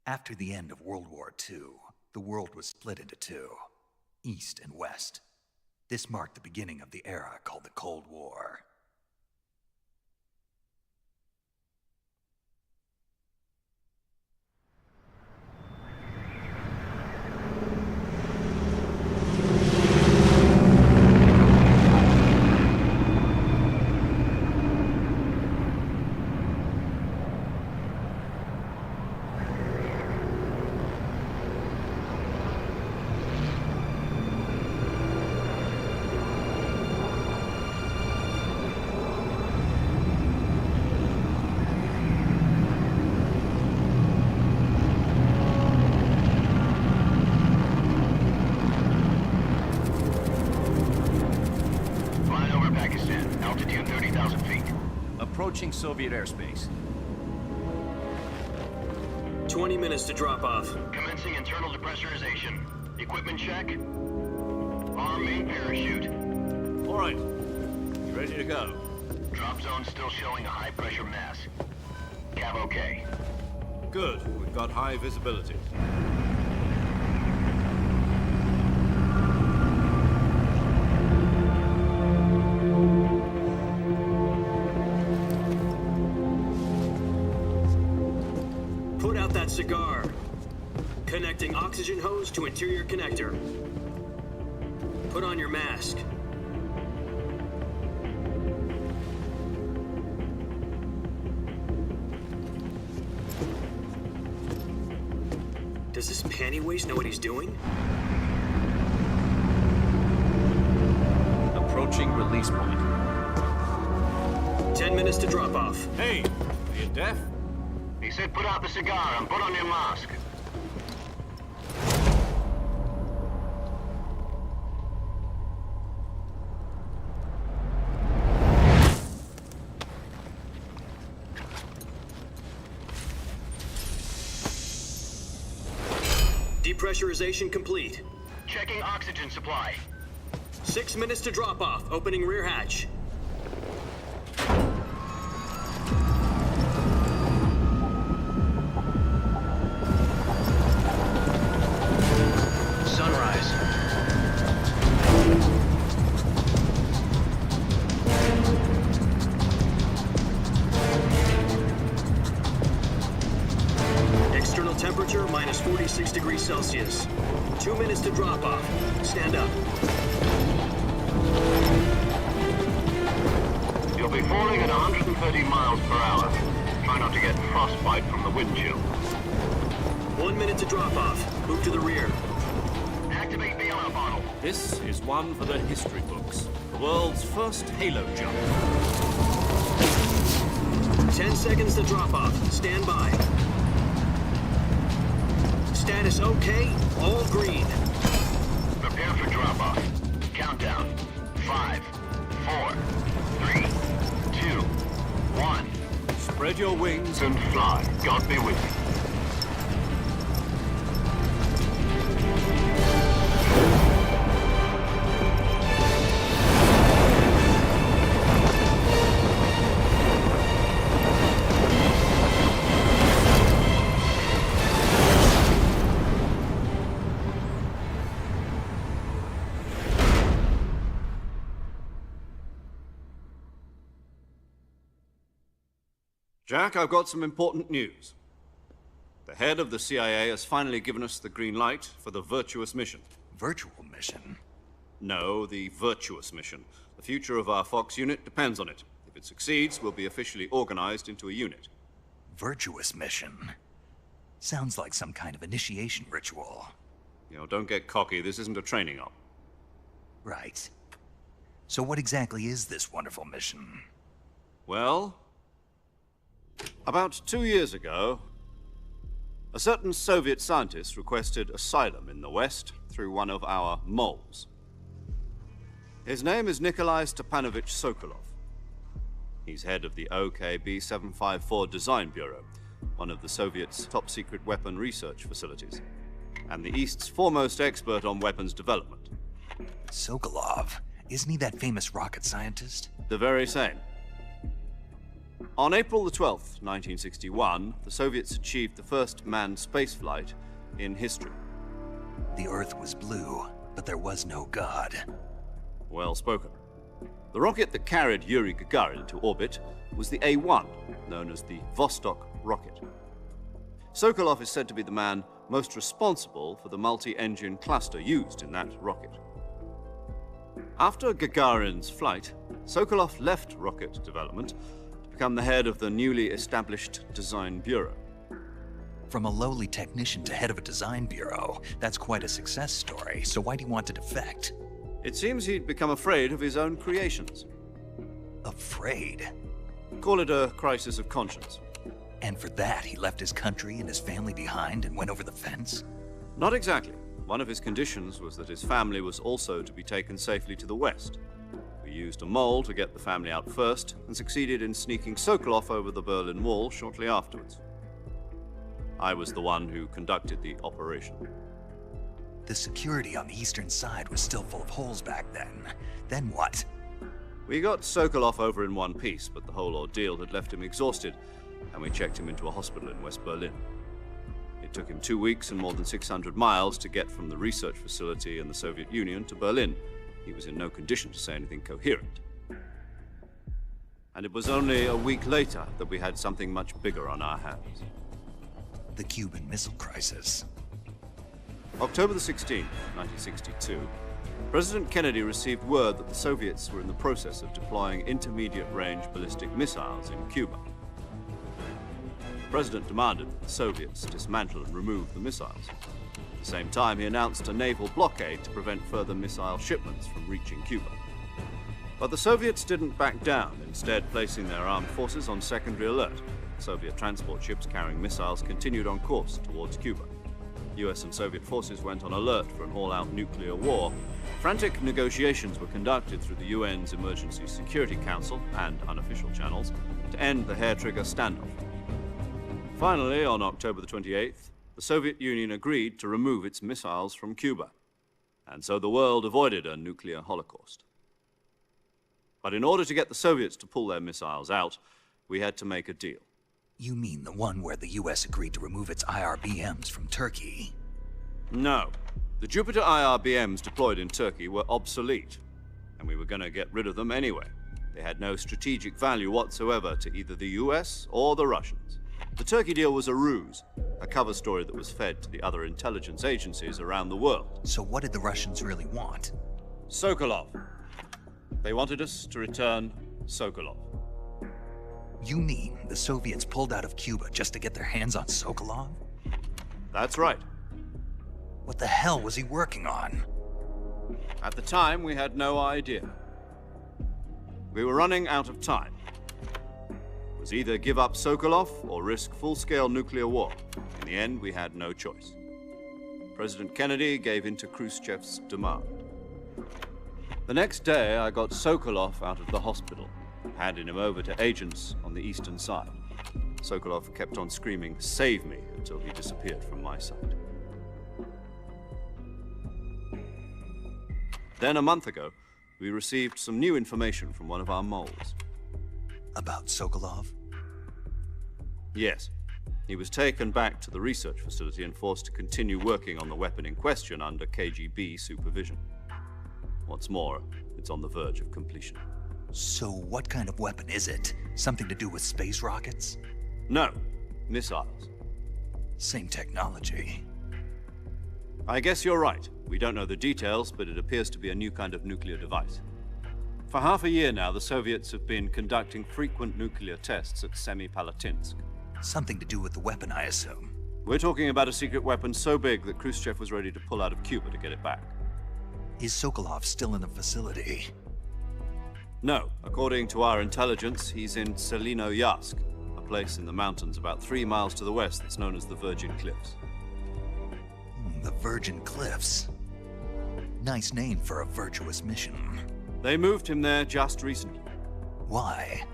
After the end of World War II, the world was split into two, East and West. This marked the beginning of the era called the Cold War. Approaching Soviet airspace. 20 minutes to drop off. Commencing internal depressurization. Equipment check. Arm main parachute. All right. Ready to go. Drop zone still showing a high pressure mass. Cav okay. Good. We've got high visibility. Put out that cigar. Connecting oxygen hose to interior connector. Put on your mask. Does this panty waste know what he's doing? Approaching release point. 10 minutes to drop off. Hey, are you deaf? He said put out the cigar and put on your mask. Depressurization complete. Checking oxygen supply. 6 minutes to drop off. Opening rear hatch. Sunrise. External temperature minus 46 degrees Celsius. 2 minutes to drop off. Stand up. You'll be falling at 130 miles per hour. Try not to get frostbite from the wind chill. 1 minute to drop off. Move to the rear. Activate the alarm bottle. This is one for the history books. The world's first halo jump. 10 seconds to drop off. Stand by. Status okay. All green. Prepare for drop-off. Countdown. 5, 4, 3, 2, 1. Spread your wings And fly. God be with you. Jack, I've got some important news. The head of the CIA has finally given us the green light for the virtuous mission. Virtual mission? No, the virtuous mission. The future of our Fox unit depends on it. If it succeeds, we'll be officially organized into a unit. Virtuous mission? Sounds like some kind of initiation ritual. You know, don't get cocky. This isn't a training op. Right. So what exactly is this wonderful mission? Well, about 2 years ago, a certain Soviet scientist requested asylum in the West through one of our moles. His name is Nikolai Stepanovich Sokolov. He's head of the OKB-754 Design Bureau, one of the Soviets' top-secret weapon research facilities, and the East's foremost expert on weapons development. Sokolov? Isn't he that famous rocket scientist? The very same. On April the 12th, 1961, the Soviets achieved the first manned spaceflight in history. The Earth was blue, but there was no God. Well spoken. The rocket that carried Yuri Gagarin to orbit was the A-1, known as the Vostok rocket. Sokolov is said to be the man most responsible for the multi-engine cluster used in that rocket. After Gagarin's flight, Sokolov left rocket development to become the head of the newly established Design Bureau. From a lowly technician to head of a design bureau, that's quite a success story, so why'd he want to defect? It seems he'd become afraid of his own creations. Afraid? Call it a crisis of conscience. And for that, he left his country and his family behind and went over the fence? Not exactly. One of his conditions was that his family was also to be taken safely to the west. We used a mole to get the family out first and succeeded in sneaking Sokolov over the Berlin Wall shortly afterwards. I was the one who conducted the operation. The security on the eastern side was still full of holes back then. Then what? We got Sokolov over in one piece, but the whole ordeal had left him exhausted, and we checked him into a hospital in West Berlin. It took him 2 weeks and more than 600 miles to get from the research facility in the Soviet Union to Berlin. He was in no condition to say anything coherent. And it was only a week later that we had something much bigger on our hands. The Cuban Missile Crisis. October the 16th, 1962, President Kennedy received word that the Soviets were in the process of deploying intermediate-range ballistic missiles in Cuba. The President demanded that the Soviets dismantle and remove the missiles. At the same time, he announced a naval blockade to prevent further missile shipments from reaching Cuba. But the Soviets didn't back down, instead placing their armed forces on secondary alert. Soviet transport ships carrying missiles continued on course towards Cuba. US and Soviet forces went on alert for an all-out nuclear war. Frantic negotiations were conducted through the UN's Emergency Security Council and unofficial channels to end the hair-trigger standoff. Finally, on October the 28th, the Soviet Union agreed to remove its missiles from Cuba, and so the world avoided a nuclear holocaust. But in order to get the Soviets to pull their missiles out, we had to make a deal. You mean the one where the US agreed to remove its IRBMs from Turkey? No. The Jupiter IRBMs deployed in Turkey were obsolete, and we were going to get rid of them anyway. They had no strategic value whatsoever to either the US or the Russians. The Turkey deal was a ruse, a cover story that was fed to the other intelligence agencies around the world. So what did the Russians really want? Sokolov. They wanted us to return Sokolov. You mean the Soviets pulled out of Cuba just to get their hands on Sokolov? That's right. What the hell was he working on? At the time, we had no idea. We were running out of time. It was either give up Sokolov or risk full-scale nuclear war. In the end, we had no choice. President Kennedy gave in to Khrushchev's demand. The next day, I got Sokolov out of the hospital, handing him over to agents on the eastern side. Sokolov kept on screaming, "Save me," until he disappeared from my sight. Then a month ago, we received some new information from one of our moles. About Sokolov? Yes. He was taken back to the research facility and forced to continue working on the weapon in question under KGB supervision. What's more, it's on the verge of completion. So what kind of weapon is it? Something to do with space rockets? No, missiles. Same technology. I guess you're right. We don't know the details, but it appears to be a new kind of nuclear device. For half a year now, the Soviets have been conducting frequent nuclear tests at Semipalatinsk. Something to do with the weapon, I assume. We're talking about a secret weapon so big that Khrushchev was ready to pull out of Cuba to get it back. Is Sokolov still in the facility? No. According to our intelligence, he's in Selinoyarsk, a place in the mountains about 3 miles to the west that's known as the Virgin Cliffs. The Virgin Cliffs. Nice name for a virtuous mission. They moved him there just recently. Why?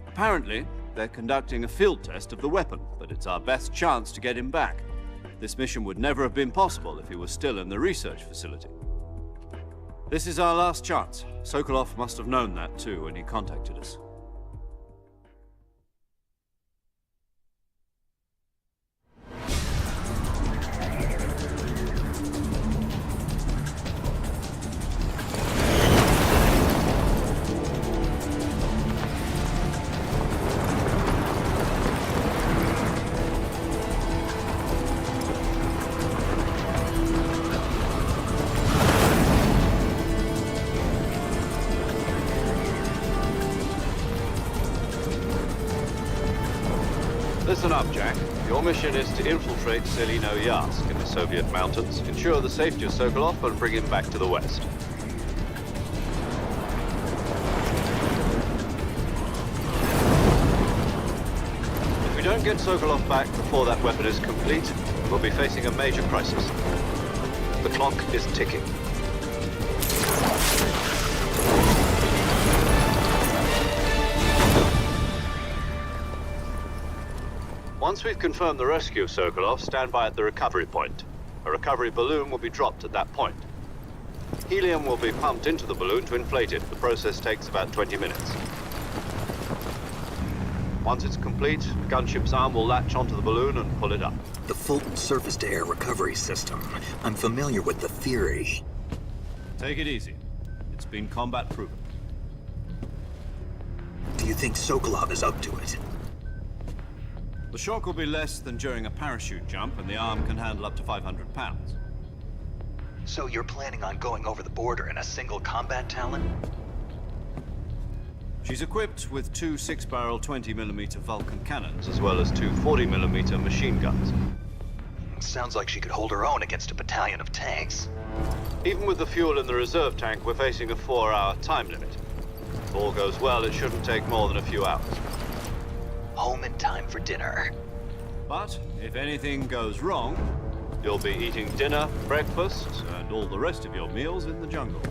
Apparently, they're conducting a field test of the weapon, but it's our best chance to get him back. This mission would never have been possible if he was still in the research facility. This is our last chance. Sokolov must have known that too when he contacted us. Listen up, Jack. Your mission is to infiltrate Selino-Yarsk in the Soviet mountains, ensure the safety of Sokolov, and bring him back to the west. If we don't get Sokolov back before that weapon is complete, we'll be facing a major crisis. The clock is ticking. Once we've confirmed the rescue of Sokolov, stand by at the recovery point. A recovery balloon will be dropped at that point. Helium will be pumped into the balloon to inflate it. The process takes about 20 minutes. Once it's complete, the gunship's arm will latch onto the balloon and pull it up. The Fulton surface-to-air recovery system. I'm familiar with the theory. Take it easy. It's been combat-proven. Do you think Sokolov is up to it? The shock will be less than during a parachute jump, and the arm can handle up to 500 pounds. So you're planning on going over the border in a single combat Talon? She's equipped with two 6-barrel 20mm Vulcan cannons, as well as two 40mm machine guns. Sounds like she could hold her own against a battalion of tanks. Even with the fuel in the reserve tank, we're facing a 4-hour time limit. If all goes well, it shouldn't take more than a few hours. Home in time for dinner. But if anything goes wrong, you'll be eating dinner, breakfast, and all the rest of your meals in the jungle.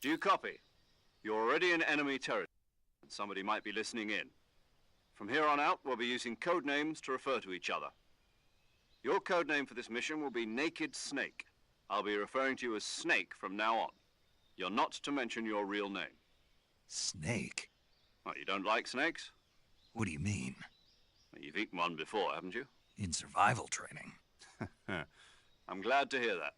Do you copy? You're already in enemy territory, and somebody might be listening in. From here on out, we'll be using code names to refer to each other. Your code name for this mission will be Naked Snake. I'll be referring to you as Snake from now on. You're not to mention your real name. Snake? Well, you don't like snakes? What do you mean? Well, you've eaten one before, haven't you? In survival training. I'm glad to hear that.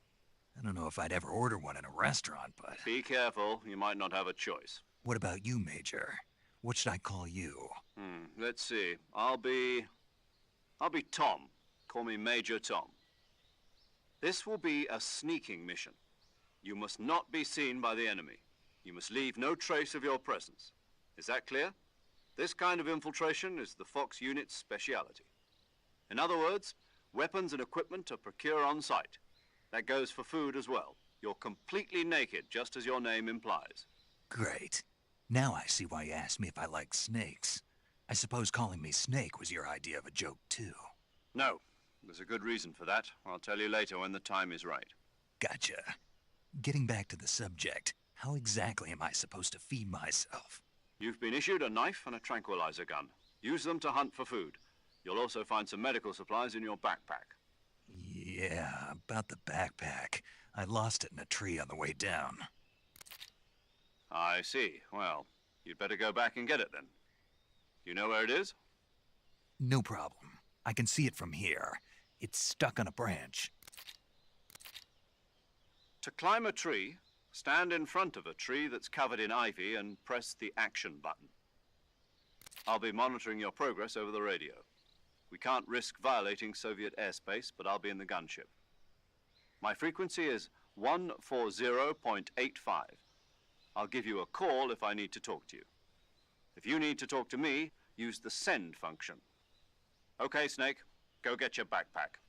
I don't know if I'd ever order one in a restaurant, but... Be careful, you might not have a choice. What about you, Major? What should I call you? Let's see. I'll be Tom. Call me Major Tom. This will be a sneaking mission. You must not be seen by the enemy. You must leave no trace of your presence. Is that clear? This kind of infiltration is the Fox unit's speciality. In other words, weapons and equipment are procured on site. That goes for food as well. You're completely naked, just as your name implies. Great. Now I see why you asked me if I like snakes. I suppose calling me Snake was your idea of a joke, too. No. There's a good reason for that. I'll tell you later when the time is right. Gotcha. Getting back to the subject, how exactly am I supposed to feed myself? You've been issued a knife and a tranquilizer gun. Use them to hunt for food. You'll also find some medical supplies in your backpack. Yeah, about the backpack. I lost it in a tree on the way down. I see. Well, you'd better go back and get it then. You know where it is? No problem. I can see it from here. It's stuck on a branch. To climb a tree, stand in front of a tree that's covered in ivy and press the action button. I'll be monitoring your progress over the radio. We can't risk violating Soviet airspace, but I'll be in the gunship. My frequency is 140.85. I'll give you a call if I need to talk to you. If you need to talk to me, use the send function. Okay, Snake, go get your backpack.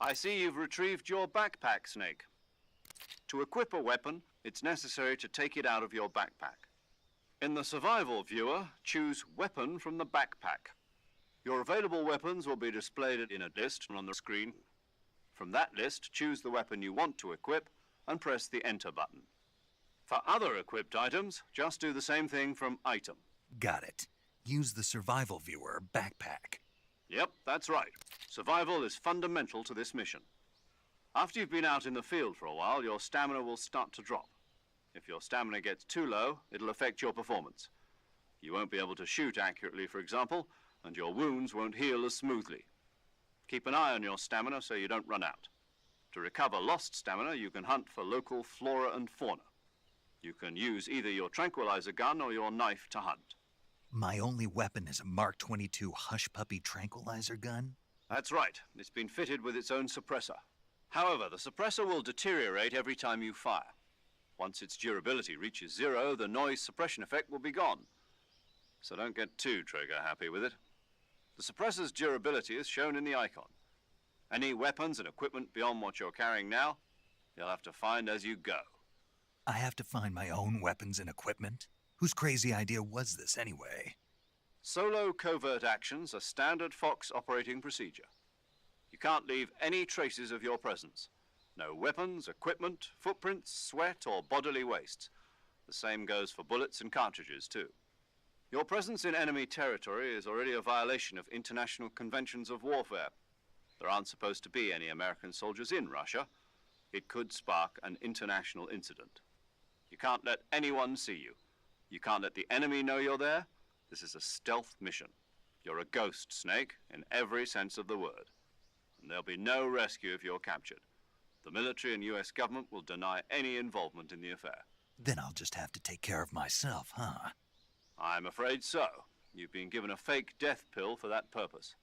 I see you've retrieved your backpack, Snake. To equip a weapon, it's necessary to take it out of your backpack. In the survival viewer, choose Weapon from the backpack. Your available weapons will be displayed in a list on the screen. From that list, choose the weapon you want to equip and press the Enter button. For other equipped items, just do the same thing from Item. Got it. Use the survival viewer backpack. Yep, that's right. Survival is fundamental to this mission. After you've been out in the field for a while, your stamina will start to drop. If your stamina gets too low, it'll affect your performance. You won't be able to shoot accurately, for example, and your wounds won't heal as smoothly. Keep an eye on your stamina so you don't run out. To recover lost stamina, you can hunt for local flora and fauna. You can use either your tranquilizer gun or your knife to hunt. My only weapon is a Mark 22 Hush Puppy tranquilizer gun? That's right. It's been fitted with its own suppressor. However, the suppressor will deteriorate every time you fire. Once its durability reaches 0, the noise suppression effect will be gone. So don't get too trigger-happy with it. The suppressor's durability is shown in the icon. Any weapons and equipment beyond what you're carrying now, you'll have to find as you go. I have to find my own weapons and equipment? Whose crazy idea was this anyway? Solo covert actions are standard Fox operating procedure. You can't leave any traces of your presence. No weapons, equipment, footprints, sweat, or bodily wastes. The same goes for bullets and cartridges, too. Your presence in enemy territory is already a violation of international conventions of warfare. There aren't supposed to be any American soldiers in Russia. It could spark an international incident. You can't let anyone see you. You can't let the enemy know you're there. This is a stealth mission. You're a ghost, Snake, in every sense of the word. And there'll be no rescue if you're captured. The military and US government will deny any involvement in the affair. Then I'll just have to take care of myself, huh? I'm afraid so. You've been given a fake death pill for that purpose.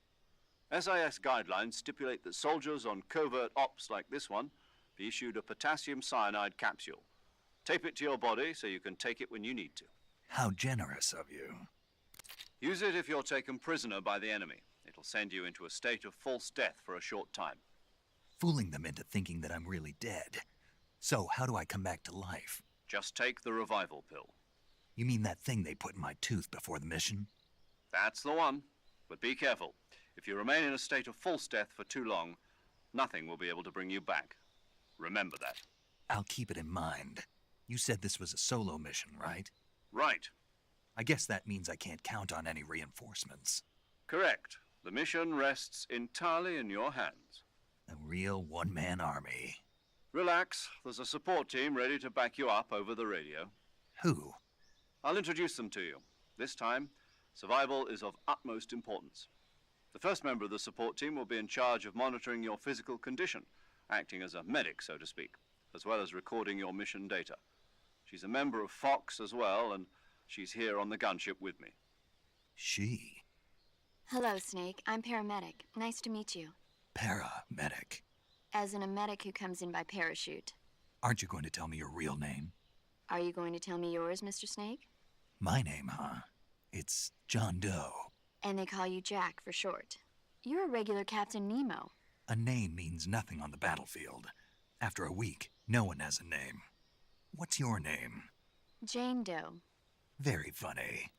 SIS guidelines stipulate that soldiers on covert ops like this one be issued a potassium cyanide capsule. Tape it to your body so you can take it when you need to. How generous of you. Use it if you're taken prisoner by the enemy. It'll send you into a state of false death for a short time. Fooling them into thinking that I'm really dead. So, how do I come back to life? Just take the revival pill. You mean that thing they put in my tooth before the mission? That's the one. But be careful. If you remain in a state of false death for too long, nothing will be able to bring you back. Remember that. I'll keep it in mind. You said this was a solo mission, right? Right. I guess that means I can't count on any reinforcements. Correct. The mission rests entirely in your hands. A real one-man army. Relax. There's a support team ready to back you up over the radio. Who? I'll introduce them to you. This time, survival is of utmost importance. The first member of the support team will be in charge of monitoring your physical condition, acting as a medic, so to speak, as well as recording your mission data. She's a member of Fox as well, and she's here on the gunship with me. She? Hello, Snake. I'm paramedic. Nice to meet you. Paramedic. As in a medic who comes in by parachute. Aren't you going to tell me your real name? Are you going to tell me yours, Mr. Snake? My name, huh? It's John Doe. And they call you Jack for short. You're a regular Captain Nemo. A name means nothing on the battlefield. After a week, no one has a name. What's your name? Jane Doe. Very funny.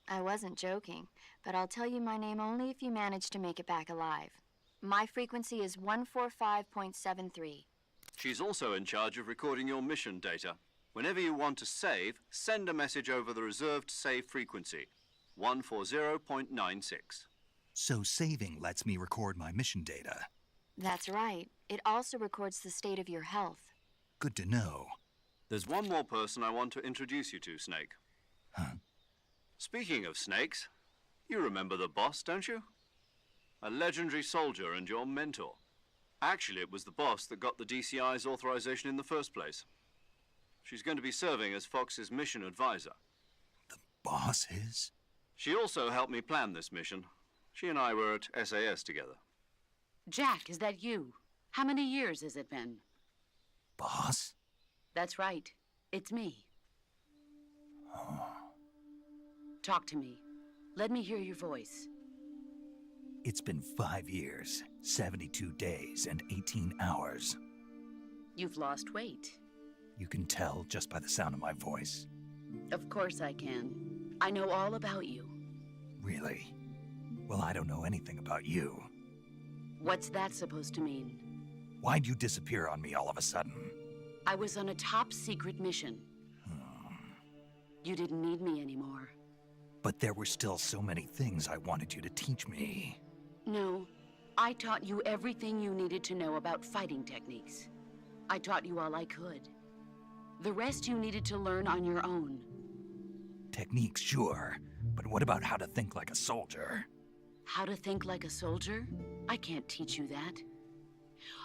I wasn't joking, but I'll tell you my name only if you manage to make it back alive. My frequency is 145.73. She's also in charge of recording your mission data. Whenever you want to save, send a message over the reserved save frequency, 140.96. So saving lets me record my mission data. That's right. It also records the state of your health. Good to know. There's one more person I want to introduce you to, Snake. Huh? Speaking of snakes, you remember the boss, don't you? A legendary soldier and your mentor. Actually, it was the boss that got the DCI's authorization in the first place. She's going to be serving as Fox's mission advisor. The boss is? She also helped me plan this mission. She and I were at SAS together. Jack, is that you? How many years has it been? Boss? That's right. It's me. Talk to me. Let me hear your voice. It's been 5 years, 72 days, and 18 hours. You've lost weight. You can tell just by the sound of my voice. Of course I can. I know all about you. Really? Well, I don't know anything about you. What's that supposed to mean? Why'd you disappear on me all of a sudden? I was on a top secret mission. You didn't need me anymore. But there were still so many things I wanted you to teach me. No, I taught you everything you needed to know about fighting techniques. I taught you all I could. The rest you needed to learn on your own. Techniques, sure. But what about how to think like a soldier? How to think like a soldier? I can't teach you that.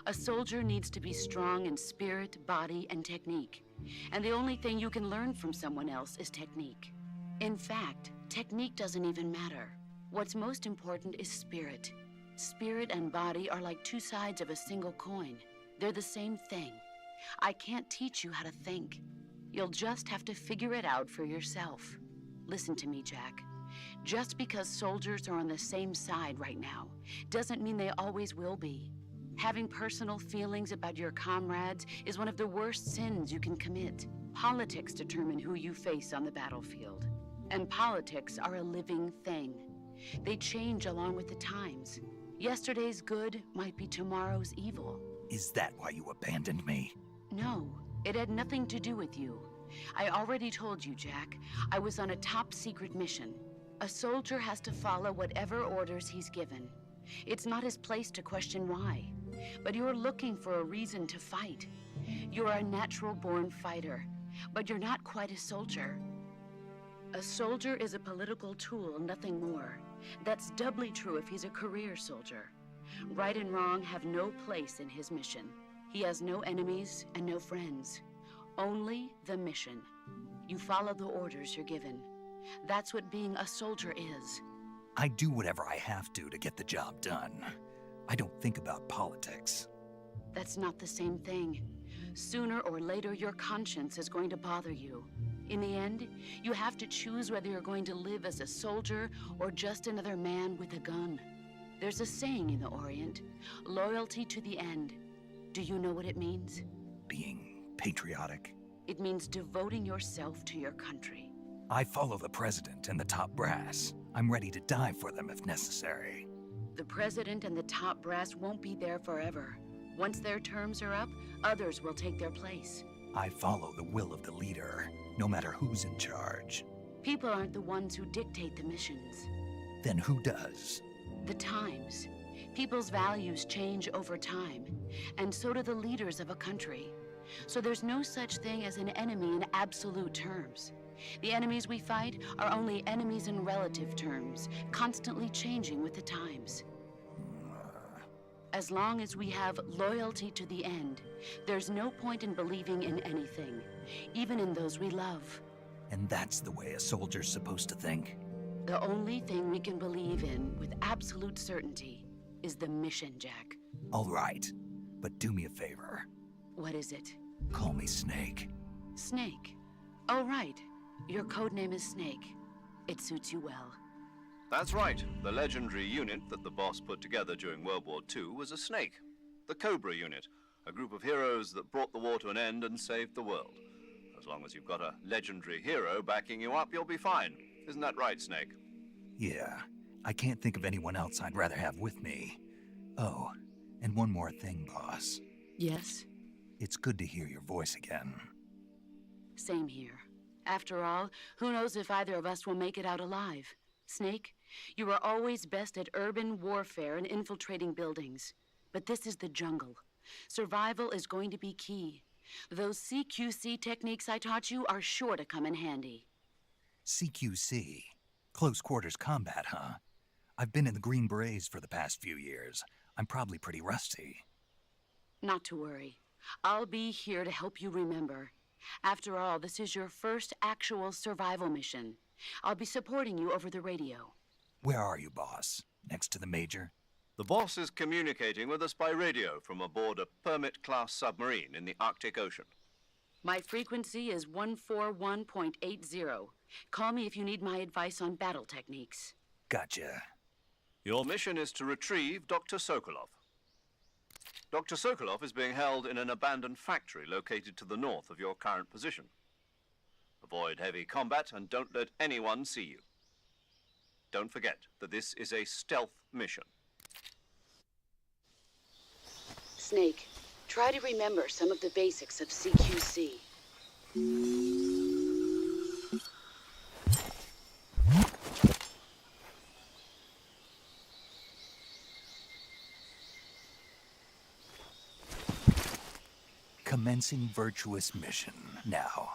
A soldier needs to be strong in spirit, body, and technique. And the only thing you can learn from someone else is technique. In fact, technique doesn't even matter. What's most important is spirit. Spirit and body are like two sides of a single coin. They're the same thing. I can't teach you how to think. You'll just have to figure it out for yourself. Listen to me, Jack. Just because soldiers are on the same side right now doesn't mean they always will be. Having personal feelings about your comrades is one of the worst sins you can commit. Politics determine who you face on the battlefield. And politics are a living thing. They change along with the times. Yesterday's good might be tomorrow's evil. Is that why you abandoned me? No, it had nothing to do with you. I already told you, Jack. I was on a top secret mission. A soldier has to follow whatever orders he's given. It's not his place to question why. But you're looking for a reason to fight. You're a natural-born fighter, but you're not quite a soldier. A soldier is a political tool, nothing more. That's doubly true if he's a career soldier. Right and wrong have no place in his mission. He has no enemies and no friends. Only the mission. You follow the orders you're given. That's what being a soldier is. I do whatever I have to get the job done. I don't think about politics. That's not the same thing. Sooner or later, your conscience is going to bother you. In the end, you have to choose whether you're going to live as a soldier or just another man with a gun. There's a saying in the Orient, loyalty to the end. Do you know what it means? Being patriotic. It means devoting yourself to your country. I follow the president and the top brass. I'm ready to die for them if necessary. The president and the top brass won't be there forever. Once their terms are up, others will take their place. I follow the will of the leader, no matter who's in charge. People aren't the ones who dictate the missions. Then who does? The times. People's values change over time, and so do the leaders of a country. So there's no such thing as an enemy in absolute terms. The enemies we fight are only enemies in relative terms, constantly changing with the times. As long as we have loyalty to the end, there's no point in believing in anything, even in those we love. And that's the way a soldier's supposed to think? The only thing we can believe in with absolute certainty is the mission, Jack. All right, but do me a favor. What is it? Call me Snake. Snake. Oh, right. Your code name is Snake. It suits you well. That's right. The legendary unit that the boss put together during World War II was a snake. The Cobra unit, a group of heroes that brought the war to an end and saved the world. As long as you've got a legendary hero backing you up, you'll be fine. Isn't that right, Snake? Yeah, I can't think of anyone else I'd rather have with me. Oh, and one more thing, boss. Yes? It's good to hear your voice again. Same here. After all, who knows if either of us will make it out alive? Snake, you were always best at urban warfare and infiltrating buildings. But this is the jungle. Survival is going to be key. Those CQC techniques I taught you are sure to come in handy. CQC? Close quarters combat, huh? I've been in the Green Berets for the past few years. I'm probably pretty rusty. Not to worry. I'll be here to help you remember. After all, this is your first actual survival mission. I'll be supporting you over the radio. Where are you, boss? Next to the Major? The boss is communicating with us by radio from aboard a Permit-class submarine in the Arctic Ocean. My frequency is 141.80. Call me if you need my advice on battle techniques. Gotcha. Your mission is to retrieve Dr. Sokolov. Dr. Sokolov is being held in an abandoned factory located to the north of your current position. Avoid heavy combat and don't let anyone see you. Don't forget that this is a stealth mission. Snake, try to remember some of the basics of CQC. Commencing virtuous mission now.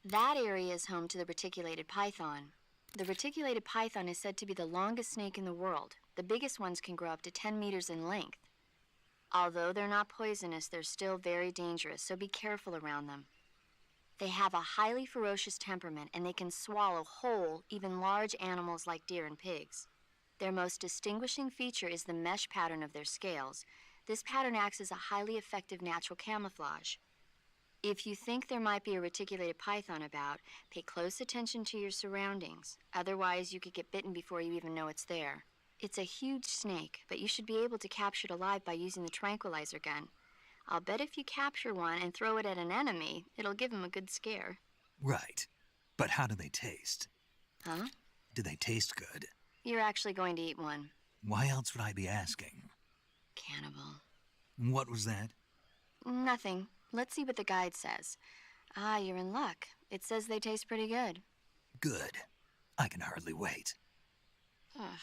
That area is home to the reticulated python. The reticulated python is said to be the longest snake in the world. The biggest ones can grow up to 10 meters in length. Although they're not poisonous, they're still very dangerous, so be careful around them. They have a highly ferocious temperament, and they can swallow whole, even large animals like deer and pigs. Their most distinguishing feature is the mesh pattern of their scales. This pattern acts as a highly effective natural camouflage. If you think there might be a reticulated python about, pay close attention to your surroundings. Otherwise, you could get bitten before you even know it's there. It's a huge snake, but you should be able to capture it alive by using the tranquilizer gun. I'll bet if you capture one and throw it at an enemy, it'll give him a good scare. Right. But how do they taste? Huh? Do they taste good? You're actually going to eat one. Why else would I be asking? Cannibal. What was that? Nothing. Let's see what the guide says. Ah, you're in luck. It says they taste pretty good. Good. I can hardly wait. Ugh.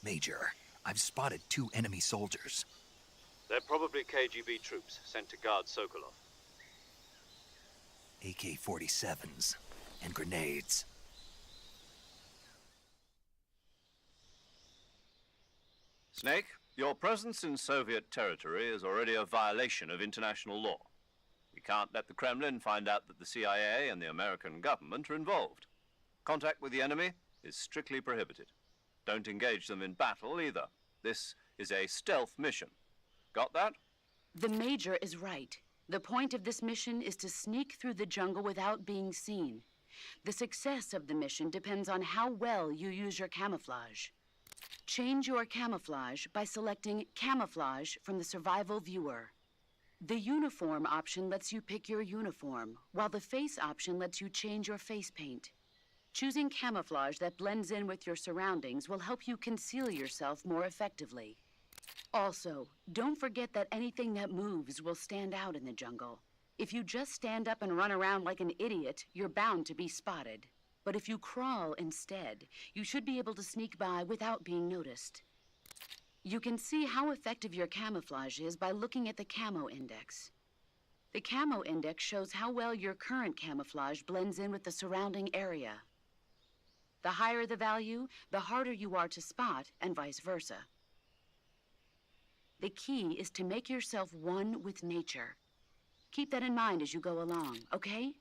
Major, I've spotted 2 enemy soldiers. They're probably KGB troops sent to guard Sokolov. AK-47s and grenades. Snake, your presence in Soviet territory is already a violation of international law. We can't let the Kremlin find out that the CIA and the American government are involved. Contact with the enemy is strictly prohibited. Don't engage them in battle either. This is a stealth mission. Got that? The Major is right. The point of this mission is to sneak through the jungle without being seen. The success of the mission depends on how well you use your camouflage. Change your camouflage by selecting Camouflage from the Survival Viewer. The Uniform option lets you pick your uniform, while the Face option lets you change your face paint. Choosing camouflage that blends in with your surroundings will help you conceal yourself more effectively. Also, don't forget that anything that moves will stand out in the jungle. If you just stand up and run around like an idiot, you're bound to be spotted. But if you crawl instead, you should be able to sneak by without being noticed. You can see how effective your camouflage is by looking at the Camo Index. The Camo Index shows how well your current camouflage blends in with the surrounding area. The higher the value, the harder you are to spot, and vice versa. The key is to make yourself one with nature. Keep that in mind as you go along, okay?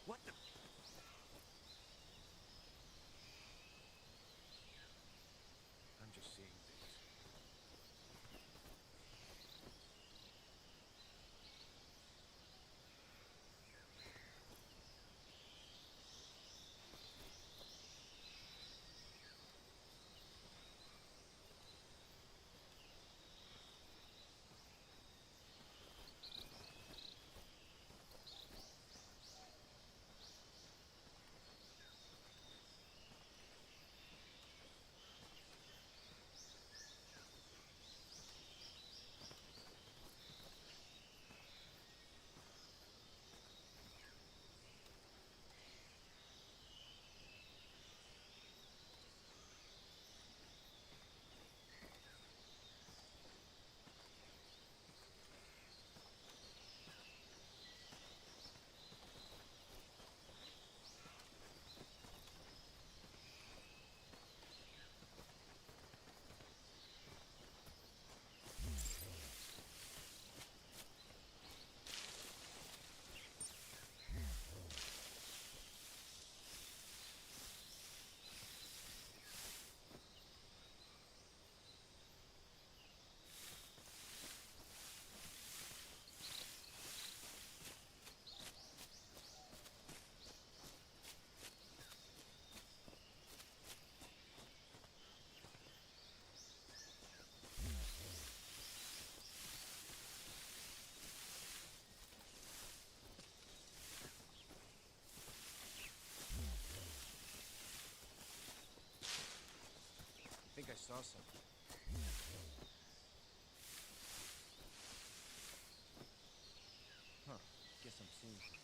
What the? I'm just seeing things. I think I saw something. Huh. Guess I'm seeing things.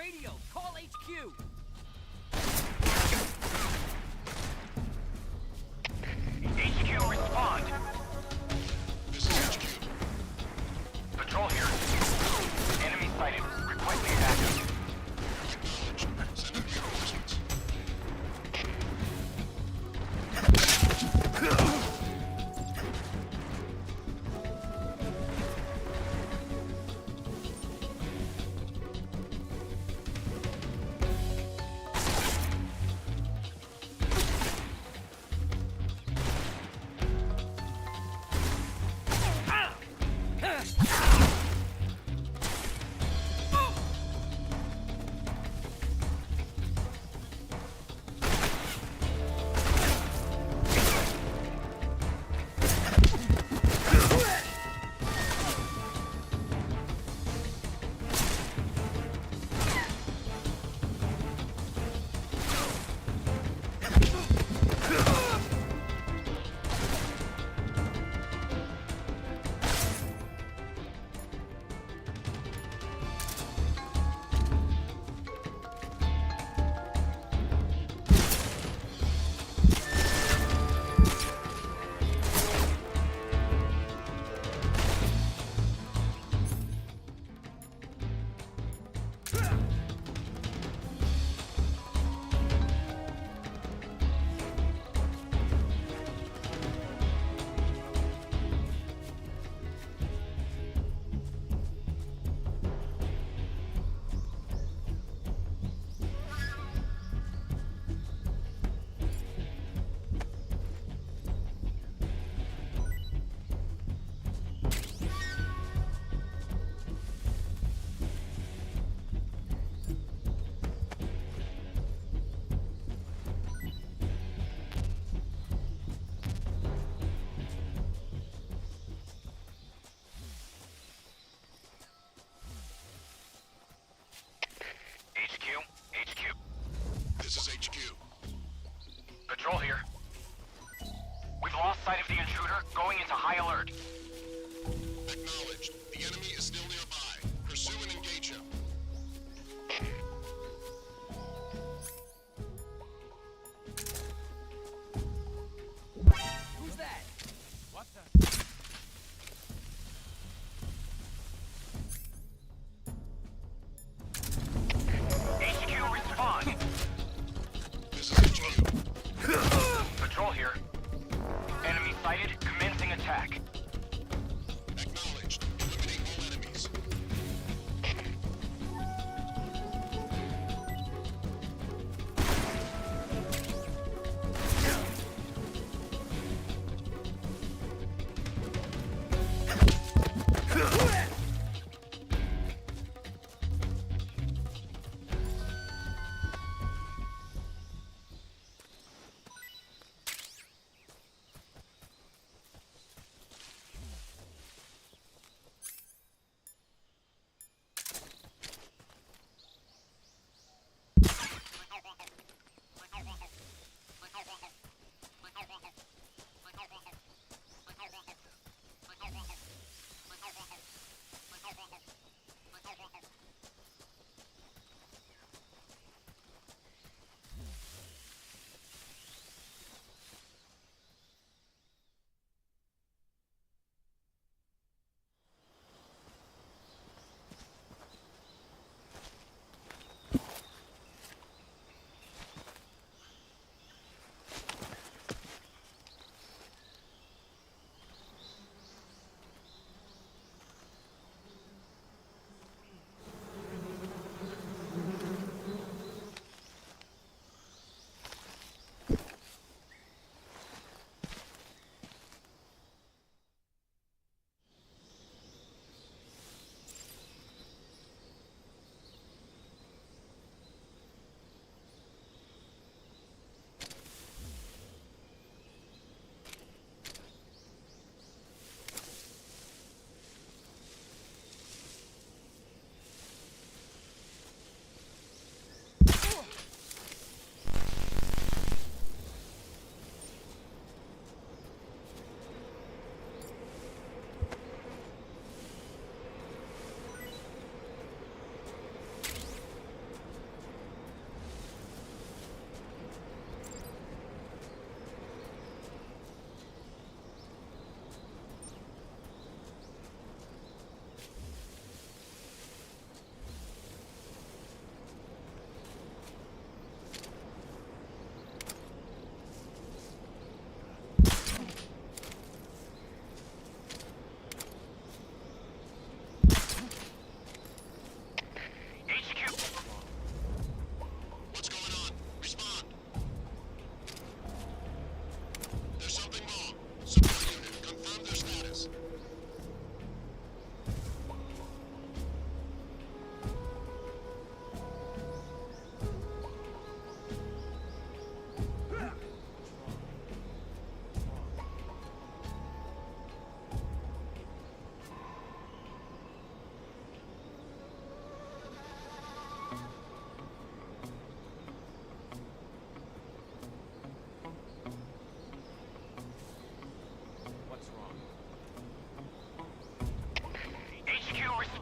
Radio, call HQ. HQ, respond. This is HQ. Patrol here. Enemy sighted. Requesting backup.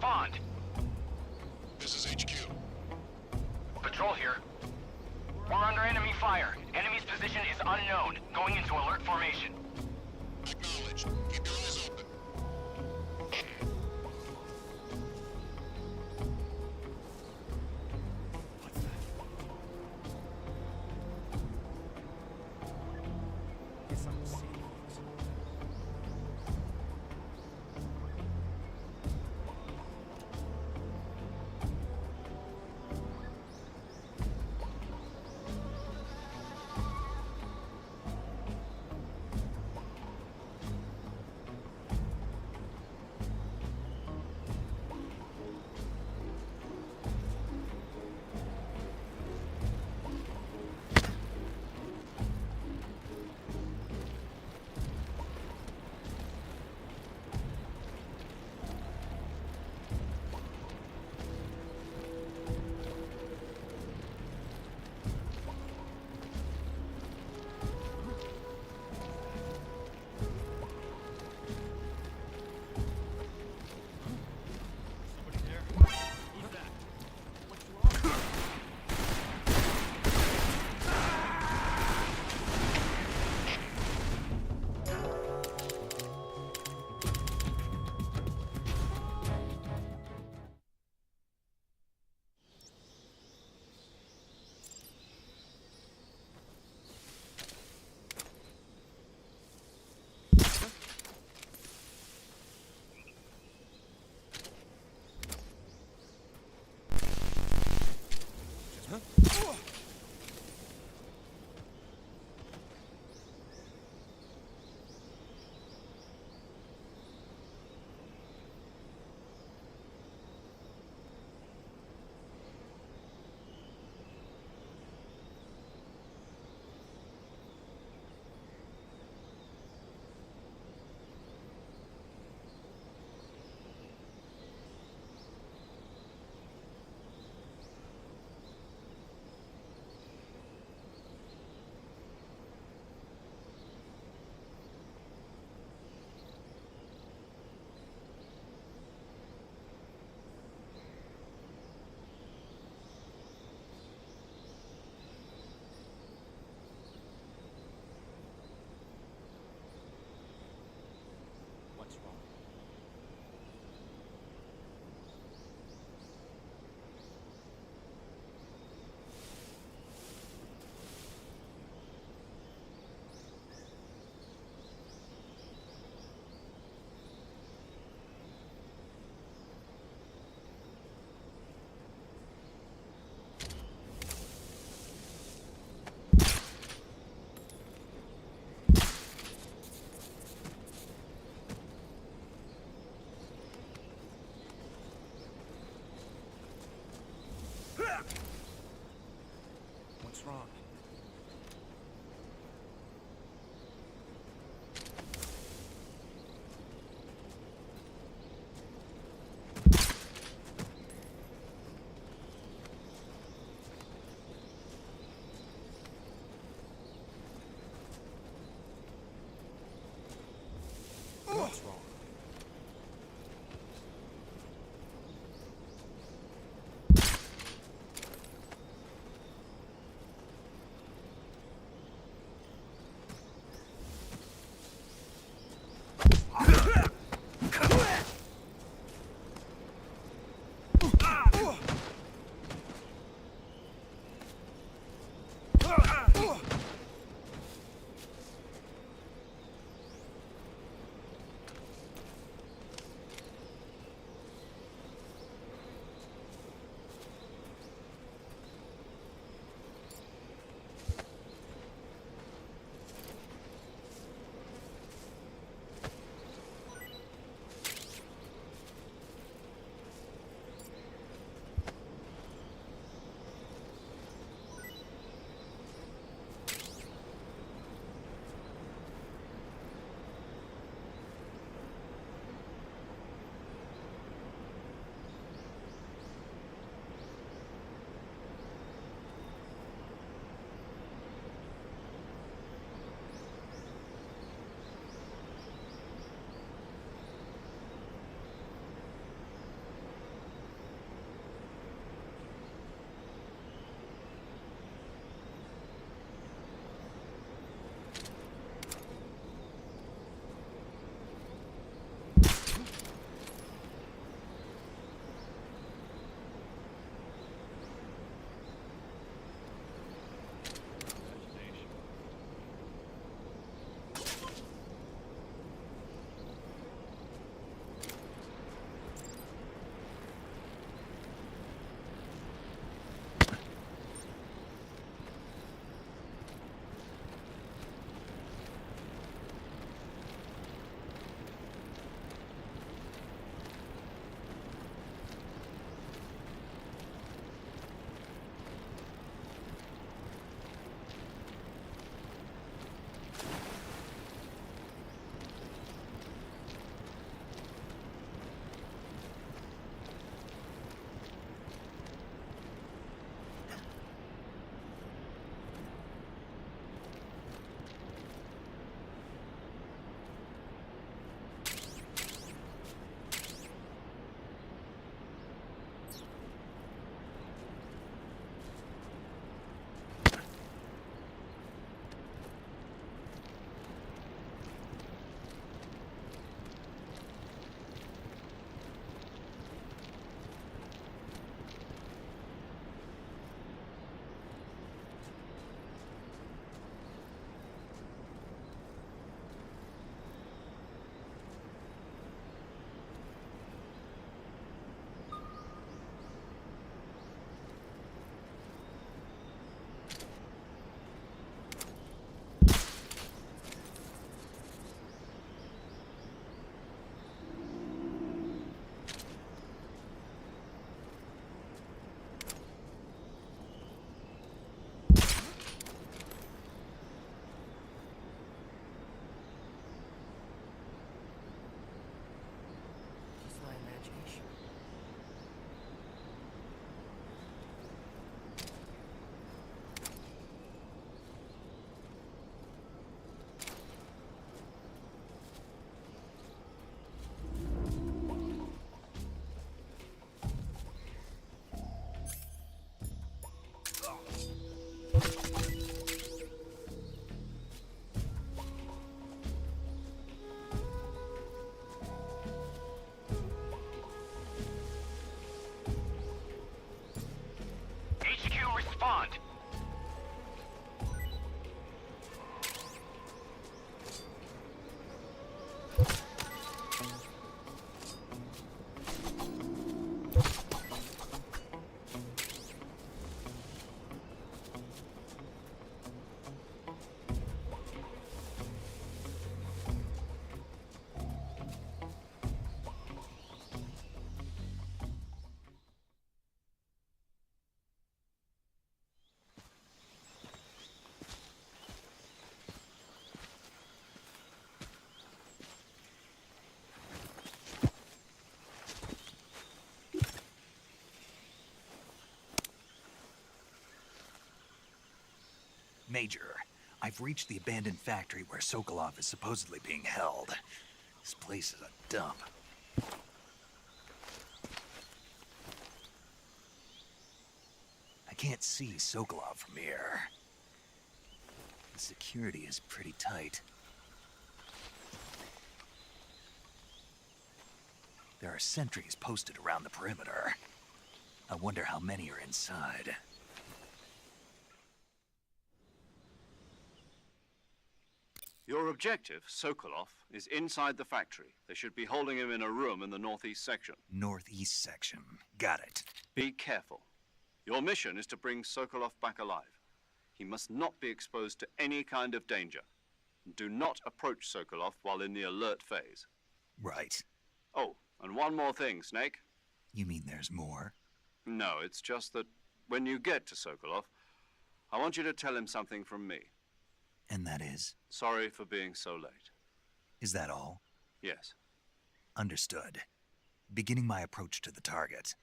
respond. This is HQ. Patrol here. We're under enemy fire. Enemy's position is unknown. Going into alert formation. Acknowledged. Keep your eyes open. What's wrong? What's wrong? respond. Major, I've reached the abandoned factory where Sokolov is supposedly being held. This place is a dump. I can't see Sokolov from here. The security is pretty tight. There are sentries posted around the perimeter. I wonder how many are inside. Your objective, Sokolov, is inside the factory. They should be holding him in a room in the northeast section. Northeast section. Got it. Be careful. Your mission is to bring Sokolov back alive. He must not be exposed to any kind of danger. Do not approach Sokolov while in the alert phase. Right. Oh, and one more thing, Snake. You mean there's more? No, it's just that when you get to Sokolov, I want you to tell him something from me. And that is? Sorry for being so late. Is that all? Yes. Understood. Beginning my approach to the target.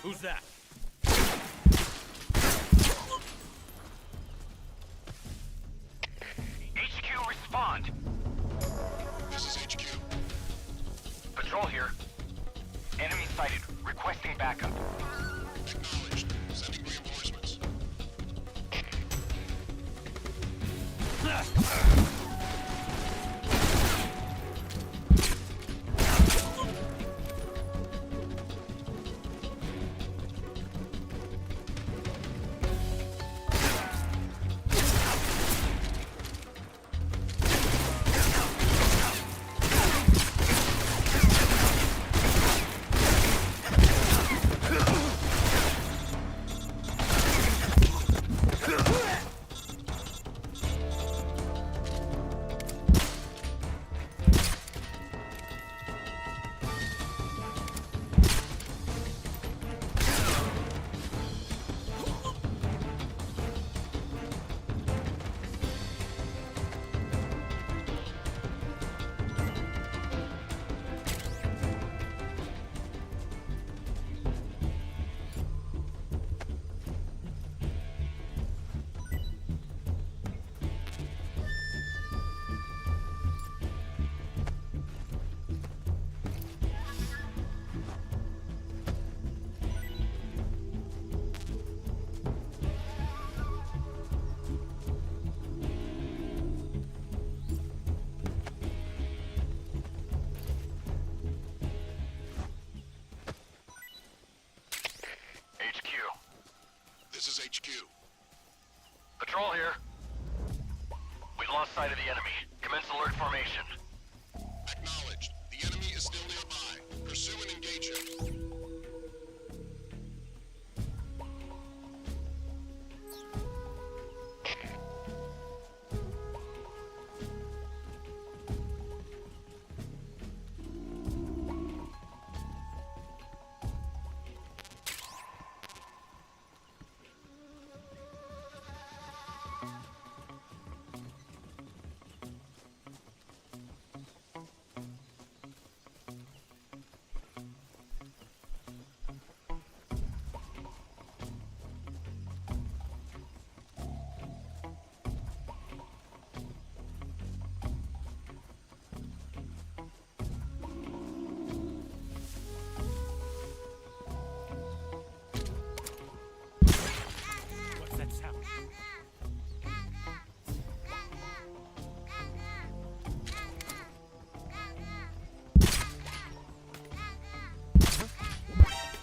Who's that? HQ, respond. This is HQ. Patrol here. Enemy sighted. Requesting backup. Acknowledged. Sending reinforcements. lost sight of the enemy. Commence alert formation. Acknowledged. The enemy is still nearby. Pursue and engage him.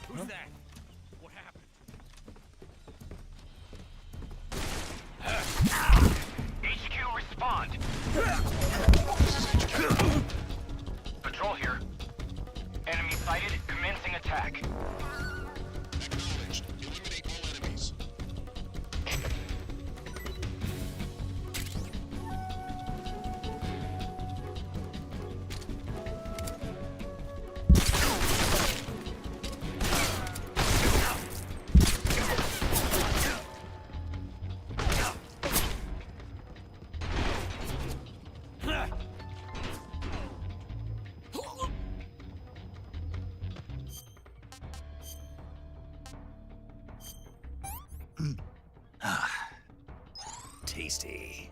Who's that? What happened? HQ, respond. Patrol here. Enemy sighted. Commencing attack. Acknowledged. Eliminate all enemies. Tasty.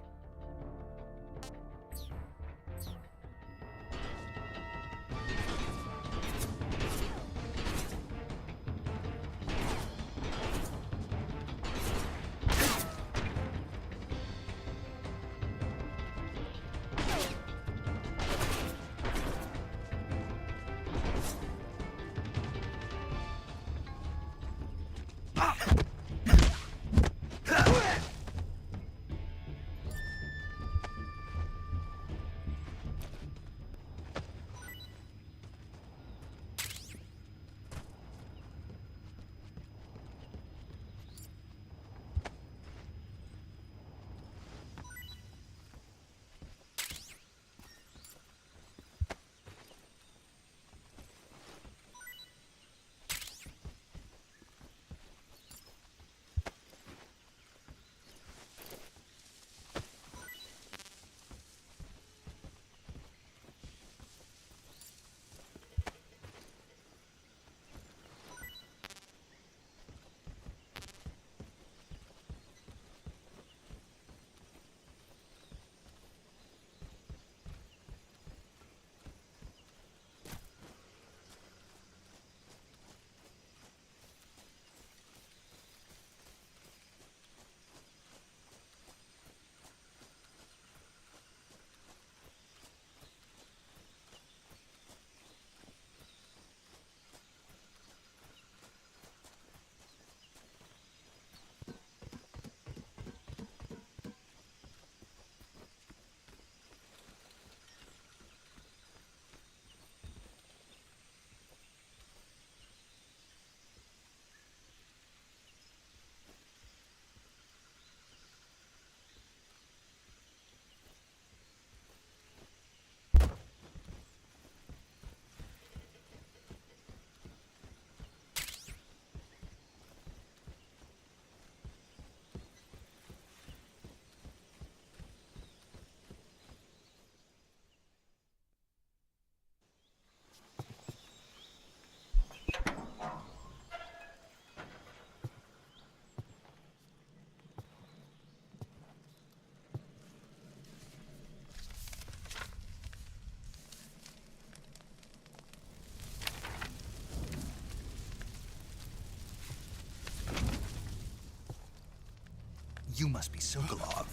You must be Sokolov.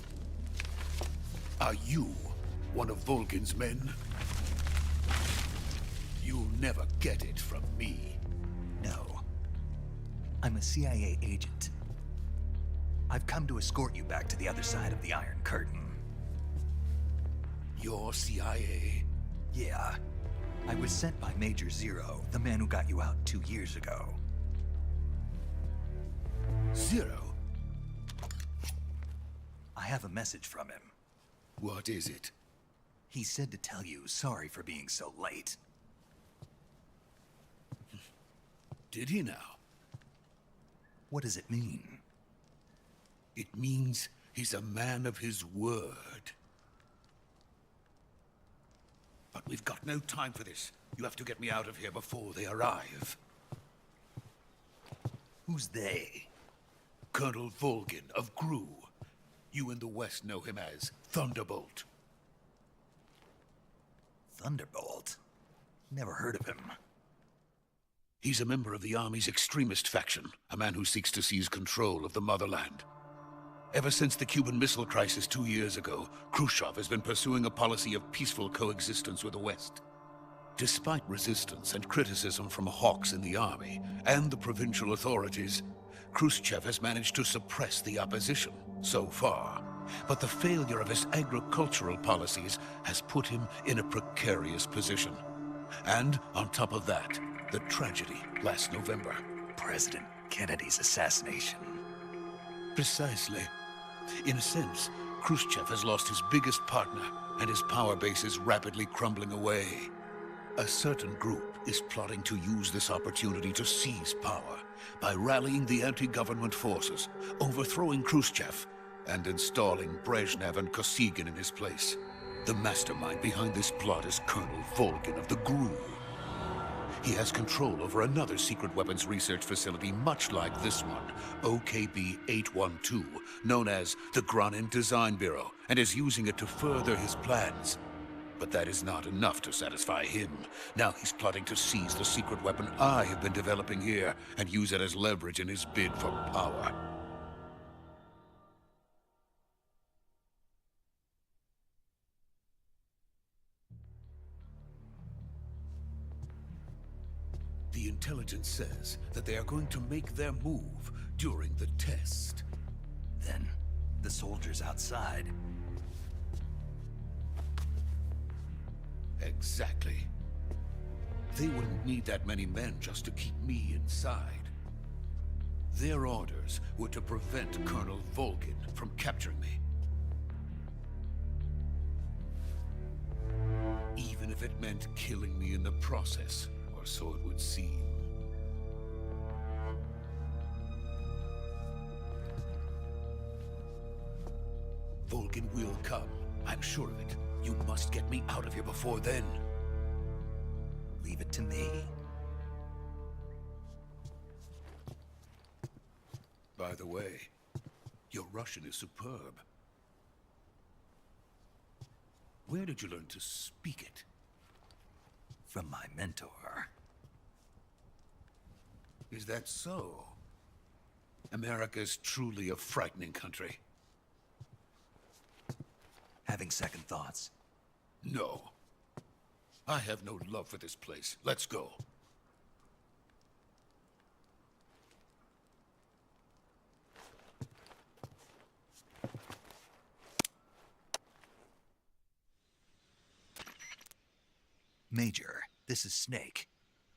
Are you one of Vulcan's men? You'll never get it from me. No. I'm a CIA agent. I've come to escort you back to the other side of the Iron Curtain. Your CIA? Yeah. I was sent by Major Zero, the man who got you out 2 years ago. Zero? I have a message from him. What is it? He said to tell you sorry for being so late. Did he now? What does it mean? It means he's a man of his word. But we've got no time for this. You have to get me out of here before they arrive. Who's they? Colonel Volgin of GRU. You in the West know him as Thunderbolt. Thunderbolt? Never heard of him. He's a member of the Army's extremist faction, a man who seeks to seize control of the motherland. Ever since the Cuban Missile Crisis 2 years ago, Khrushchev has been pursuing a policy of peaceful coexistence with the West. Despite resistance and criticism from hawks in the Army and the provincial authorities, Khrushchev has managed to suppress the opposition, so far. But the failure of his agricultural policies has put him in a precarious position. And on top of that, the tragedy last November. President Kennedy's assassination. Precisely. In a sense, Khrushchev has lost his biggest partner, and his power base is rapidly crumbling away. A certain group is plotting to use this opportunity to seize power by rallying the anti-government forces, overthrowing Khrushchev, and installing Brezhnev and Kosygin in his place. The mastermind behind this plot is Colonel Volgin of the GRU. He has control over another secret weapons research facility much like this one, OKB-812, known as the Granin Design Bureau, and is using it to further his plans. But that is not enough to satisfy him. Now he's plotting to seize the secret weapon I have been developing here and use it as leverage in his bid for power. The intelligence says that they are going to make their move during the test. Then, the soldiers outside. Exactly. They wouldn't need that many men just to keep me inside. Their orders were to prevent Colonel Volgin from capturing me. Even if it meant killing me in the process, or so it would seem. Volgin will come. I'm sure of it. You must get me out of here before then. Leave it to me. By the way, your Russian is superb. Where did you learn to speak it? From my mentor. Is that so? America's truly a frightening country. Having second thoughts? No. I have no love for this place. Let's go. Major, this is Snake.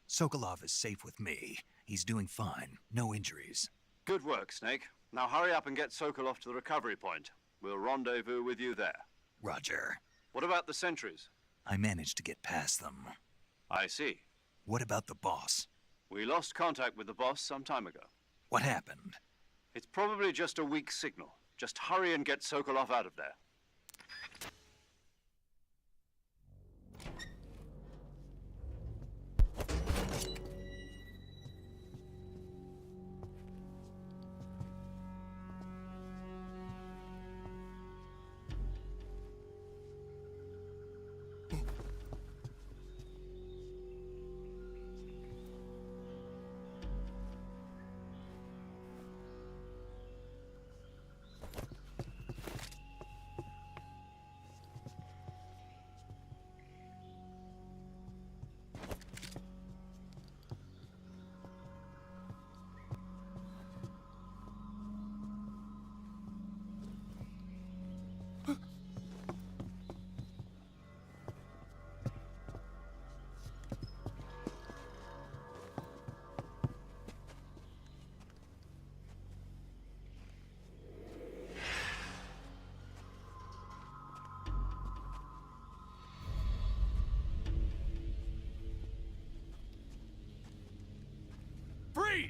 Sokolov is safe with me. He's doing fine. No injuries. Good work, Snake. Now hurry up and get Sokolov to the recovery point. We'll rendezvous with you there. Roger. What about the sentries? I managed to get past them. I see. What about the boss? We lost contact with the boss some time ago. What happened? It's probably just a weak signal. Just hurry and get Sokolov out of there.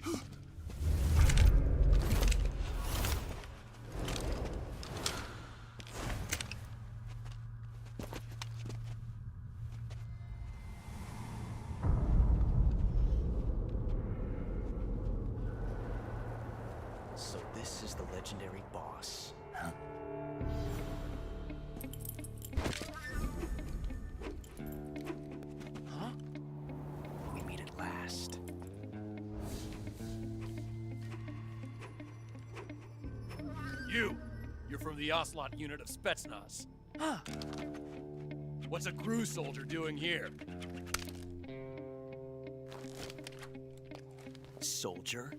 Freeze! So this is the legendary boss. Huh? Huh? We meet at last. You're from the Ocelot unit of Spetsnaz. Huh. What's a crew soldier doing here? Soldier?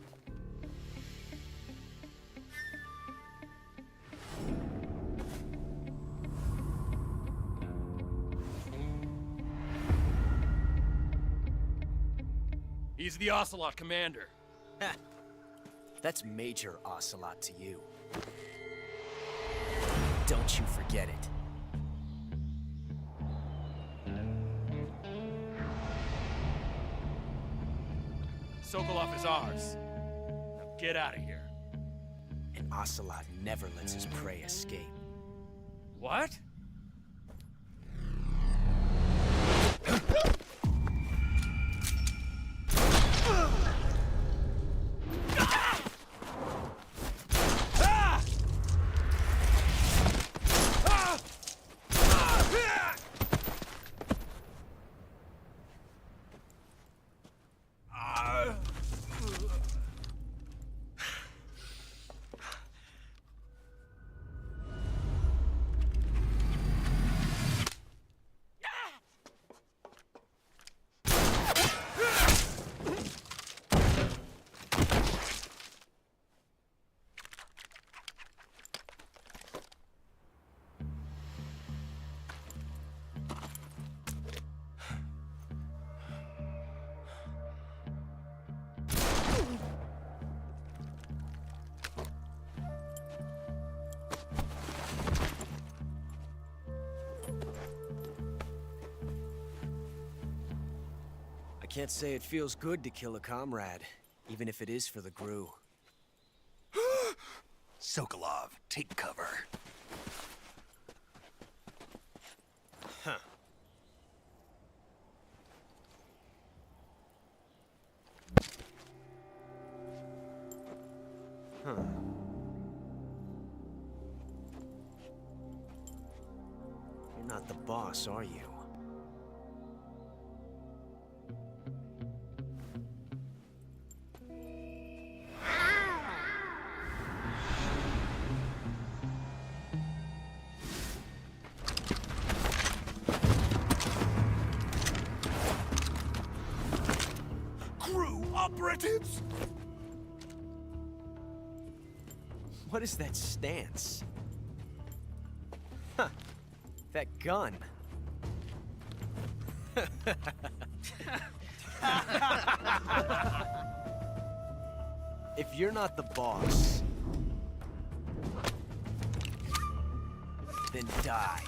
He's the Ocelot commander. Ha! That's Major Ocelot to you. Don't you forget it. Sokolov is ours. Now get out of here. And Ocelot never lets his prey escape. What? I can't say it feels good to kill a comrade, even if it is for the GRU. Sokolov, take cover. Huh. Huh. You're not the boss, are you? Crew operatives! What is that stance? Huh. That gun. If you're not the boss, then die.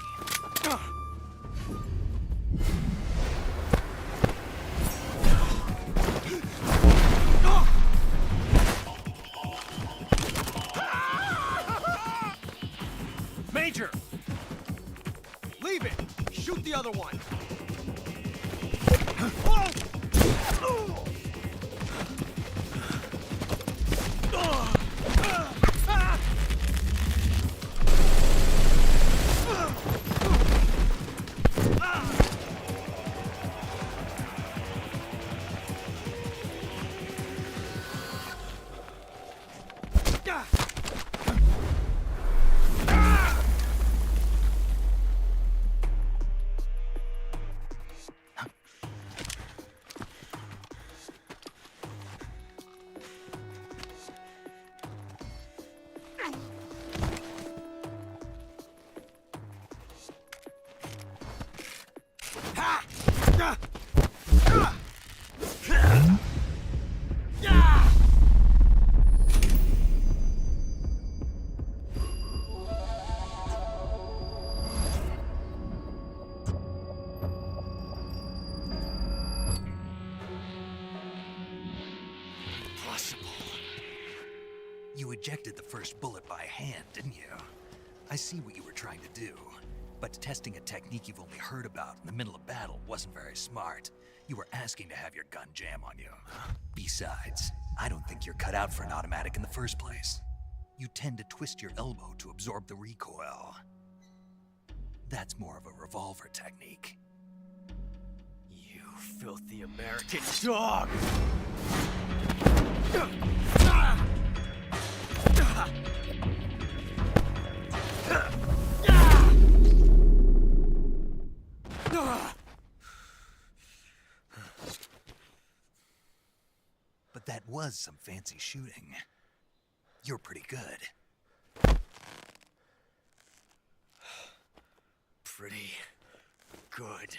Major! Leave it! Shoot the other one! You ejected the first bullet by hand, didn't you? I see what you were trying to do. But testing a technique you've only heard about in the middle of battle wasn't very smart. You were asking to have your gun jam on you. Besides, I don't think you're cut out for an automatic in the first place. You tend to twist your elbow to absorb the recoil. That's more of a revolver technique. You filthy American dog! But that was some fancy shooting. You're pretty good. Pretty good.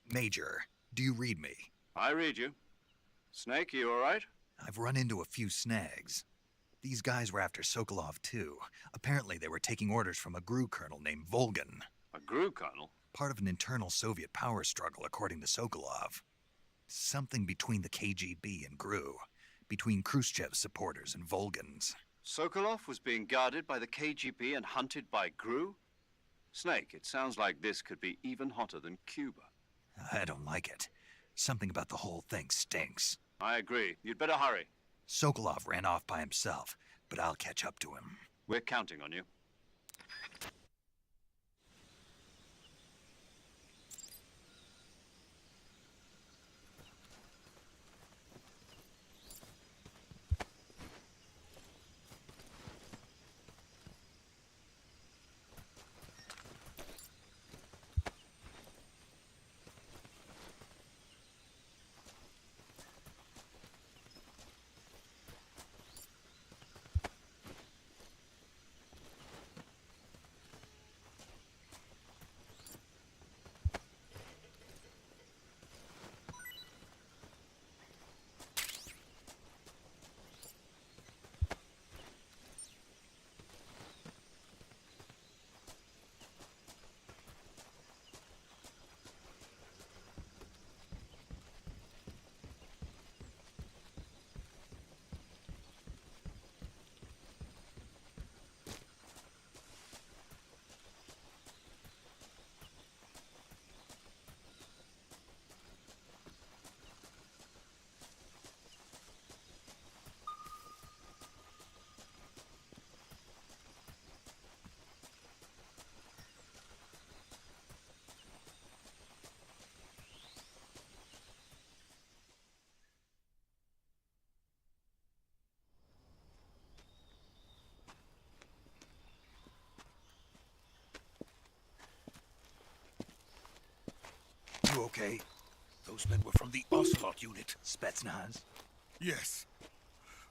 Major, do you read me? I read you. Snake, you all right? I've run into a few snags. These guys were after Sokolov too. Apparently they were taking orders from a GRU colonel named Volgan. A GRU colonel? Part of an internal Soviet power struggle, according to Sokolov. Something between the KGB and GRU. Between Khrushchev's supporters and Volgan's. Sokolov was being guarded by the KGB and hunted by GRU? Snake, it sounds like this could be even hotter than Cuba. I don't like it. Something about the whole thing stinks. I agree. You'd better hurry. Sokolov ran off by himself, but I'll catch up to him. We're counting on you. You okay? Those men were from the Ocelot unit. Spetsnaz? Yes.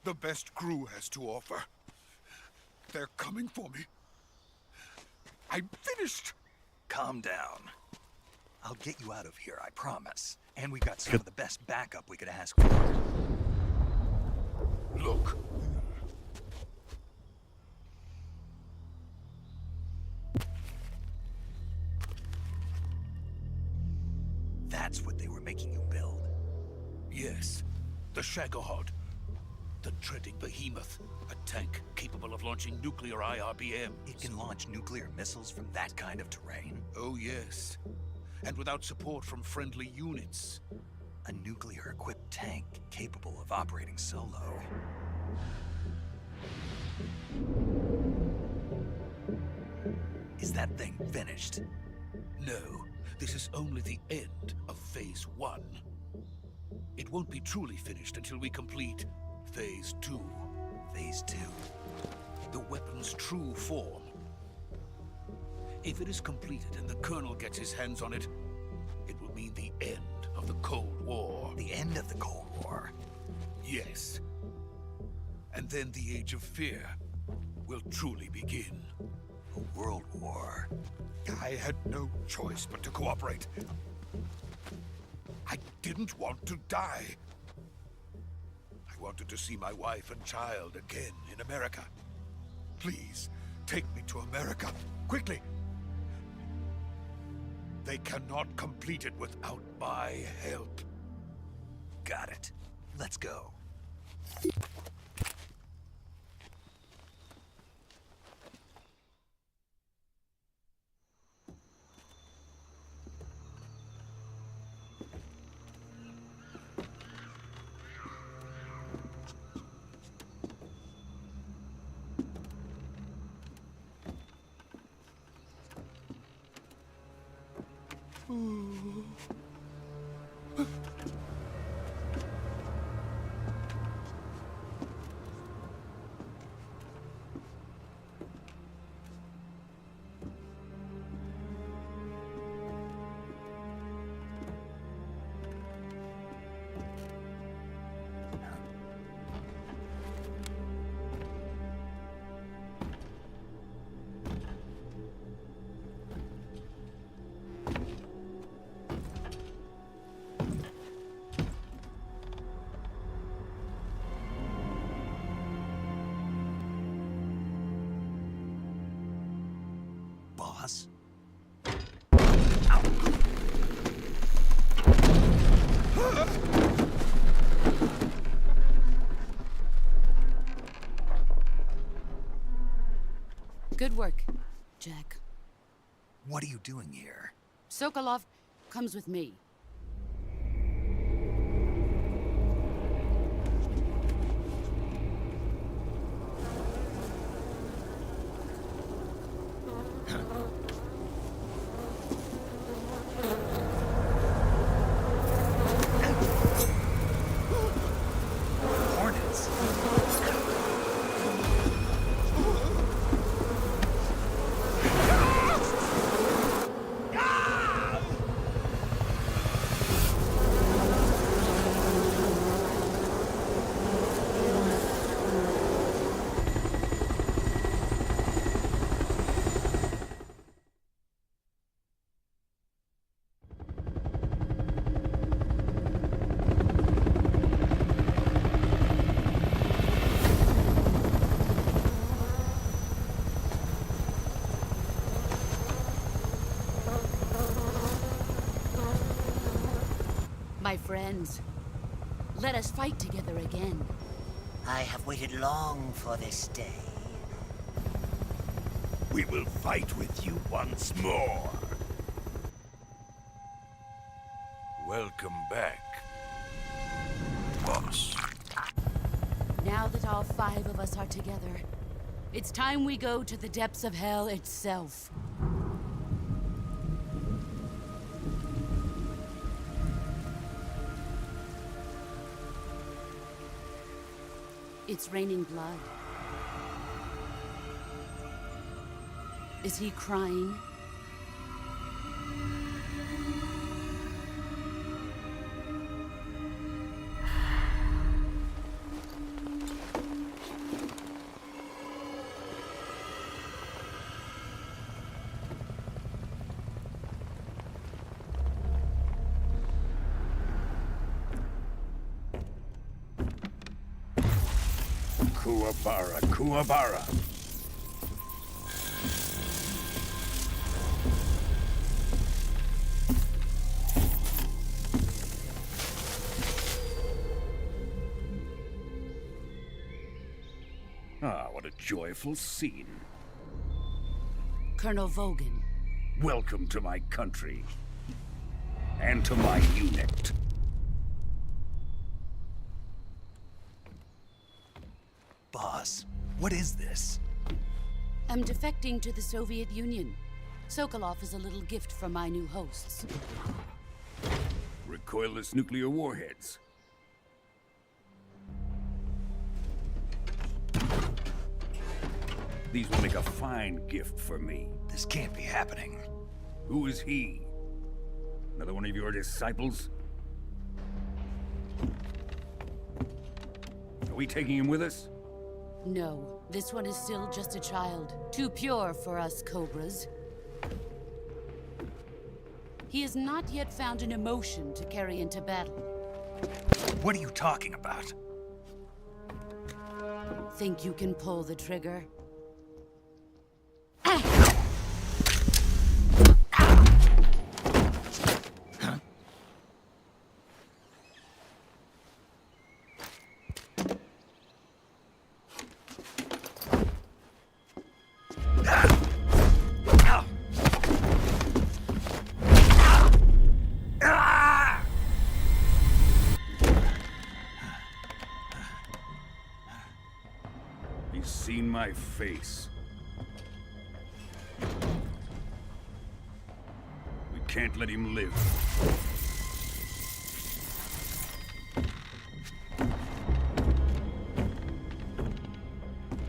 The best GRU has to offer. They're coming for me. I'm finished. Calm down. I'll get you out of here, I promise. And we got some of the best backup we could ask for. Look. That's what they were making you build? Yes. The Shagohod. The treading behemoth. A tank capable of launching nuclear IRBMs. It can launch nuclear missiles from that kind of terrain? Oh, yes. And without support from friendly units. A nuclear-equipped tank capable of operating solo. Is that thing finished? No. This is only the end of Phase 1. It won't be truly finished until we complete Phase 2. Phase 2? The weapon's true form. If it is completed and the Colonel gets his hands on it, it will mean the end of the Cold War. The end of the Cold War? Yes. And then the Age of Fear will truly begin. A world war. I had no choice but to cooperate. I didn't want to die. I wanted to see my wife and child again in America. Please, take me to America, quickly. They cannot complete it without my help. Got it. Let's go. Boss? Good work, Jack. What are you doing here? Sokolov comes with me. Hornets. My friends, let us fight together again. I have waited long for this day. We will fight with you once more. Welcome back, boss. Now that all 5 of us are together, it's time we go to the depths of hell itself. It's raining blood. Is he crying? Kuwabara, Kuwabara. Ah, what a joyful scene. Colonel Vogan. Welcome to my country. And to my unit. Boss, what is this? I'm defecting to the Soviet Union. Sokolov is a little gift from my new hosts. Recoilless nuclear warheads. These will make a fine gift for me. This can't be happening. Who is he? Another one of your disciples? Are we taking him with us? No. This one is still just a child, too pure for us Cobras. He has not yet found an emotion to carry into battle. What are you talking about? Think you can pull the trigger? He's seen my face. We can't let him live.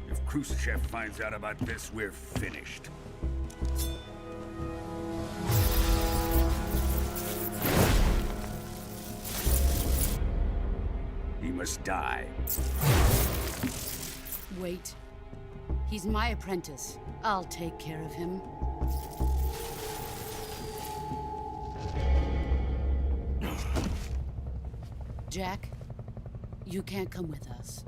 If Khrushchev finds out about this, we're finished. He must die. Wait. He's my apprentice. I'll take care of him. Jack, you can't come with us.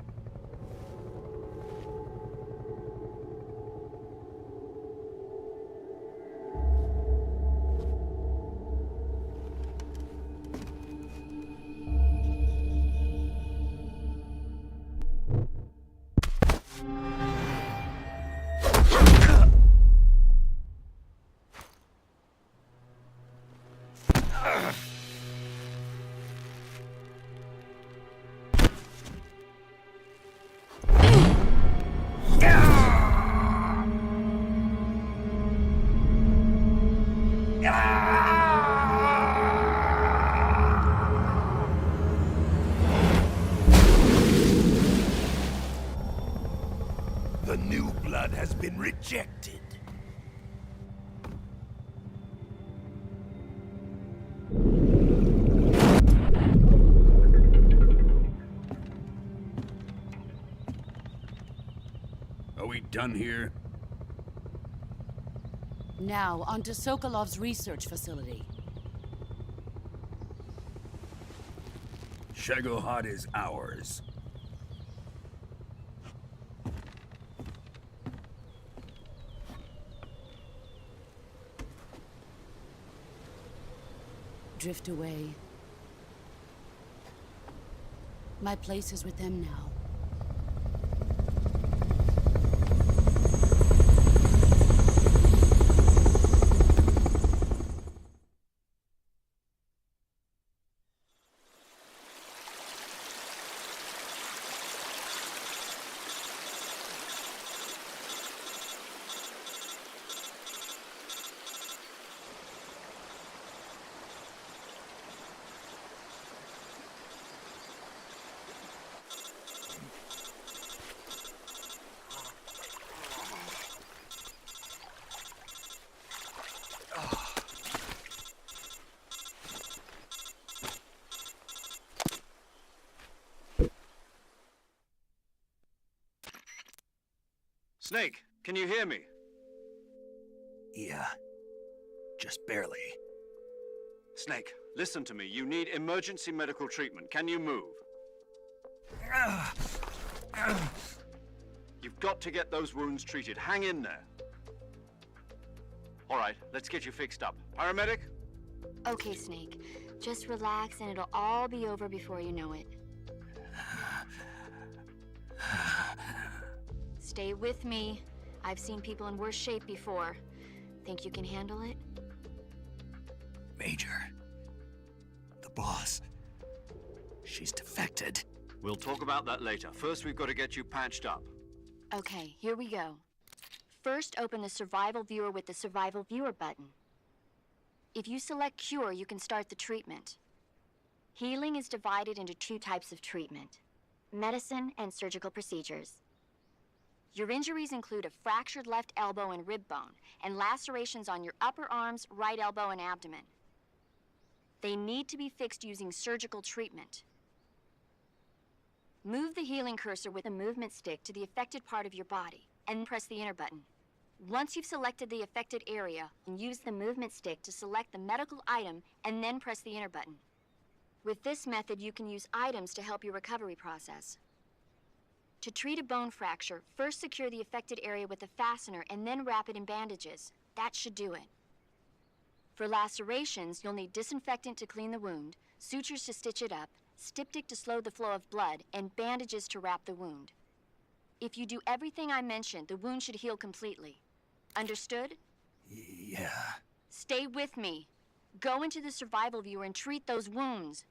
The new blood has been rejected. Are we done here? Now, onto Sokolov's research facility. Shagohod is ours. Drift away. My place is with them now. Snake, can you hear me? Yeah. Just barely. Snake, listen to me. You need emergency medical treatment. Can you move? You've got to get those wounds treated. Hang in there. All right, let's get you fixed up. Paramedic? Okay, Snake. Just relax and it'll all be over before you know it. Stay with me. I've seen people in worse shape before. Think you can handle it? Major. The boss. She's defected. We'll talk about that later. First, we've got to get you patched up. Okay, here we go. First, open the Survival Viewer with the Survival Viewer button. If you select Cure, you can start the treatment. Healing is divided into two types of treatment: medicine and surgical procedures. Your injuries include a fractured left elbow and rib bone, and lacerations on your upper arms, right elbow, and abdomen. They need to be fixed using surgical treatment. Move the healing cursor with a movement stick to the affected part of your body, and press the enter button. Once you've selected the affected area, use the movement stick to select the medical item, and then press the enter button. With this method, you can use items to help your recovery process. To treat a bone fracture, first secure the affected area with a fastener and then wrap it in bandages. That should do it. For lacerations, you'll need disinfectant to clean the wound, sutures to stitch it up, styptic to slow the flow of blood, and bandages to wrap the wound. If you do everything I mentioned, the wound should heal completely. Understood? Yeah. Stay with me. Go into the survival viewer and treat those wounds.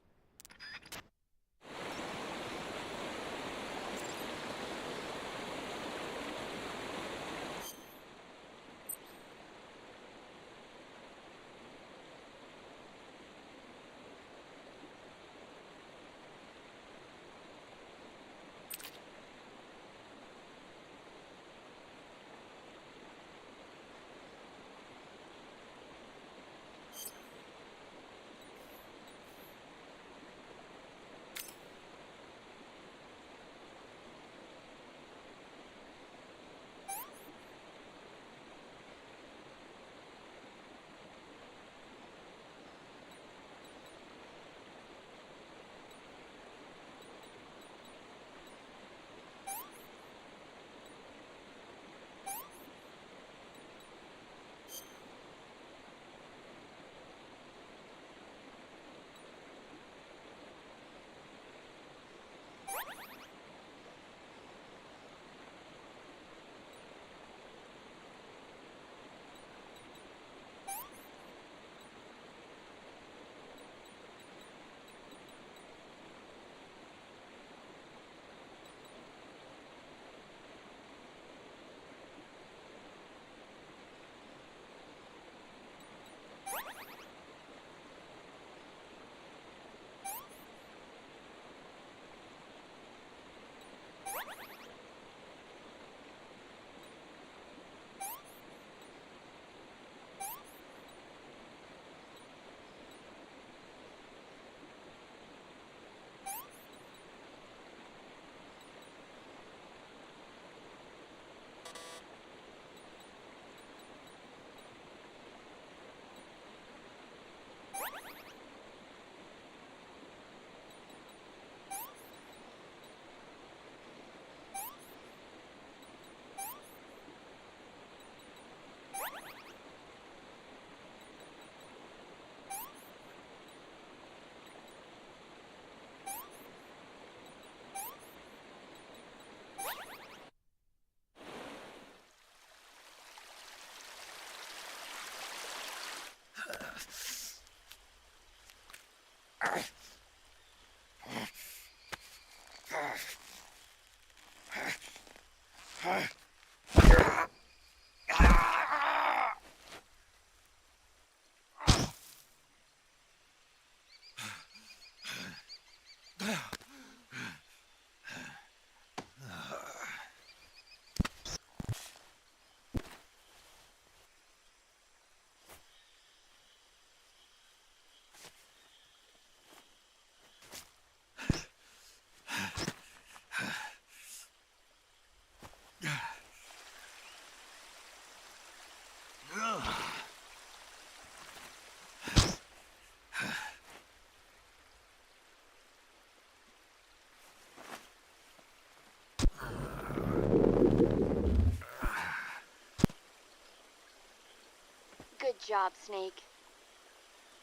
Good job, Snake.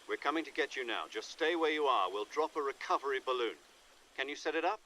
We're coming to get you now. Just stay where you are. We'll drop a recovery balloon. Can you set it up?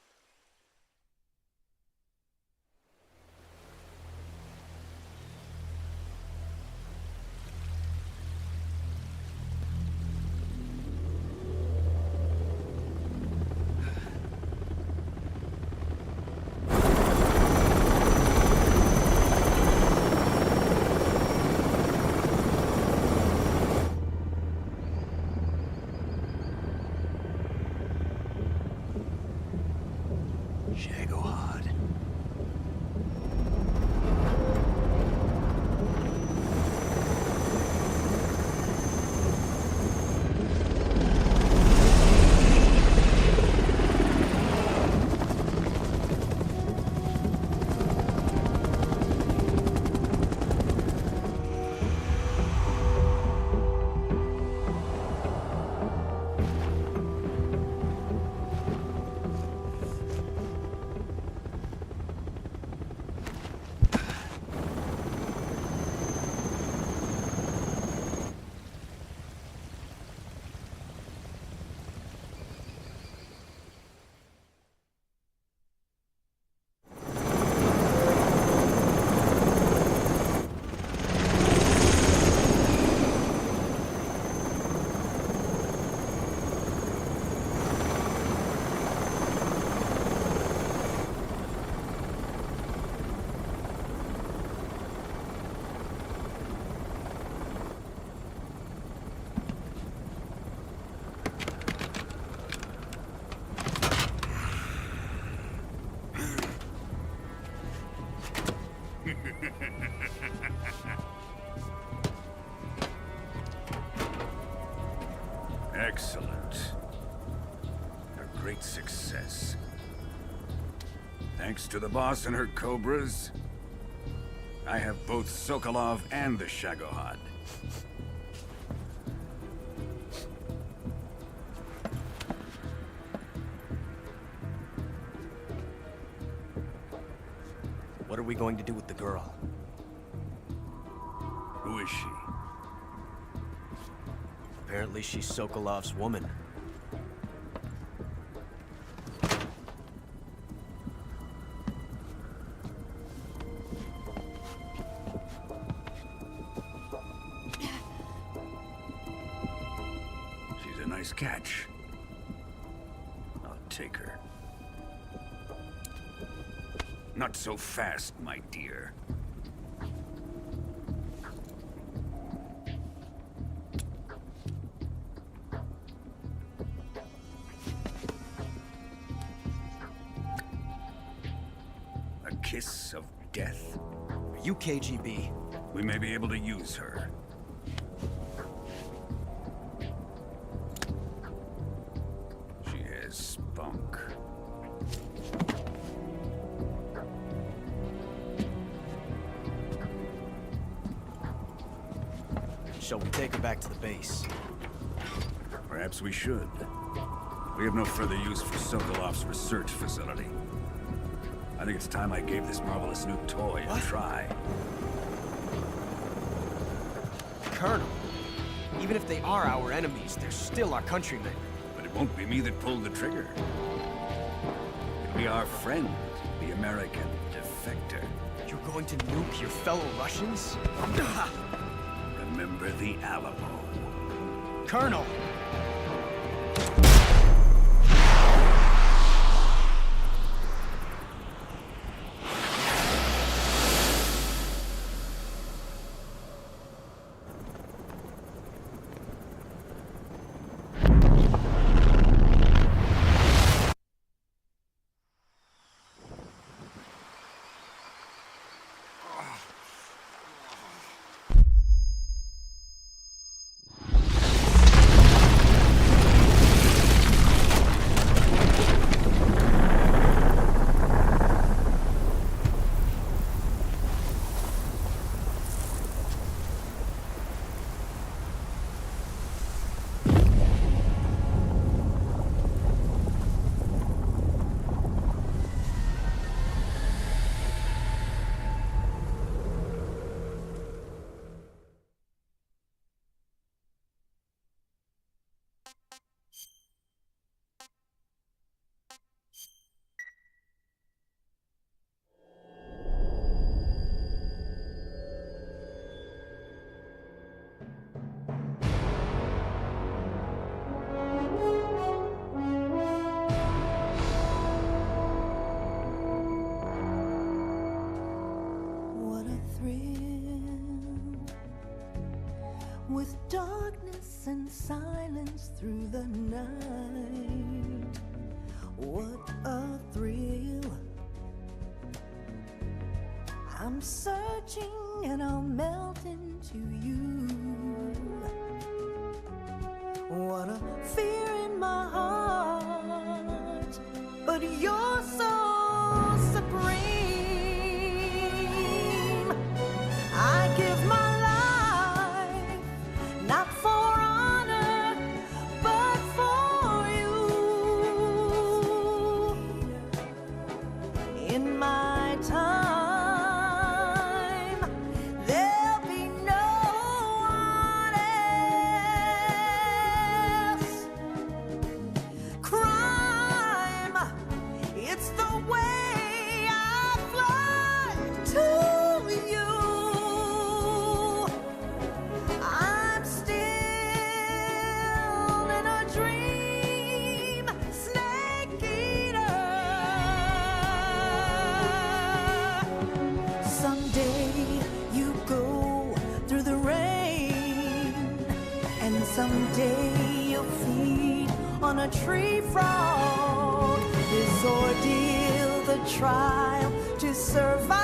Excellent. A great success. Thanks to the boss and her cobras, I have both Sokolov and the Shagohod. What are we going to do with the girl? Who is she? Apparently she's Sokolov's woman. She's a nice catch. I'll take her. Not so fast, my dear. A kiss of death? Are you KGB? We may be able to use her. She has spunk. Shall we take her back to the base? Perhaps we should. We have no further use for Sokolov's research facility. I think it's time I gave this marvelous new toy a try. Colonel, even if they are our enemies, they're still our countrymen. But it won't be me that pulled the trigger. It'll be our friend, the American defector. You're going to nuke your fellow Russians? Remember the Alamo. Colonel! With darkness and silence through the night, what a thrill. I'm searching and I'll melt into you. What a fear in my heart, but you're so supreme. I give my not for honor, but for you. In my time, there'll be no one else. Crime, it's the way I fly to you. Someday you'll feed on a tree frog. This ordeal, the trial to survive.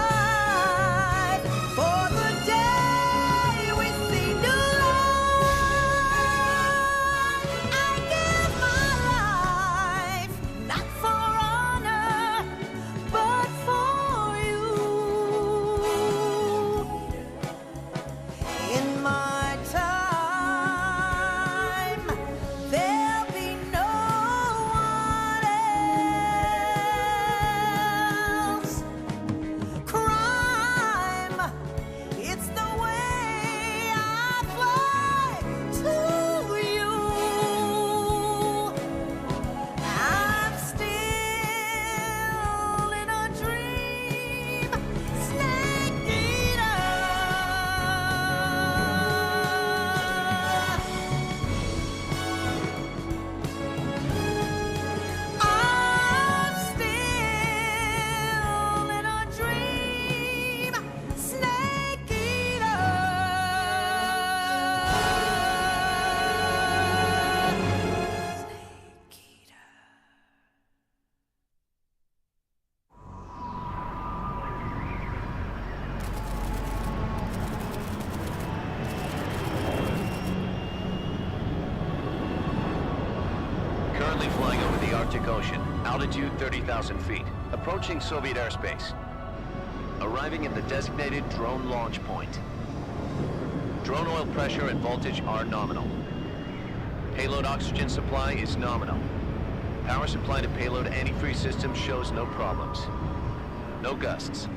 Arctic Ocean. Altitude 30,000 feet. Approaching Soviet airspace. Arriving at the designated drone launch point. Drone oil pressure and voltage are nominal. Payload oxygen supply is nominal. Power supply to payload antifreeze system shows no problems. No gusts.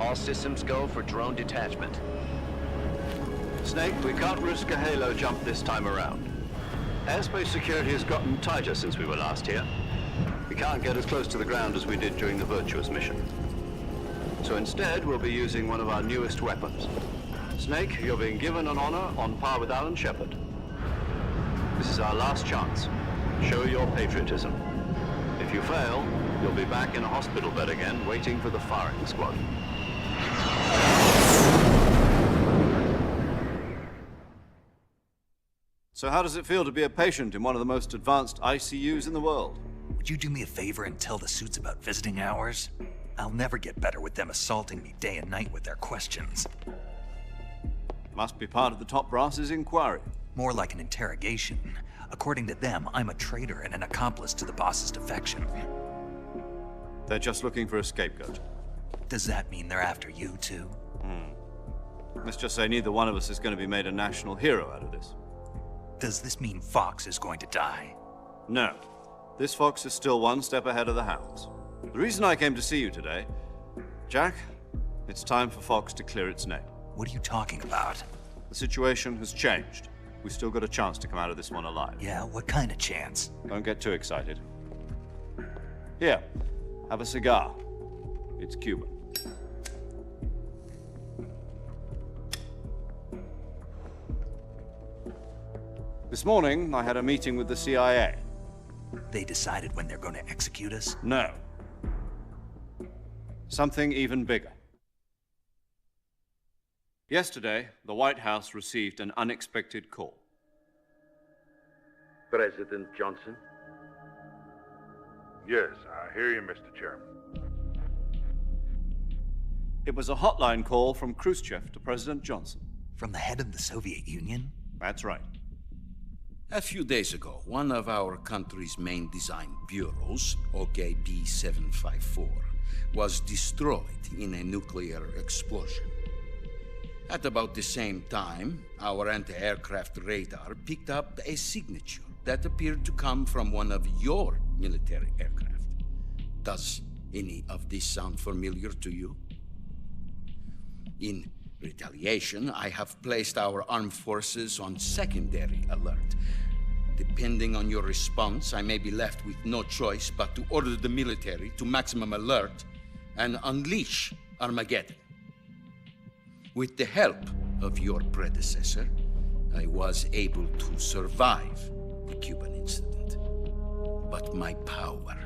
All systems go for drone detachment. Snake, we can't risk a halo jump this time around. Airspace security has gotten tighter since we were last here. We can't get as close to the ground as we did during the Virtuous mission. So instead, we'll be using one of our newest weapons. Snake, you're being given an honor on par with Alan Shepard. This is our last chance. Show your patriotism. If you fail, you'll be back in a hospital bed again, waiting for the firing squad. So how does it feel to be a patient in one of the most advanced ICUs in the world? Would you do me a favor and tell the suits about visiting hours? I'll never get better with them assaulting me day and night with their questions. Must be part of the top brass's inquiry. More like an interrogation. According to them, I'm a traitor and an accomplice to the boss's defection. They're just looking for a scapegoat. Does that mean they're after you, too? Let's just say neither one of us is going to be made a national hero out of this. Does this mean Fox is going to die? No. This fox is still one step ahead of the hounds. The reason I came to see you today, Jack, it's time for Fox to clear its name. What are you talking about? The situation has changed. We've still got a chance to come out of this one alive. Yeah, what kind of chance? Don't get too excited. Here, have a cigar. It's Cuban. This morning, I had a meeting with the CIA. They decided when they're going to execute us? No. Something even bigger. Yesterday, the White House received an unexpected call. President Johnson? Yes, I hear you, Mr. Chairman. It was a hotline call from Khrushchev to President Johnson. From the head of the Soviet Union? That's right. A few days ago, one of our country's main design bureaus, OKB 754, was destroyed in a nuclear explosion. At about the same time, our anti-aircraft radar picked up a signature that appeared to come from one of your military aircraft. Does any of this sound familiar to you? In retaliation, I have placed our armed forces on secondary alert. Depending on your response, I may be left with no choice but to order the military to maximum alert and unleash Armageddon. With the help of your predecessor, I was able to survive the Cuban incident. But my power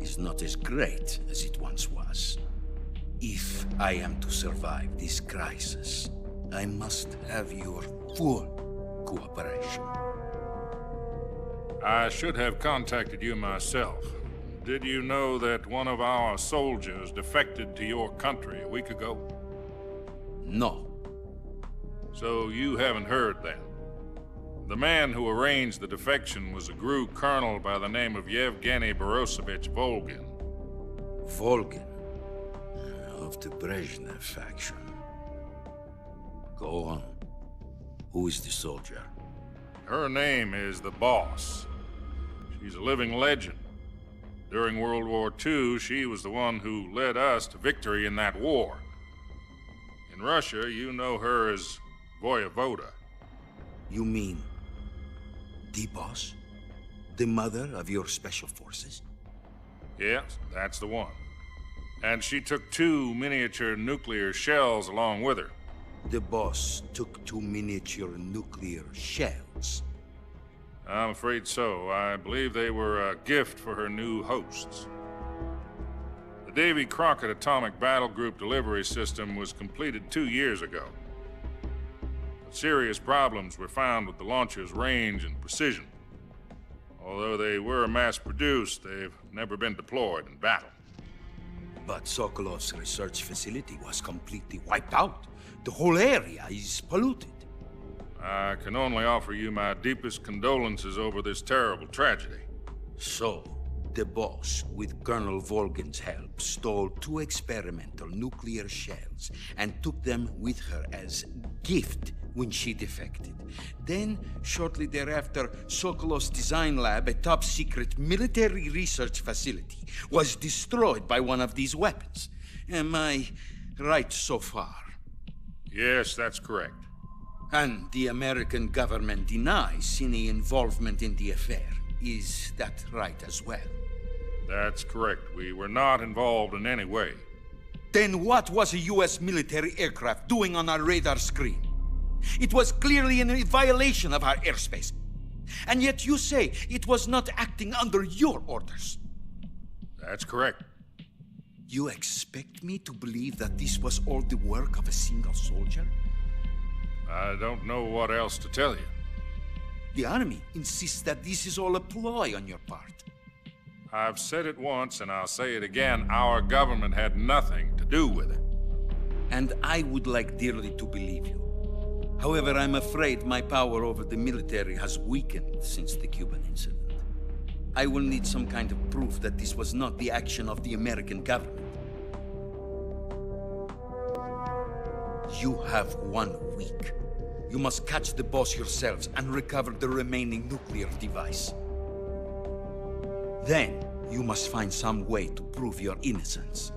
is not as great as it once was. If I am to survive this crisis, I must have your full cooperation. I should have contacted you myself. Did you know that one of our soldiers defected to your country a week ago? No. So you haven't heard then. The man who arranged the defection was a GRU colonel by the name of Yevgeny Borosovich Volgin. Volgin? Of the Brezhnev faction. Go on. Who is the soldier? Her name is the Boss. She's a living legend. During World War II, she was the one who led us to victory in that war. In Russia, you know her as Voyevoda. You mean the Boss? The mother of your special forces? Yes, that's the one. And she took 2 miniature nuclear shells along with her. The Boss took 2 miniature nuclear shells? I'm afraid so. I believe they were a gift for her new hosts. The Davy Crockett Atomic Battle Group delivery system was completed 2 years ago. But serious problems were found with the launcher's range and precision. Although they were mass-produced, they've never been deployed in battle. But Sokolov's research facility was completely wiped out. The whole area is polluted. I can only offer you my deepest condolences over this terrible tragedy. So, the boss, with Colonel Volgin's help, stole 2 experimental nuclear shells and took them with her as gift when she defected. Then, shortly thereafter, Sokolov's design lab, a top-secret military research facility, was destroyed by one of these weapons. Am I right so far? Yes, that's correct. And the American government denies any involvement in the affair. Is that right as well? That's correct. We were not involved in any way. Then what was a U.S. military aircraft doing on our radar screen? It was clearly in violation of our airspace. And yet you say it was not acting under your orders. That's correct. You expect me to believe that this was all the work of a single soldier? I don't know what else to tell you. The Army insists that this is all a ploy on your part. I've said it once, and I'll say it again. Our government had nothing to do with it. And I would like dearly to believe you. However, I'm afraid my power over the military has weakened since the Cuban incident. I will need some kind of proof that this was not the action of the American government. You have 1 week. You must catch the boss yourselves and recover the remaining nuclear device. Then, you must find some way to prove your innocence.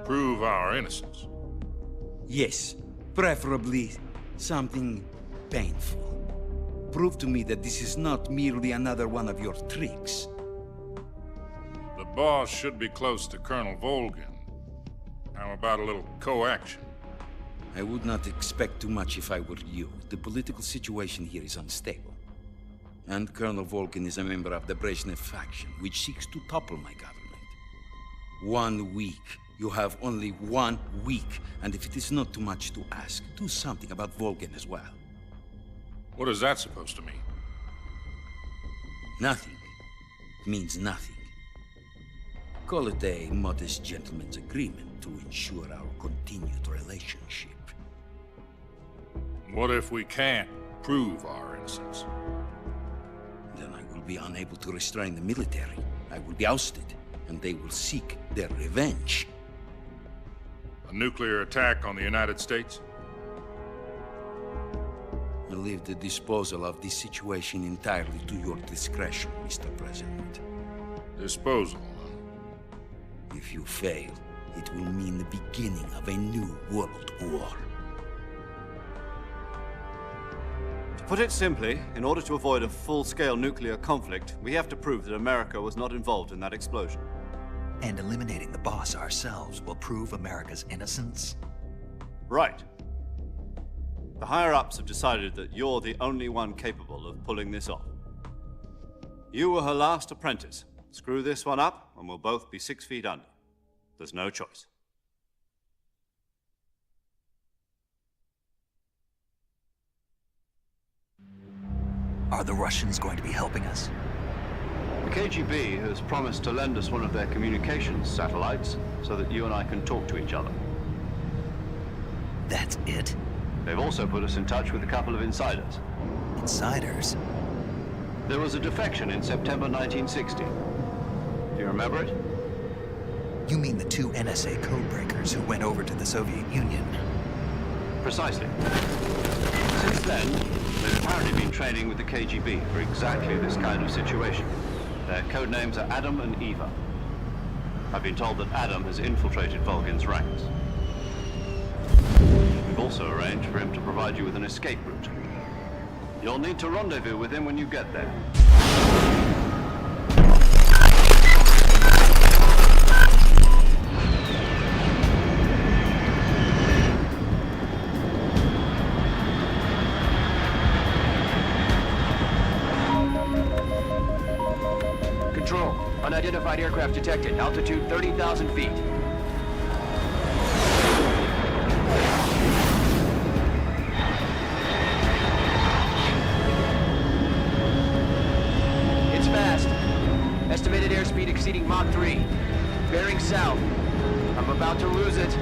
Prove our innocence? Yes, preferably something painful. Prove to me that this is not merely another one of your tricks. The boss should be close to Colonel Volgin. How about a little coaction? I would not expect too much if I were you. The political situation here is unstable. And Colonel Volgin is a member of the Brezhnev faction, which seeks to topple my government. 1 week. You have only 1 week. And if it is not too much to ask, do something about Volgin as well. What is that supposed to mean? Nothing. It means nothing. Call it a modest gentleman's agreement to ensure our continued relationship. What if we can't prove our innocence? Then I will be unable to restrain the military. I will be ousted, and they will seek their revenge. A nuclear attack on the United States? I leave the disposal of this situation entirely to your discretion, Mr. President. Disposal? If you fail, it will mean the beginning of a new world war. To put it simply, in order to avoid a full-scale nuclear conflict, we have to prove that America was not involved in that explosion. And eliminating the boss ourselves will prove America's innocence? Right. The higher-ups have decided that you're the only one capable of pulling this off. You were her last apprentice. Screw this one up, and we'll both be 6 feet under. There's no choice. Are the Russians going to be helping us? The KGB has promised to lend us one of their communications satellites so that you and I can talk to each other. That's it? They've also put us in touch with a couple of insiders. Insiders? There was a defection in September 1960. Do you remember it? You mean the 2 NSA codebreakers who went over to the Soviet Union? Precisely. Since then, they've apparently been training with the KGB for exactly this kind of situation. Their code names are Adam and Eva. I've been told that Adam has infiltrated Volgin's ranks. We've also arranged for him to provide you with an escape route. You'll need to rendezvous with him when you get there. Control, unidentified aircraft detected. Altitude 30,000 feet. It's fast. Estimated airspeed exceeding Mach 3. Bearing south. I'm about to lose it.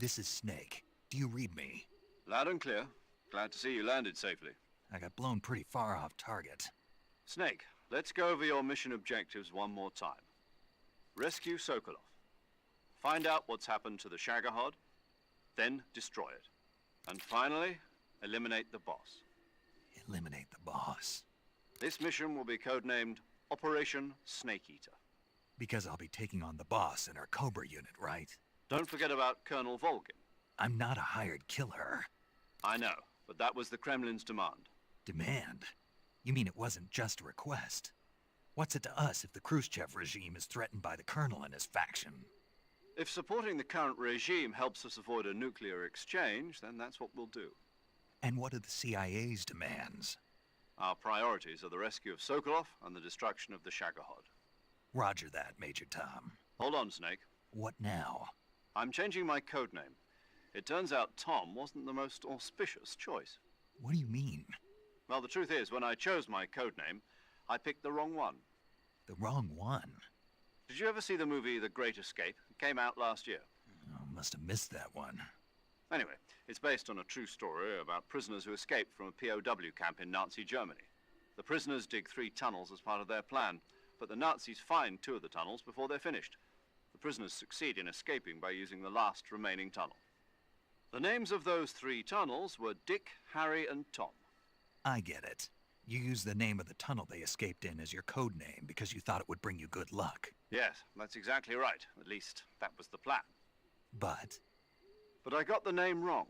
This is Snake. Do you read me? Loud and clear. Glad to see you landed safely. I got blown pretty far off target. Snake, let's go over your mission objectives one more time. Rescue Sokolov. Find out what's happened to the Shagohod, then destroy it. And finally, eliminate the boss. Eliminate the boss. This mission will be codenamed Operation Snake Eater. Because I'll be taking on the boss in our Cobra unit, right? Don't forget about Colonel Volgin. I'm not a hired killer. I know, but that was the Kremlin's demand. Demand? You mean it wasn't just a request? What's it to us if the Khrushchev regime is threatened by the Colonel and his faction? If supporting the current regime helps us avoid a nuclear exchange, then that's what we'll do. And what are the CIA's demands? Our priorities are the rescue of Sokolov and the destruction of the Shagohod. Roger that, Major Tom. Hold on, Snake. What now? I'm changing my codename. It turns out Tom wasn't the most auspicious choice. What do you mean? Well, the truth is, when I chose my codename, I picked the wrong one. The wrong one? Did you ever see the movie The Great Escape? It came out last year. Oh, must have missed that one. Anyway, it's based on a true story about prisoners who escaped from a POW camp in Nazi Germany. The prisoners dig 3 tunnels as part of their plan, but the Nazis find 2 of the tunnels before they're finished. The prisoners succeed in escaping by using the last remaining tunnel. The names of those 3 tunnels were Dick, Harry, and Tom. I get it. You used the name of the tunnel they escaped in as your code name because you thought it would bring you good luck. Yes, that's exactly right. At least, that was the plan. But I got the name wrong.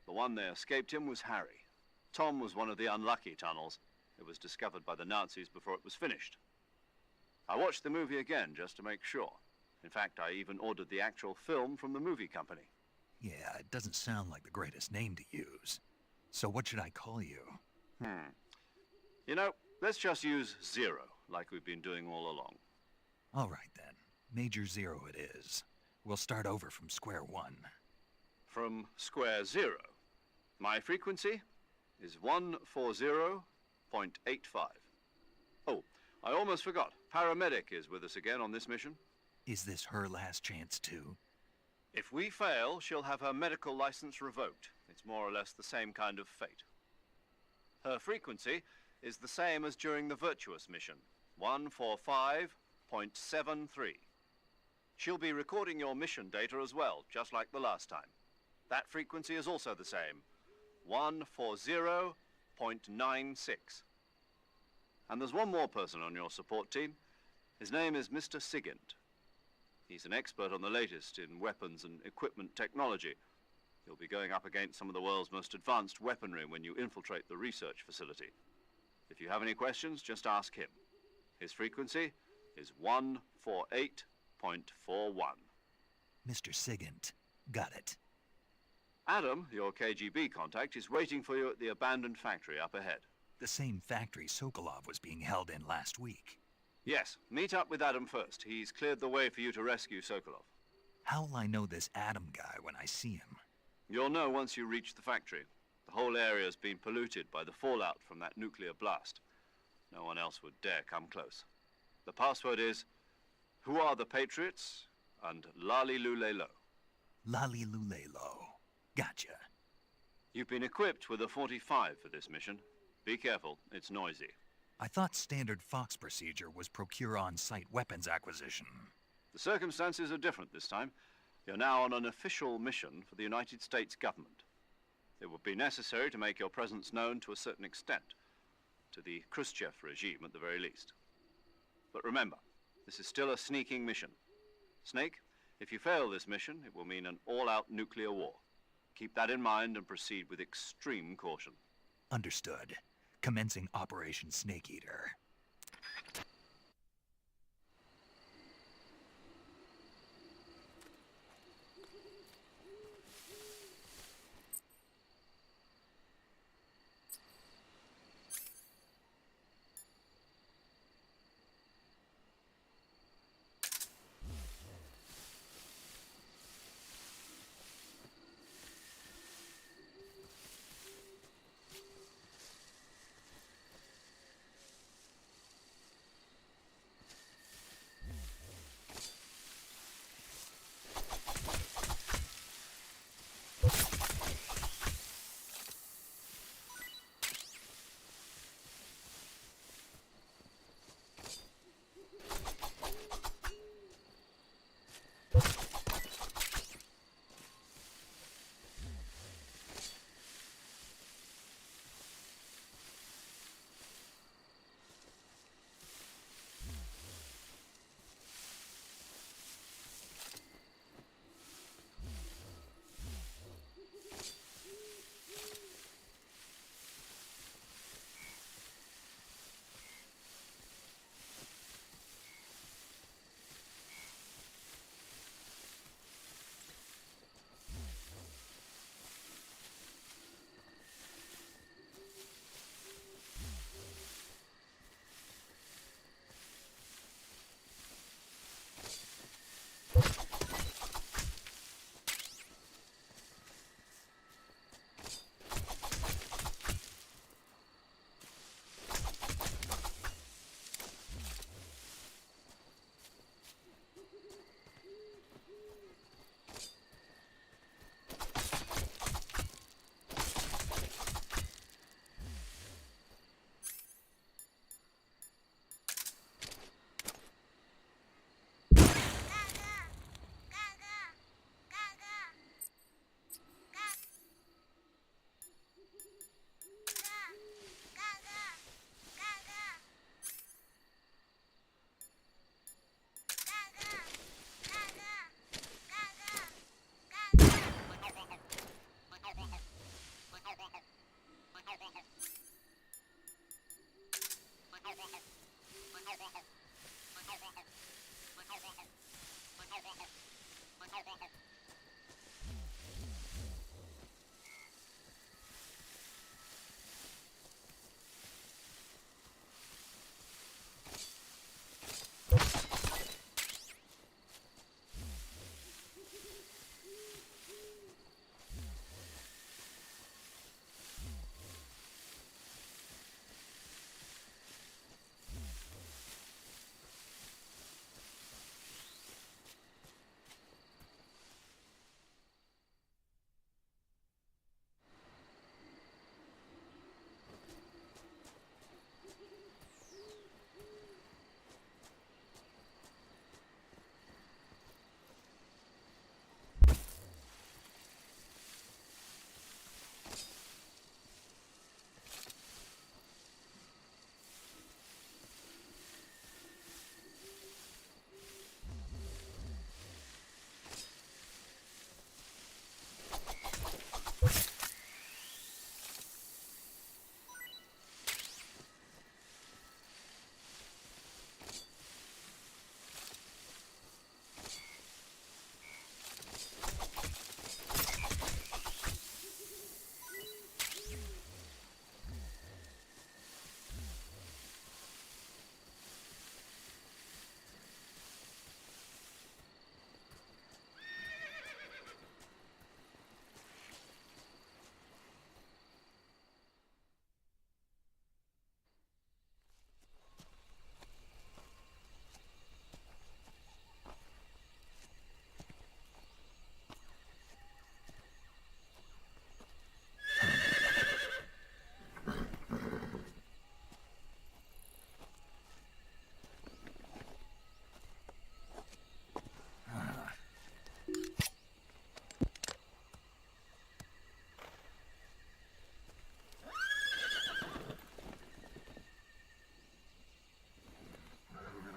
The one they escaped in was Harry. Tom was one of the unlucky tunnels. It was discovered by the Nazis before it was finished. I watched the movie again just to make sure. In fact, I even ordered the actual film from the movie company. yeah, it doesn't sound like the greatest name to use. So what should I call you? You know, let's just use Zero, like we've been doing all along. All right then. Major Zero it is. We'll start over from square one. From square 0. My frequency is 140.85. Oh, I almost forgot. Paramedic is with us again on this mission. Is this her last chance too? If we fail, she'll have her medical license revoked. It's more or less the same kind of fate. Her frequency is the same as during the Virtuous mission, 145.73. She'll be recording your mission data as well, just like the last time. That frequency is also the same, 140.96. And there's one more person on your support team. His name is Mr. Sigint. He's an expert on the latest in weapons and equipment technology. You'll be going up against some of the world's most advanced weaponry when you infiltrate the research facility. If you have any questions, just ask him. His frequency is 148.41. Mr. Sigint. Got it. Adam, your KGB contact, is waiting for you at the abandoned factory up ahead. The same factory Sokolov was being held in last week. Yes, meet up with Adam first. He's cleared the way for you to rescue Sokolov. How will I know this Adam guy when I see him? You'll know once you reach the factory. The whole area's been polluted by the fallout from that nuclear blast. No one else would dare come close. The password is, "Who are the Patriots?" and Lali Lule Lo. Lali Lule Lo. Gotcha. You've been equipped with a 45 for this mission. Be careful, it's noisy. I thought standard Fox procedure was procure on-site weapons acquisition. The circumstances are different this time. You're now on an official mission for the United States government. It would be necessary to make your presence known to a certain extent, to the Khrushchev regime at the very least. But remember, this is still a sneaking mission. Snake, if you fail this mission, it will mean an all-out nuclear war. Keep that in mind and proceed with extreme caution. Understood. Commencing Operation Snake Eater.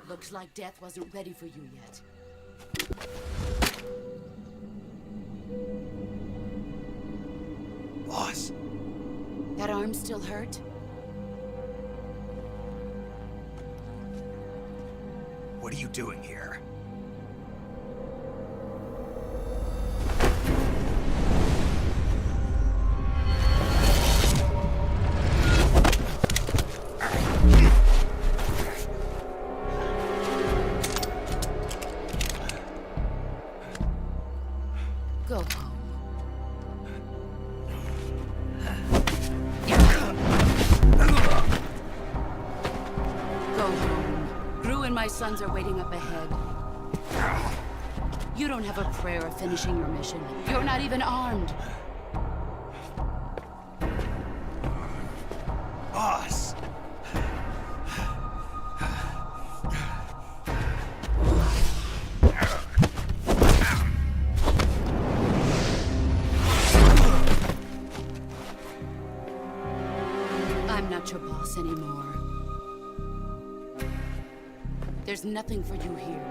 Looks like death wasn't ready for you yet. Boss. That arm still hurt? What are you doing here? Go home. Go home. Gru and my sons are waiting up ahead. You don't have a prayer of finishing your mission. You're not even armed. Boss! I'm not your boss anymore. There's nothing for you here.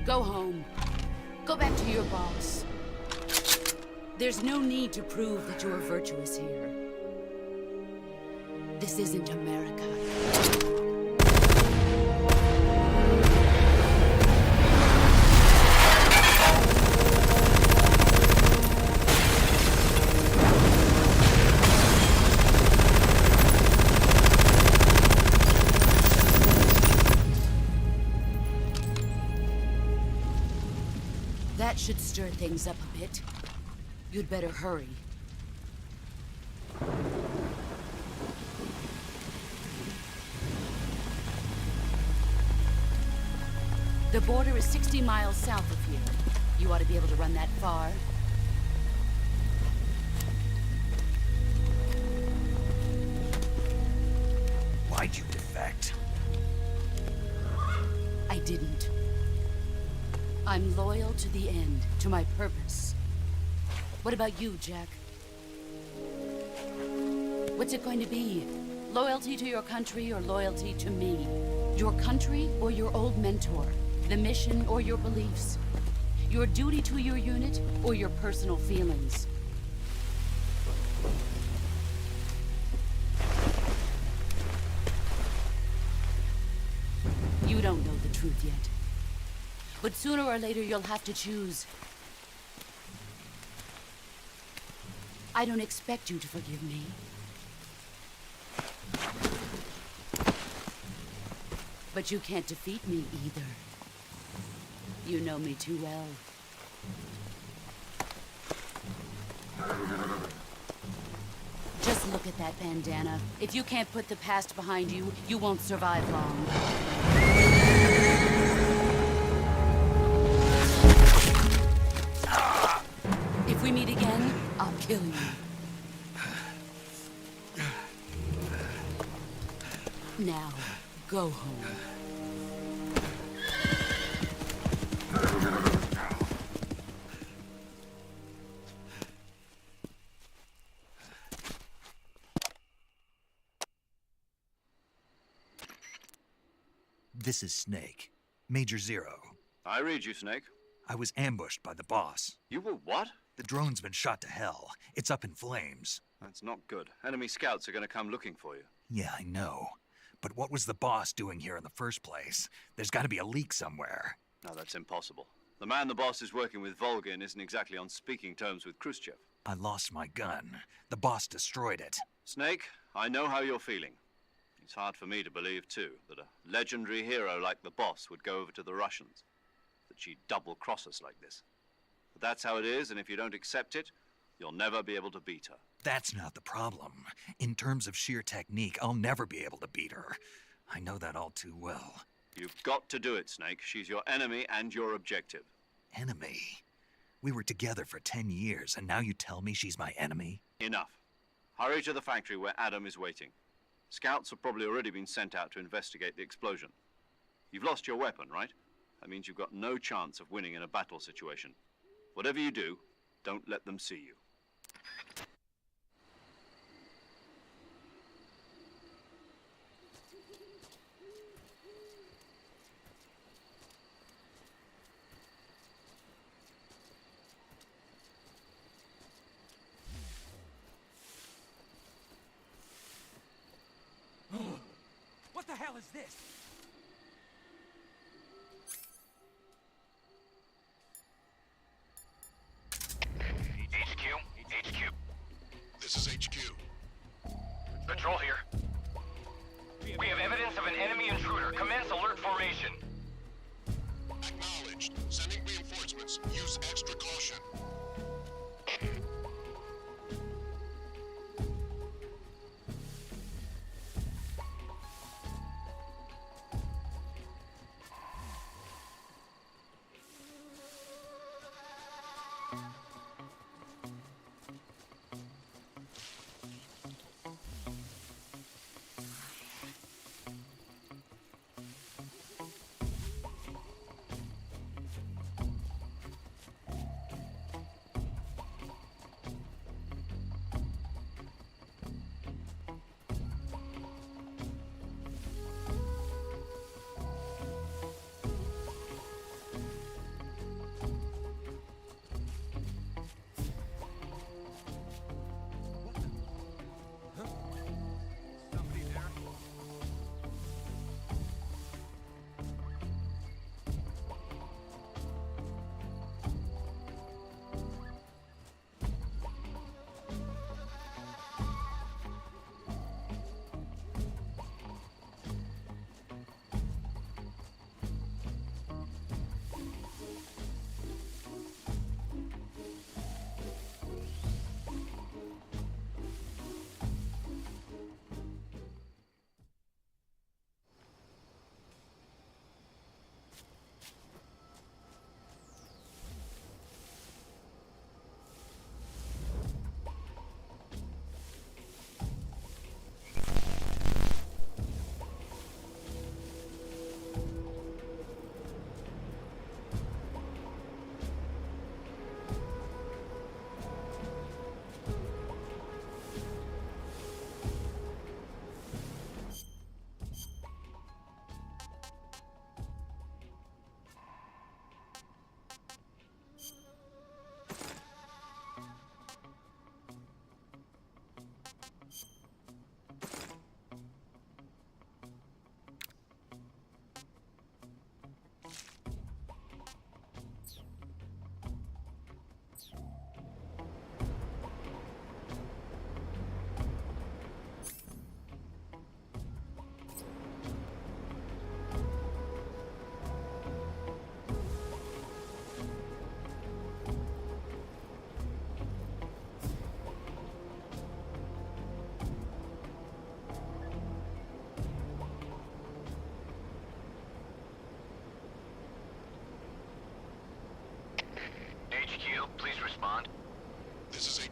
Go home. Go back to your boss. There's no need to prove that you are virtuous here. This isn't America. That should stir things up a bit. You'd better hurry. The border is 60 miles south of here. You ought to be able to run that far. Why'd you defect? I didn't. I'm loyal to the end, to my purpose. What about you, Jack? What's it going to be? Loyalty to your country or loyalty to me? Your country or your old mentor? The mission or your beliefs? Your duty to your unit or your personal feelings? truth yet. But sooner or later, you'll have to choose. I don't expect you to forgive me. But you can't defeat me either. You know me too well. Just look at that bandana. If you can't put the past behind you, you won't survive long. If we meet again, I'll kill you. Now, go home. This is Snake. Major Zero. I read you, Snake. I was ambushed by the boss. You were what? The drone's been shot to hell. It's up in flames. That's not good. Enemy scouts are going to come looking for you. Yeah, I know. But what was the boss doing here in the first place? There's got to be a leak somewhere. No, that's impossible. The man the boss is working with, Volgin, isn't exactly on speaking terms with Khrushchev. I lost my gun. The boss destroyed it. Snake, I know how you're feeling. It's hard for me to believe, too, that a legendary hero like the boss would go over to the Russians. That she'd double-cross us like this. But that's how it is, and if you don't accept it, you'll never be able to beat her. That's not the problem. In terms of sheer technique, I'll never be able to beat her. I know that all too well. You've got to do it, Snake. She's your enemy and your objective. Enemy? We were together for 10 years, and now you tell me she's my enemy? Enough. Hurry to the factory where Adam is waiting. Scouts have probably already been sent out to investigate the explosion. You've lost your weapon, right? That means you've got no chance of winning in a battle situation. Whatever you do, don't let them see you. What the hell is this? HQ. This is HQ. Patrol here. We have evidence of an enemy intruder. Commence alert formation. Acknowledged. Sending reinforcements. Use extra caution.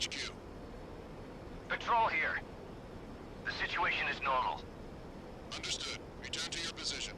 HQ. Patrol here. The situation is normal. Understood. Return to your position.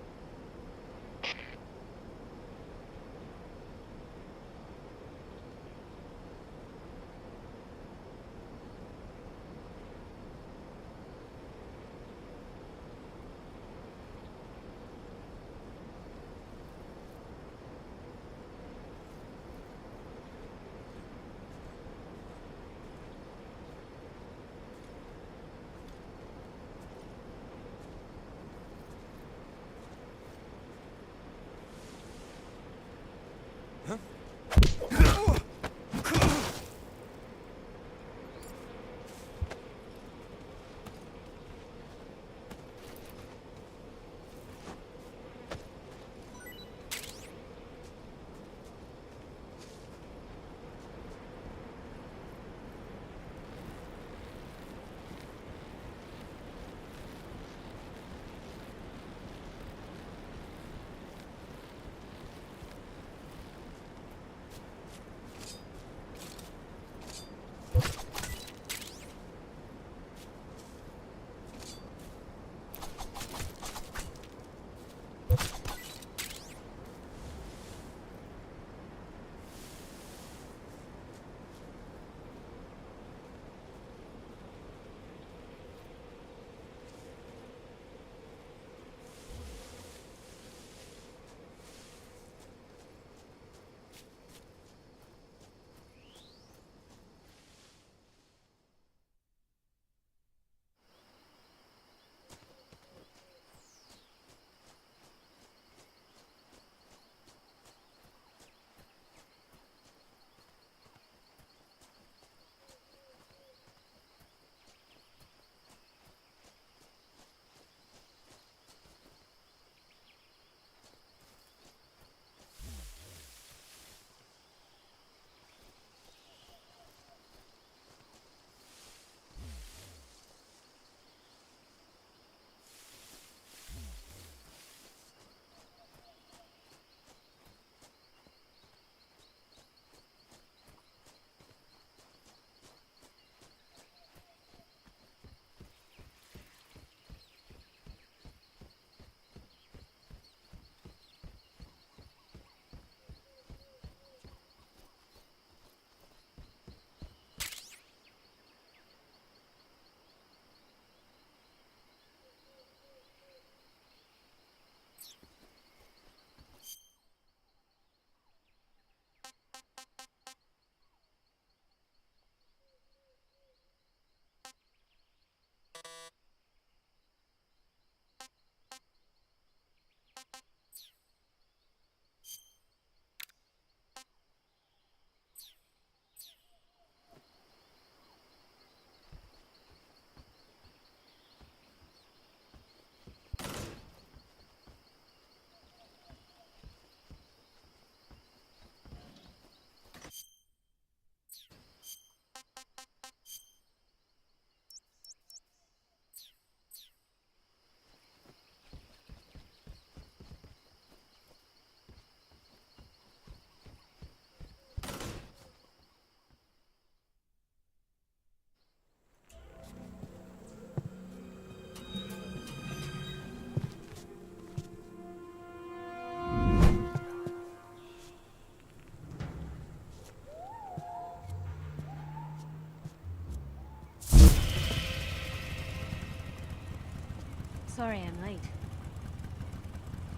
Sorry I'm late.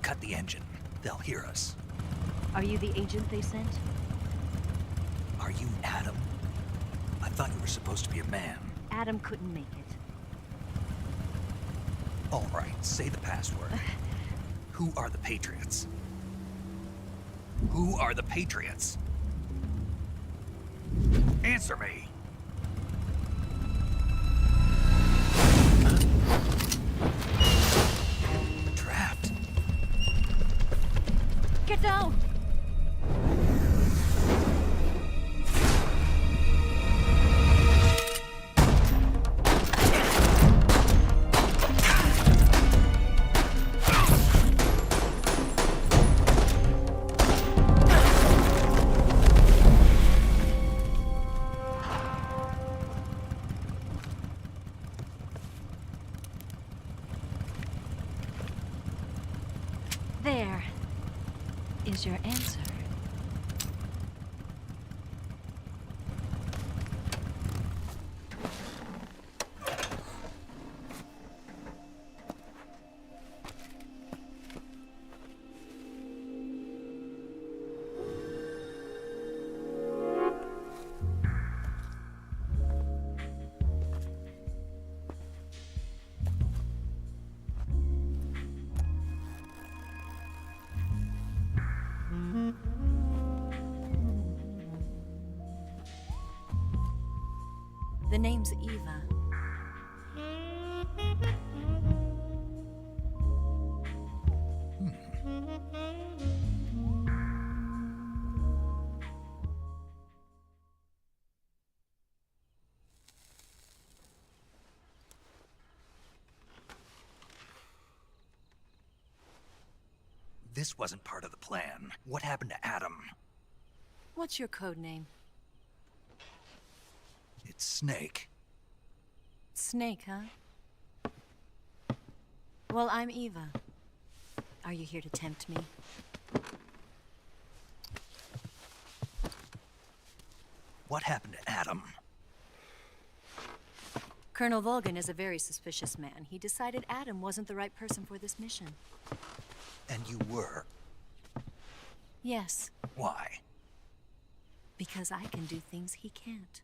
Cut the engine. They'll hear us. Are you the agent they sent? Are you Adam? I thought you were supposed to be a man. Adam couldn't make it. All right, say the password. Who are the Patriots? Who are the Patriots? Answer me! Trapped. Get down! is your answer? The name's Eva. This wasn't part of the plan. What happened to Adam? What's your code name? It's Snake. Snake, huh? Well, I'm Eva. Are you here to tempt me? What happened to Adam? Colonel Volgan is a very suspicious man. He decided Adam wasn't the right person for this mission. And you were? Yes. Why? Because I can do things he can't.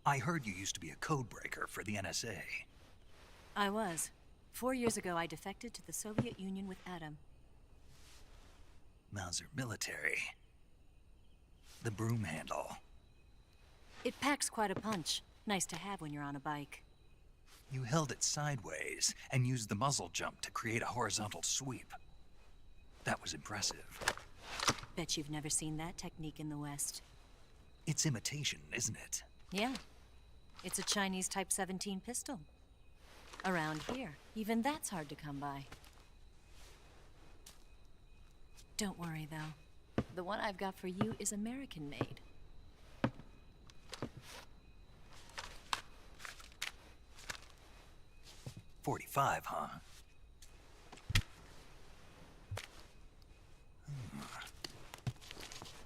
I heard you used to be a codebreaker for the NSA. I was. 4 years ago, I defected to the Soviet Union with Adam. Mauser military. The broom handle. It packs quite a punch. Nice to have when you're on a bike. You held it sideways and used the muzzle jump to create a horizontal sweep. That was impressive. Bet you've never seen that technique in the West. It's imitation, isn't it? Yeah. It's a Chinese Type 17 pistol. Around here, even that's hard to come by. Don't worry, though. The one I've got for you is American-made. .45, huh?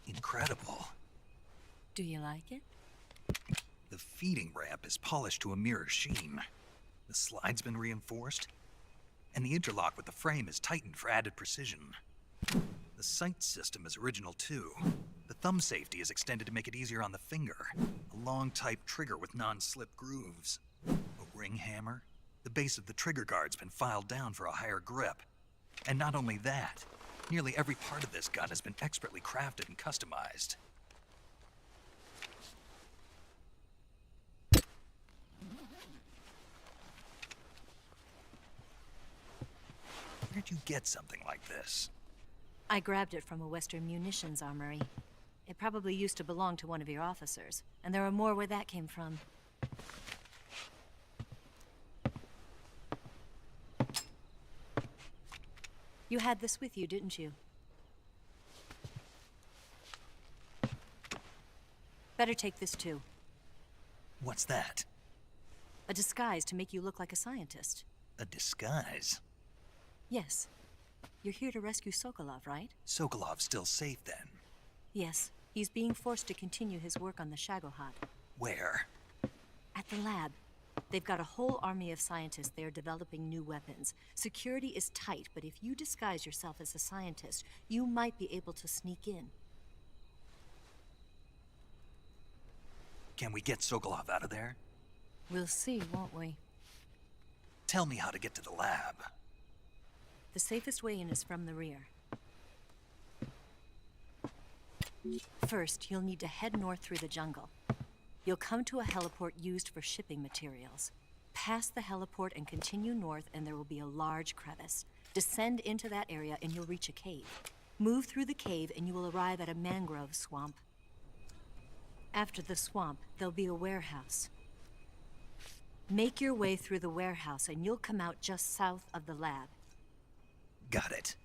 Incredible. Do you like it? The feeding ramp is polished to a mirror sheen. The slide's been reinforced, and the interlock with the frame is tightened for added precision. The sight system is original too. The thumb safety is extended to make it easier on the finger. A long type trigger with non-slip grooves. A ring hammer. The base of the trigger guard's been filed down for a higher grip. And not only that, nearly every part of this gun has been expertly crafted and customized. Where'd you get something like this? I grabbed it from a Western munitions armory. It probably used to belong to one of your officers, and there are more where that came from. You had this with you, didn't you? Better take this too. What's that? A disguise to make you look like a scientist. A disguise? Yes. You're here to rescue Sokolov, right? Sokolov's still safe then? Yes. He's being forced to continue his work on the Shagohod. Where? At the lab. They've got a whole army of scientists there developing new weapons. Security is tight, but if you disguise yourself as a scientist, you might be able to sneak in. Can we get Sokolov out of there? We'll see, won't we? Tell me how to get to the lab. The safest way in is from the rear. First, you'll need to head north through the jungle. You'll come to a heliport used for shipping materials. Pass the heliport and continue north, and there will be a large crevice. Descend into that area and you'll reach a cave. Move through the cave and you will arrive at a mangrove swamp. After the swamp, there'll be a warehouse. Make your way through the warehouse and you'll come out just south of the lab. Got it.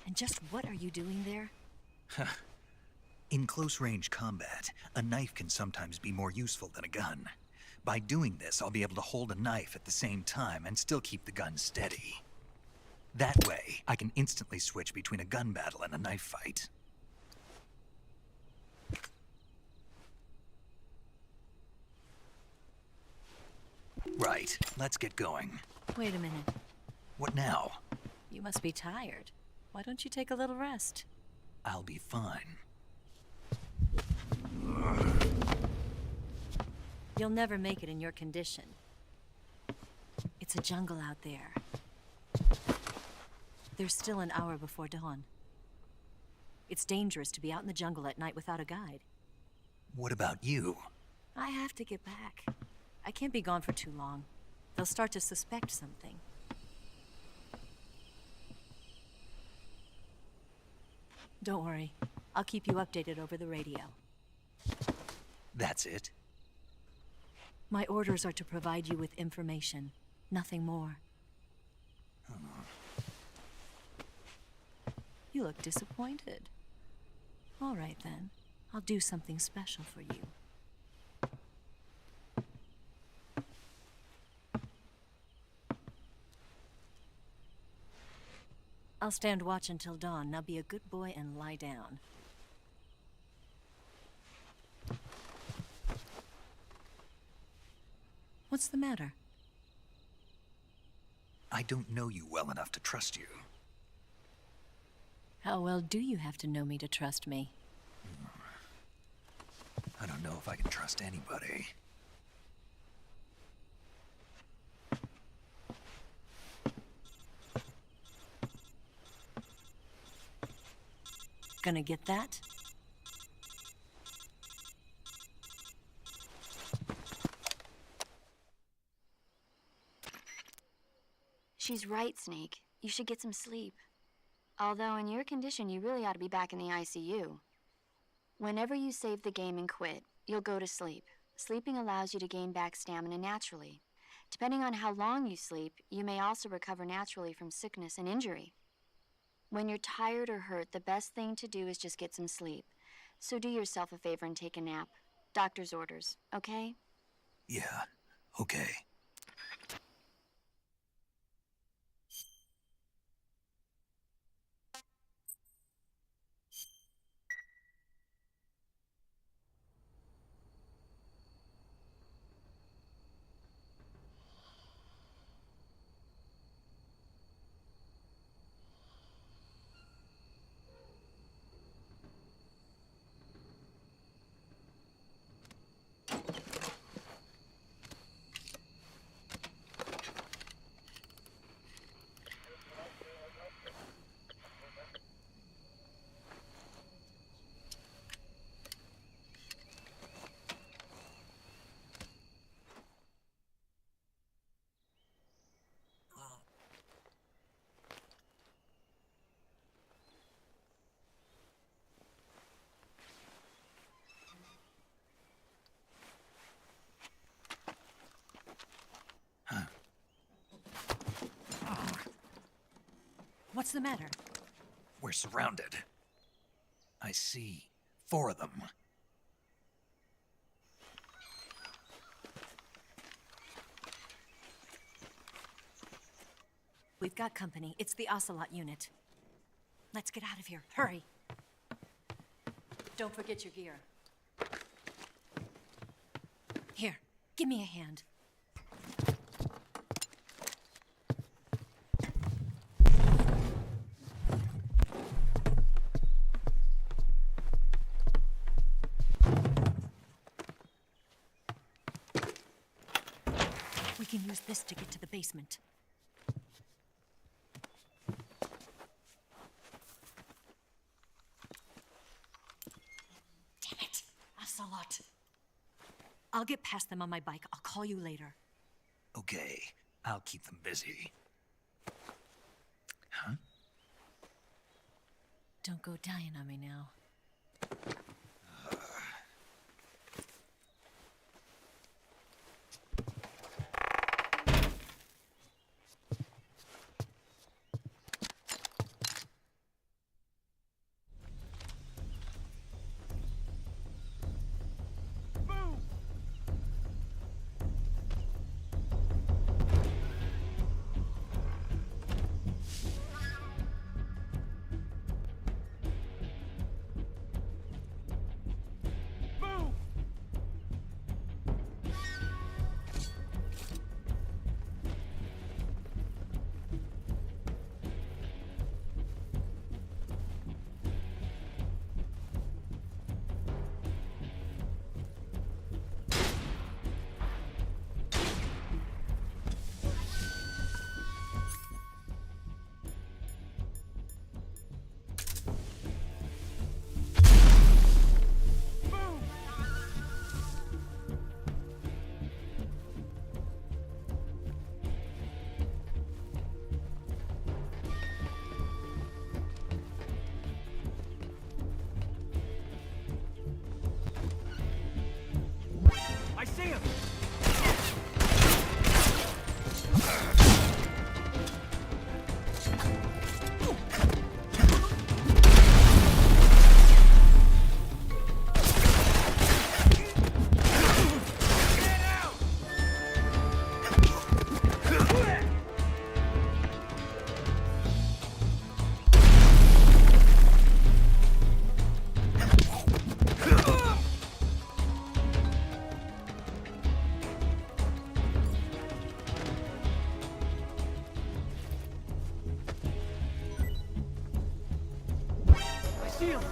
And just what are you doing there? In close-range combat, a knife can sometimes be more useful than a gun. By doing this, I'll be able to hold a knife at the same time and still keep the gun steady. That way, I can instantly switch between a gun battle and a knife fight. Right, let's get going. Wait a minute. What now? You must be tired. Why don't you take a little rest? I'll be fine. You'll never make it in your condition. It's a jungle out there. There's still an hour before dawn. It's dangerous to be out in the jungle at night without a guide. What about you? I have to get back. I can't be gone for too long. They'll start to suspect something. Don't worry. I'll keep you updated over the radio. That's it? My orders are to provide you with information, nothing more. You look disappointed. All right, then. I'll do something special for you. I'll stand watch until dawn. Now be a good boy and lie down. What's the matter? I don't know you well enough to trust you. How well do you have to know me to trust me? I don't know if I can trust anybody. Gonna get that? She's right, Snake. You should get some sleep. Although in your condition, you really ought to be back in the ICU. Whenever you save the game and quit, you'll go to sleep. Sleeping allows you to gain back stamina naturally. Depending on how long you sleep, you may also recover naturally from sickness and injury. When you're tired or hurt, the best thing to do is just get some sleep. So do yourself a favor and take a nap. Doctor's orders, okay? Yeah, okay. What's the matter? We're surrounded. I see 4 of them. We've got company. It's the Ocelot unit. Let's get out of here. Hurry. Don't forget your gear. Here, give me a hand. We can use this to get to the basement. Damn it, Ocelot. I'll get past them on my bike. I'll call you later. Okay, I'll keep them busy. Huh? Don't go dying on me now. shield!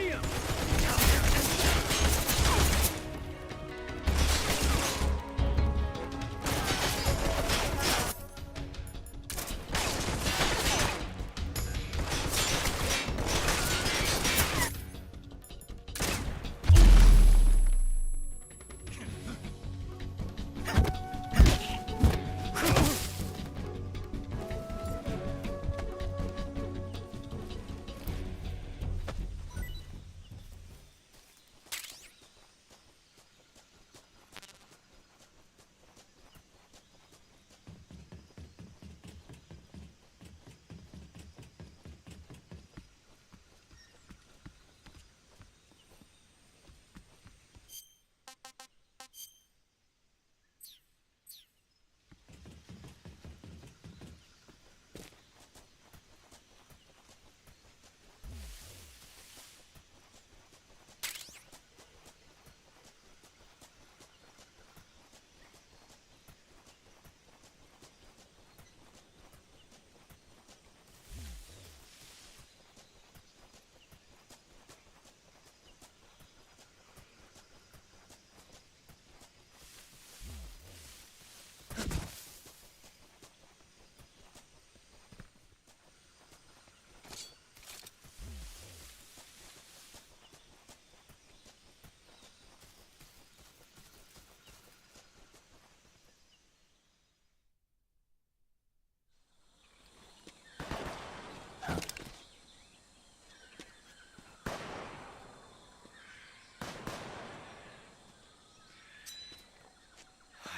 see him!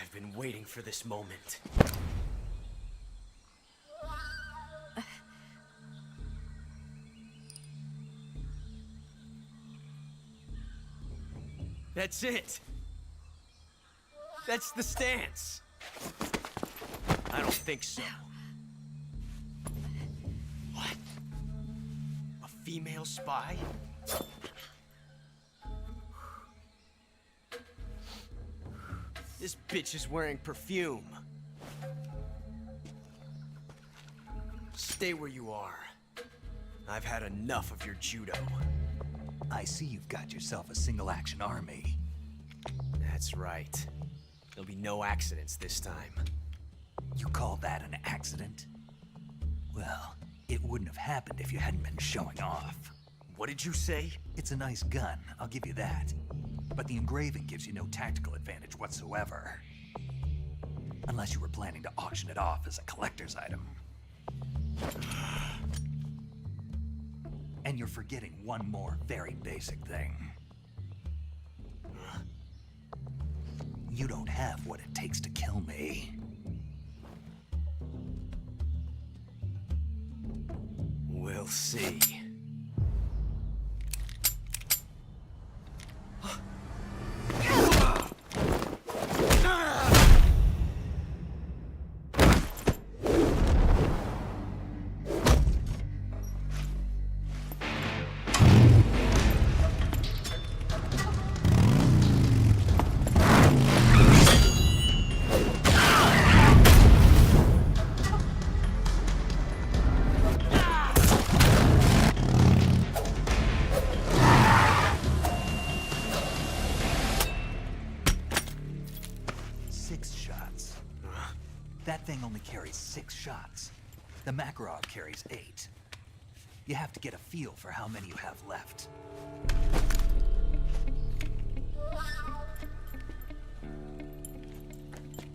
I've been waiting for this moment. That's it. That's the stance. I don't think so. What? A female spy? This bitch is wearing perfume. Stay where you are. I've had enough of your judo. I see you've got yourself a single-action army. That's right. There'll be no accidents this time. You call that an accident? Well, it wouldn't have happened if you hadn't been showing off. What did you say? It's a nice gun, I'll give you that. But the engraving gives you no tactical advantage whatsoever. Unless you were planning to auction it off as a collector's item. And you're forgetting one more very basic thing. You don't have what it takes to kill me. We'll see. That thing only carries 6 shots. The Makarov carries 8. You have to get a feel for how many you have left.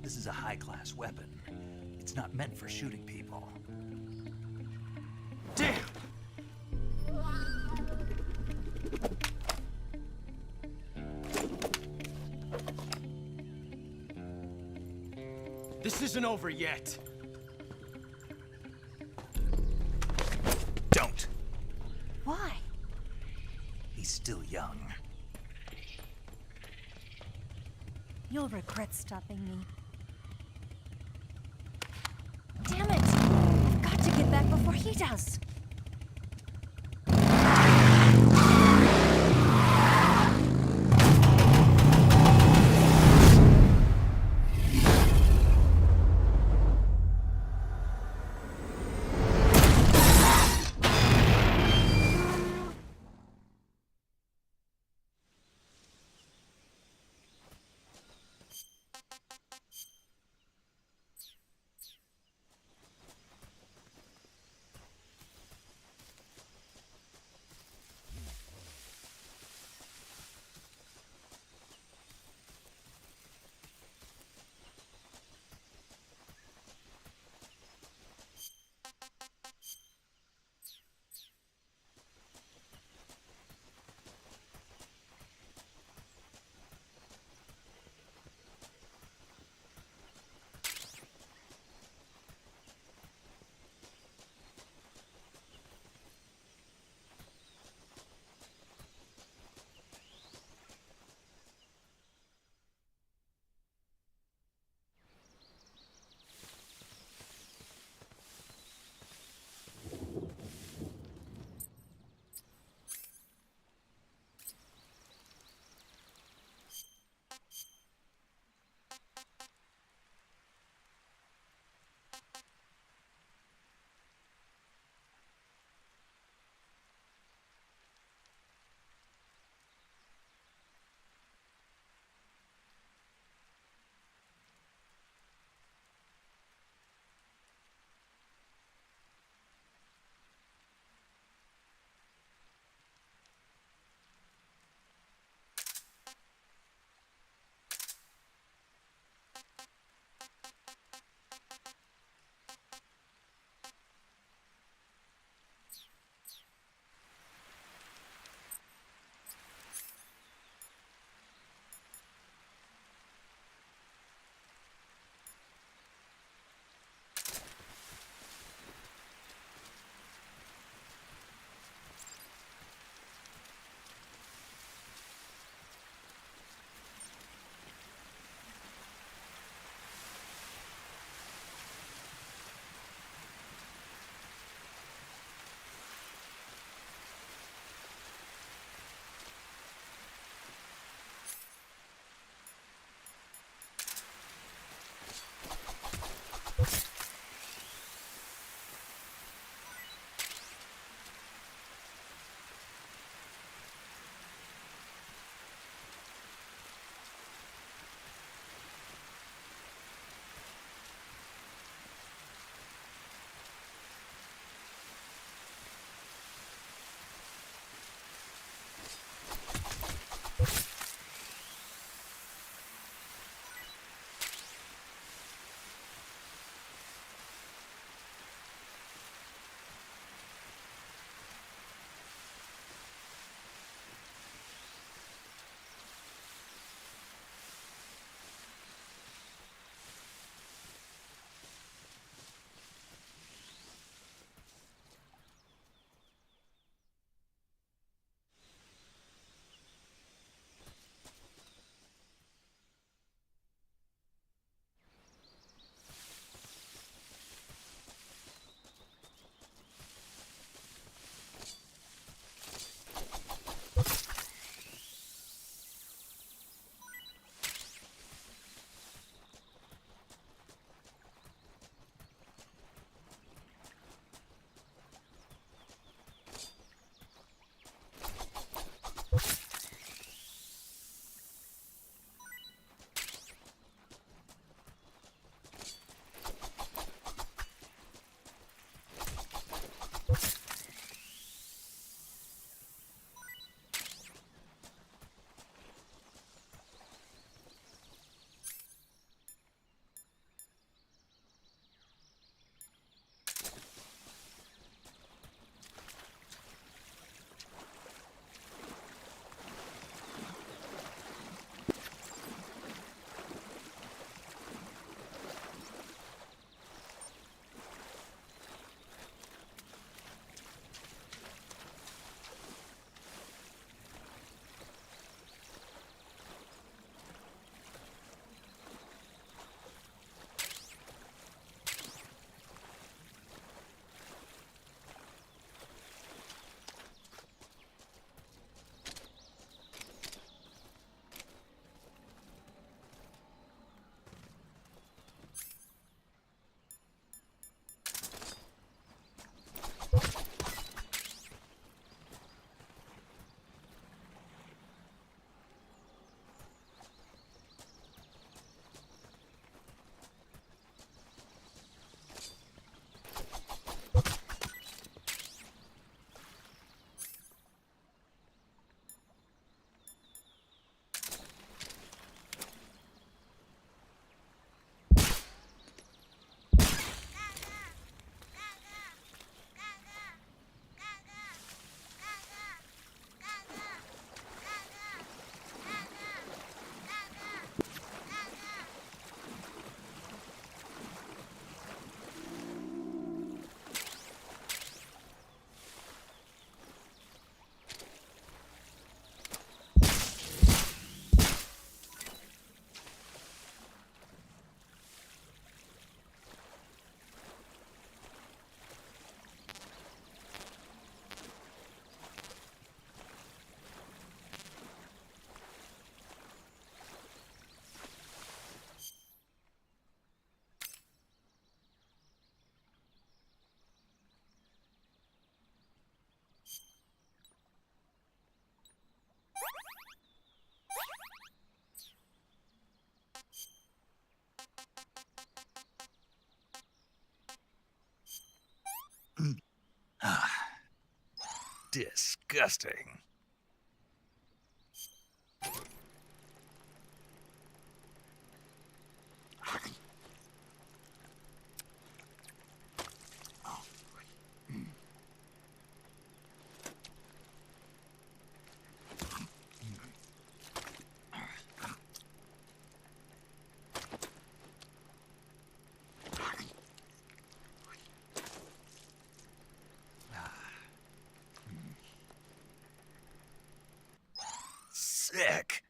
This is a high-class weapon. It's not meant for shooting people. Damn! This isn't over yet. Don't. Why? He's still young. You'll regret stopping me. Damn it! I've got to get back before he does. Disgusting. Sick.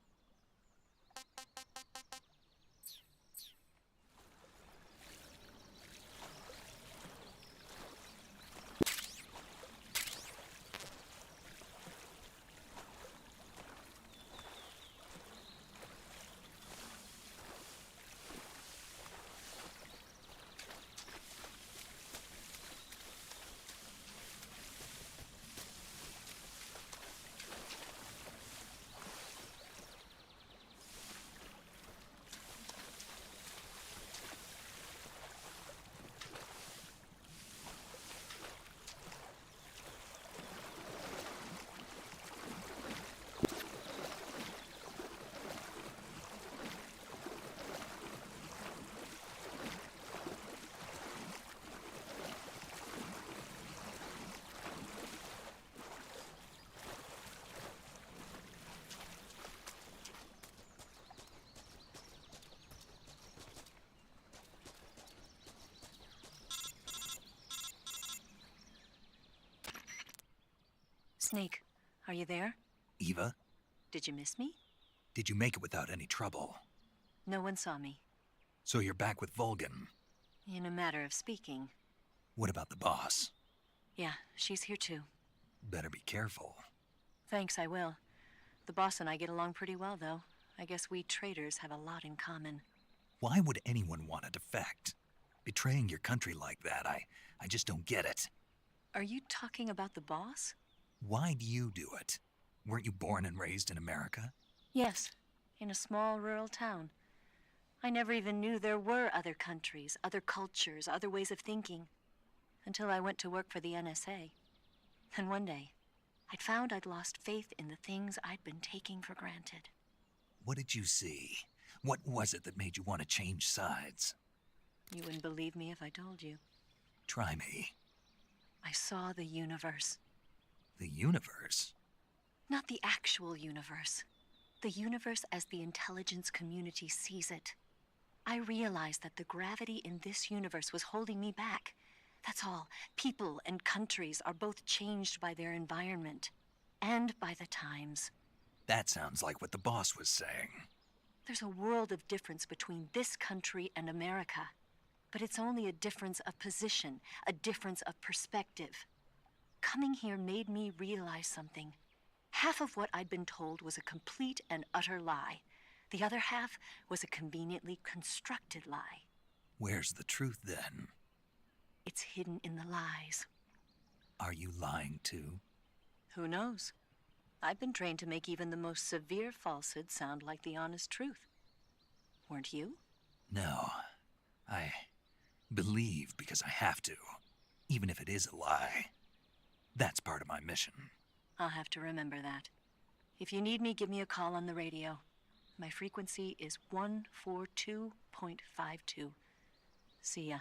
Snake, are you there? Eva, Did you miss me? did you make it without any trouble? No one saw me. So you're back with Vulcan. In a matter of speaking. What about the boss? Yeah, she's here too. Better be careful. Thanks, I will. The boss and I get along pretty well, though. I guess we traders have a lot in common. Why would anyone want to defect? Betraying your country like that, I just don't get it. Are you talking about the boss? Why do you do it? Weren't you born and raised in America? Yes, in a small rural town. I never even knew there were other countries, other cultures, other ways of thinking. Until I went to work for the NSA. And one day, I'd found I'd lost faith in the things I'd been taking for granted. What did you see? What was it that made you want to change sides? You wouldn't believe me if I told you. Try me. I saw the universe. The universe? Not the actual universe. The universe as the intelligence community sees it. I realized that the gravity in this universe was holding me back. That's all. People and countries are both changed by their environment. And by the times. That sounds like what the boss was saying. There's a world of difference between this country and America. But it's only a difference of position, a difference of perspective. Coming here made me realize something. Half of what I'd been told was a complete and utter lie. The other half was a conveniently constructed lie. Where's the truth, then? It's hidden in the lies. Are you lying, too? Who knows? I've been trained to make even the most severe falsehood sound like the honest truth. Weren't you? No. I believe because I have to, even if it is a lie. That's part of my mission. I'll have to remember that. If you need me, give me a call on the radio. My frequency is 142.52. See ya.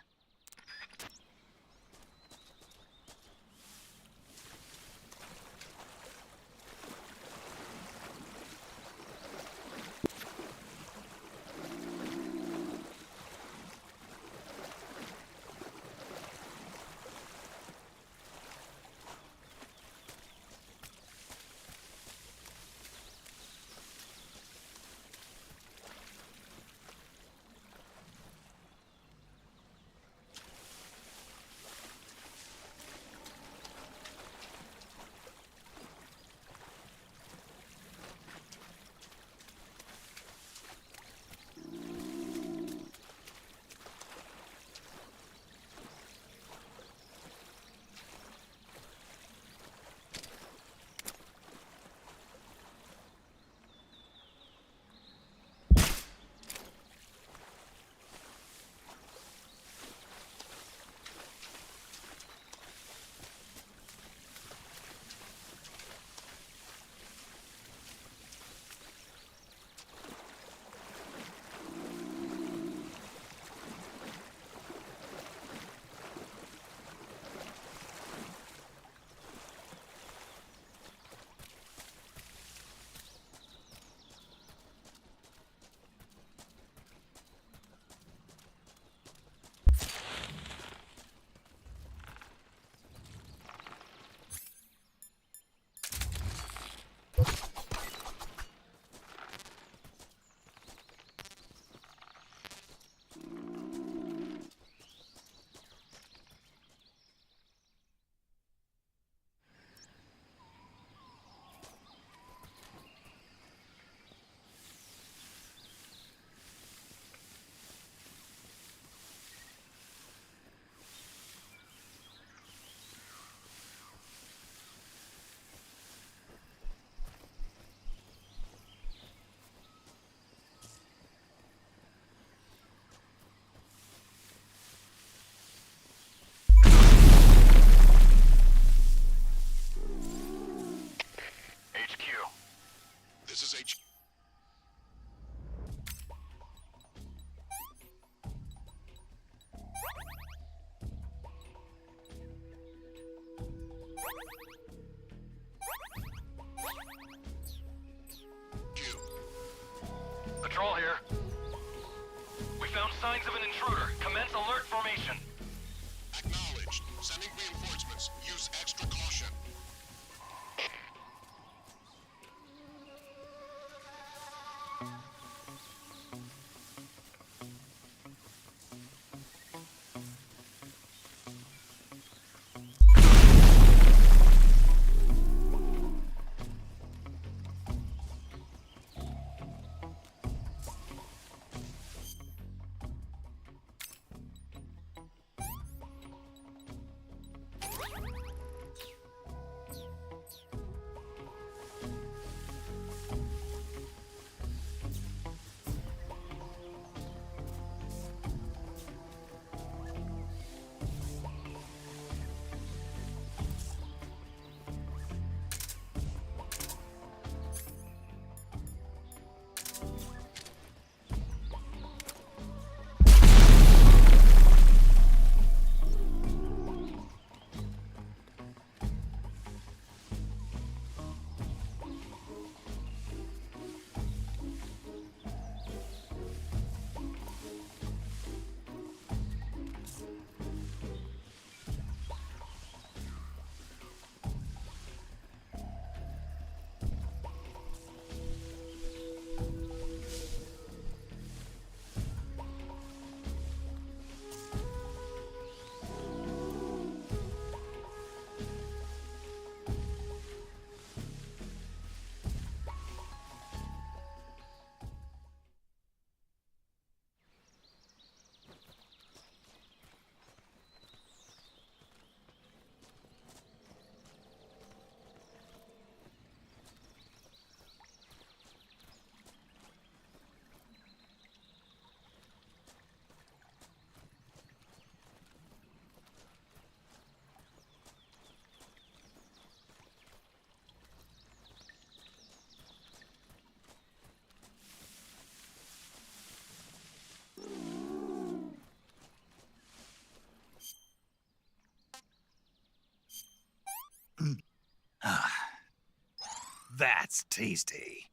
That's tasty.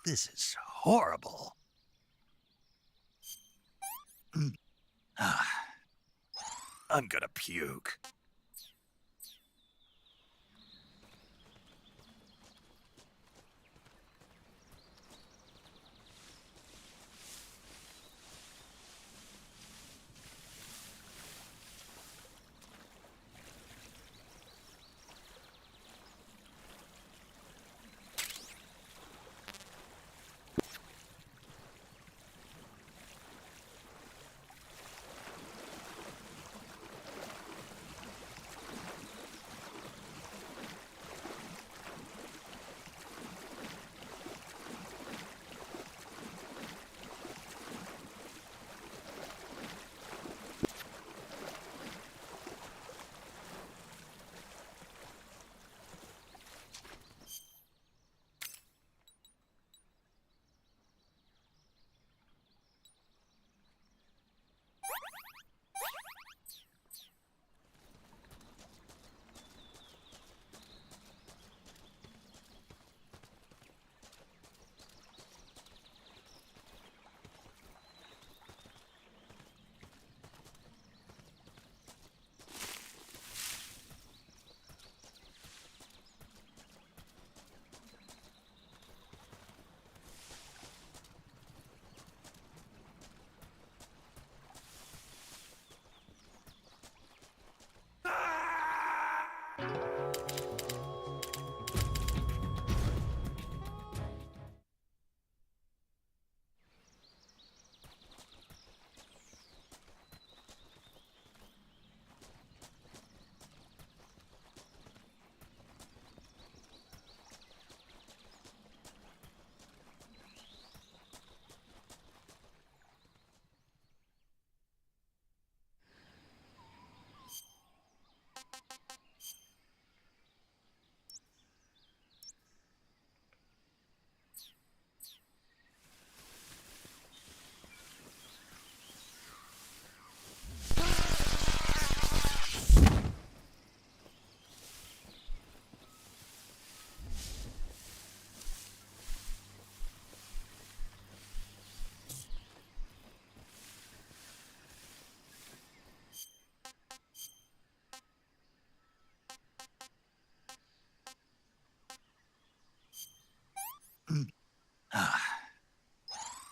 This is horrible. I'm gonna puke.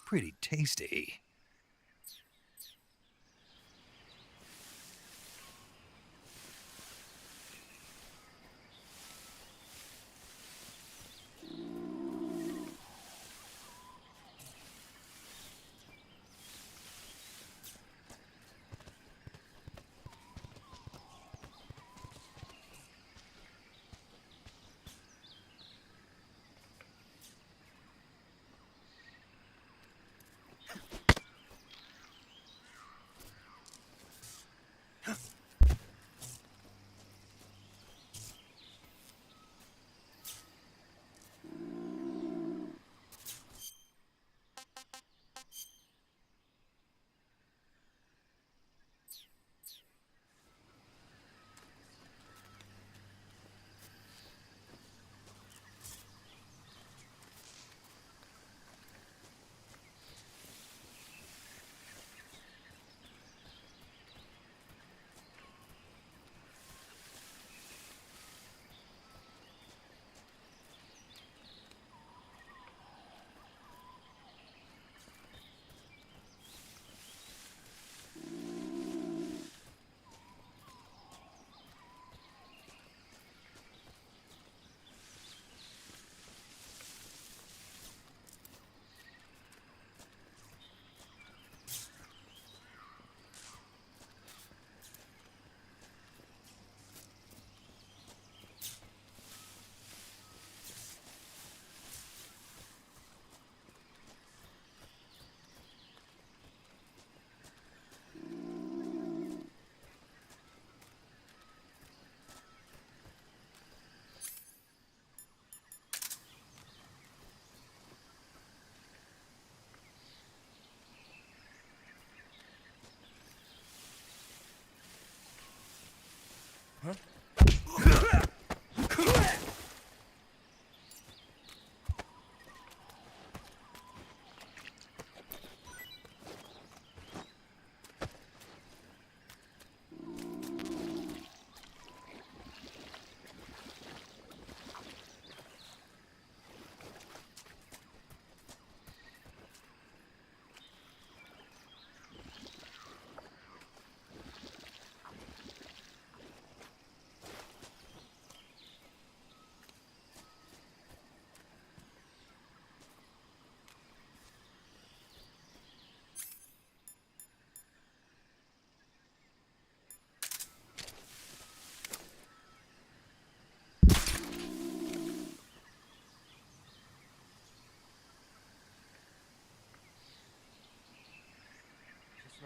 Pretty tasty.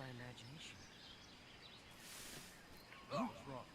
imagination. What's wrong?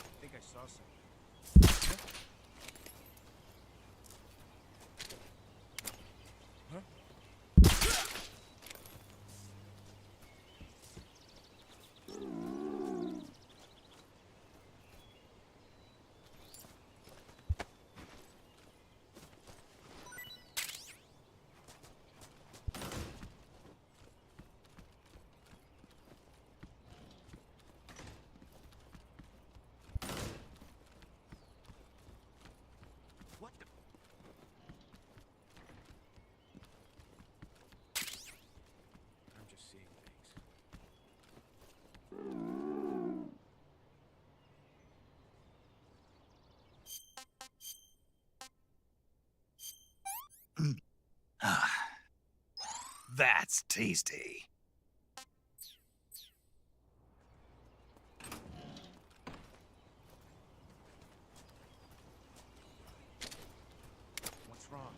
I think I saw something. What the? I'm just seeing Ah, that's tasty. What's wrong?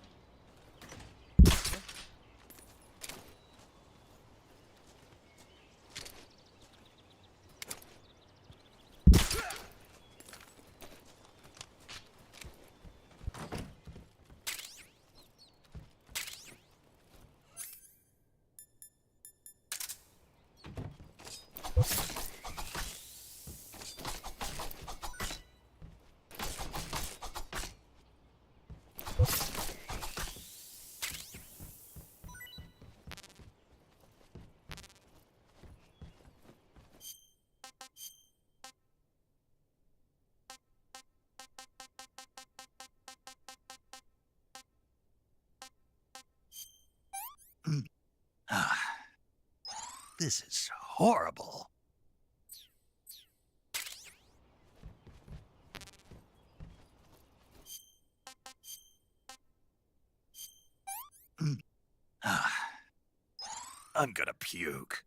Ah, this is horrible. I'm gonna puke.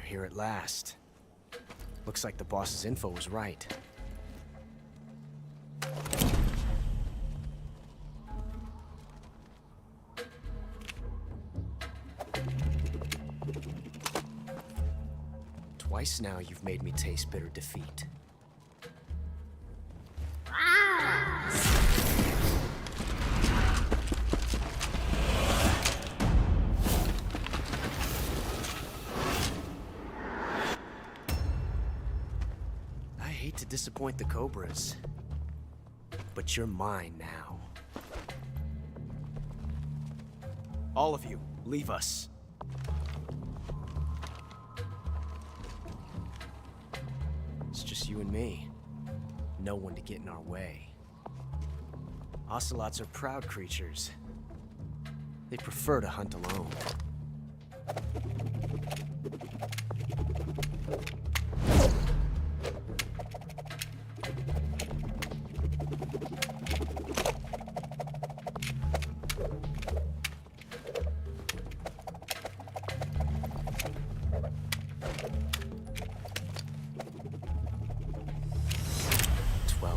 Here at last. Looks like the boss's info was right. Twice now you've made me taste bitter defeat. To disappoint the Cobras, but you're mine now. All of you, leave us. It's just you and me. No one to get in our way. Ocelots are proud creatures. They prefer to hunt alone.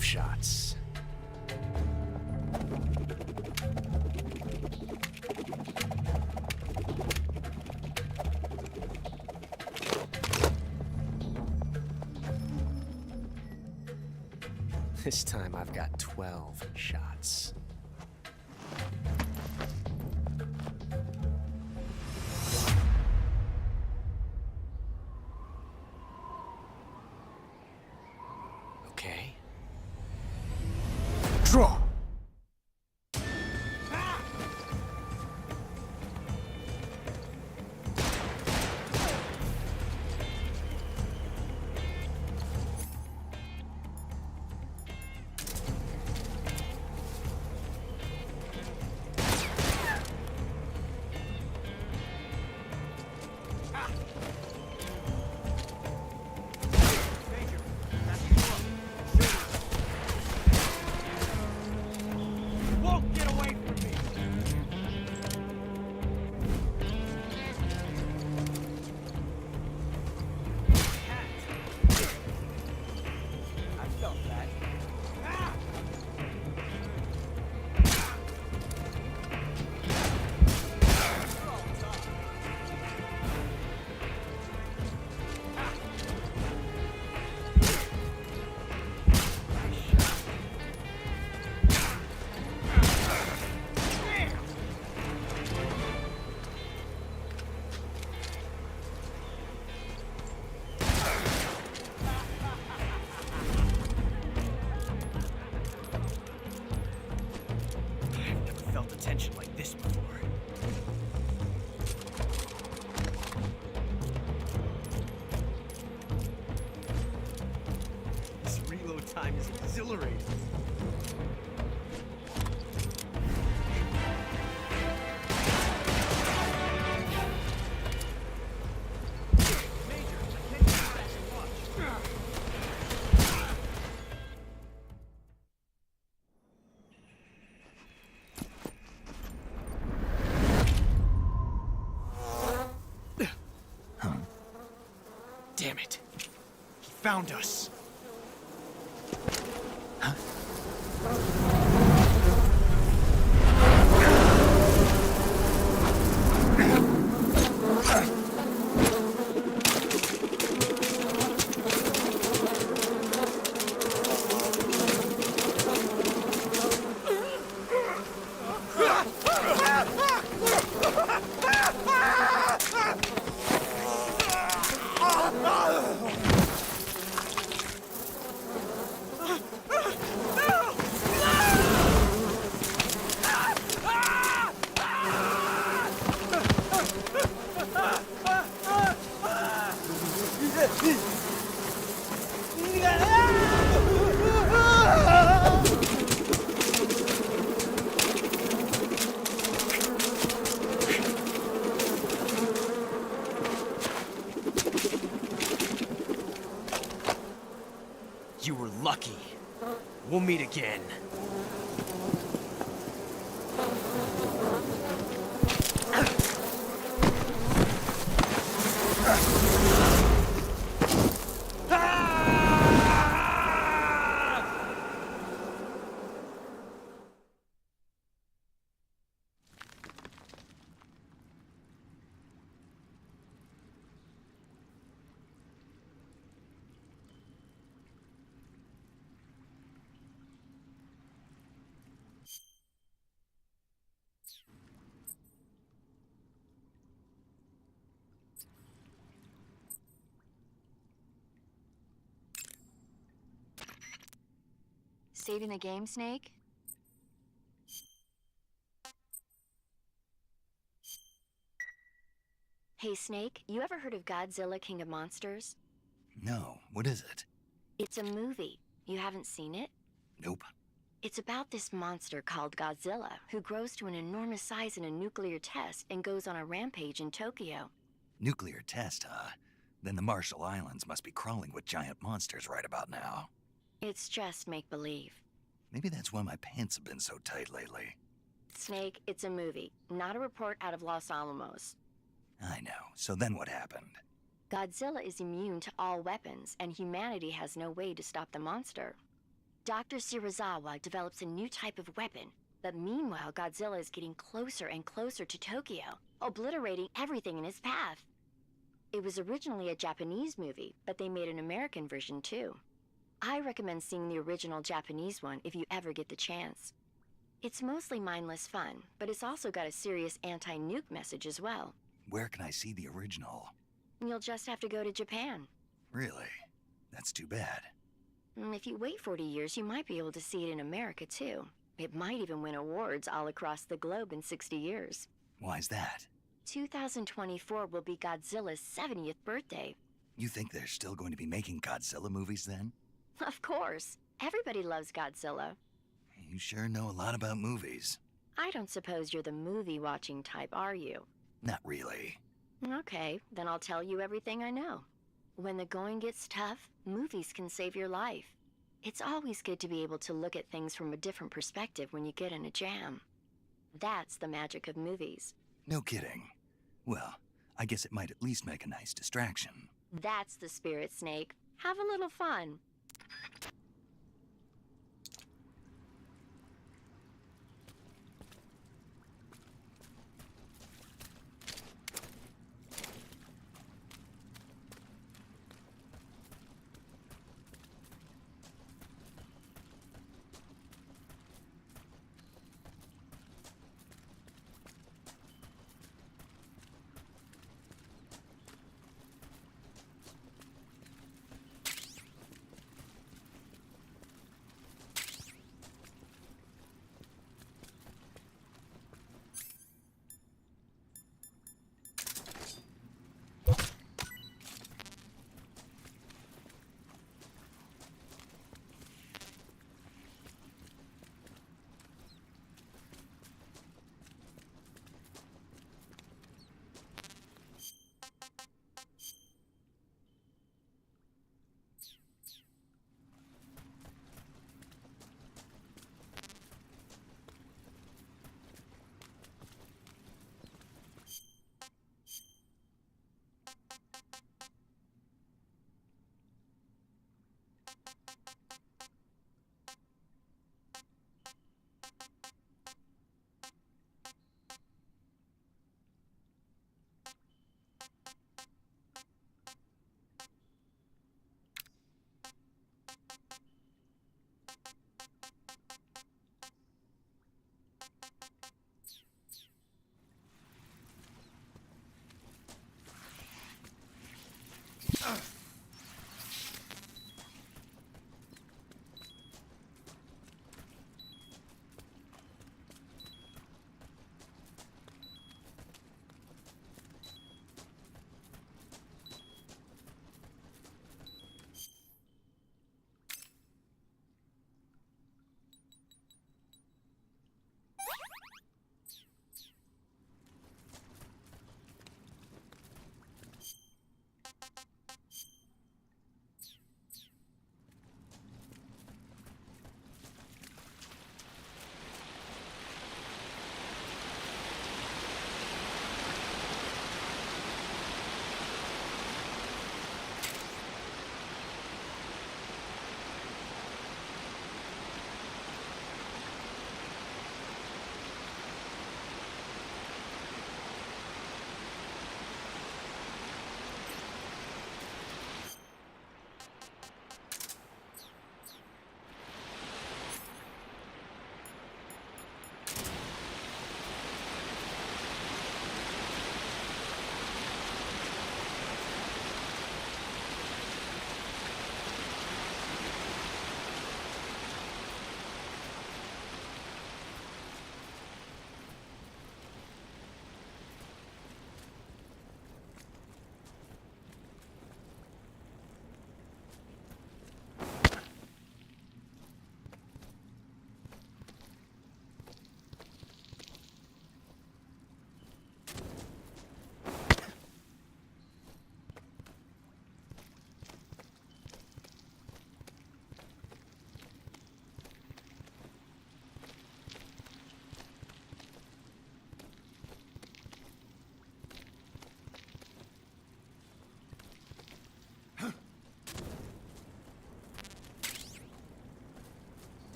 Shots. This time I've got 12 shots. Okay. Draw! time is exhilarating. Damn it. He found us. You were lucky. We'll meet again. Saving the game, Snake? Hey, Snake, you ever heard of Godzilla, King of Monsters? No, what is it? It's a movie. You haven't seen it? Nope. It's about this monster called Godzilla, who grows to an enormous size in a nuclear test and goes on a rampage in Tokyo. Nuclear test, huh? Then the Marshall Islands must be crawling with giant monsters right about now. It's just make-believe. Maybe that's why my pants have been so tight lately. Snake, it's a movie, not a report out of Los Alamos. I know. So then what happened? Godzilla is immune to all weapons, and humanity has no way to stop the monster. Dr. Shirazawa develops a new type of weapon, but meanwhile Godzilla is getting closer and closer to Tokyo, obliterating everything in his path. It was originally a Japanese movie, but they made an American version too. I recommend seeing the original Japanese one if you ever get the chance. It's mostly mindless fun, but it's also got a serious anti-nuke message as well. Where can I see the original? You'll just have to go to Japan. Really? That's too bad. If you wait 40 years, you might be able to see it in America too. It might even win awards all across the globe in 60 years. Why's that? 2024 will be Godzilla's 70th birthday. You think they're still going to be making Godzilla movies then? Of course. Everybody loves Godzilla. You sure know a lot about movies. I don't suppose you're the movie-watching type, are you? Not really. Okay, then I'll tell you everything I know. When the going gets tough, movies can save your life. It's always good to be able to look at things from a different perspective when you get in a jam. That's the magic of movies. No kidding. Well, I guess it might at least make a nice distraction. That's the spirit, Snake. Have a little fun.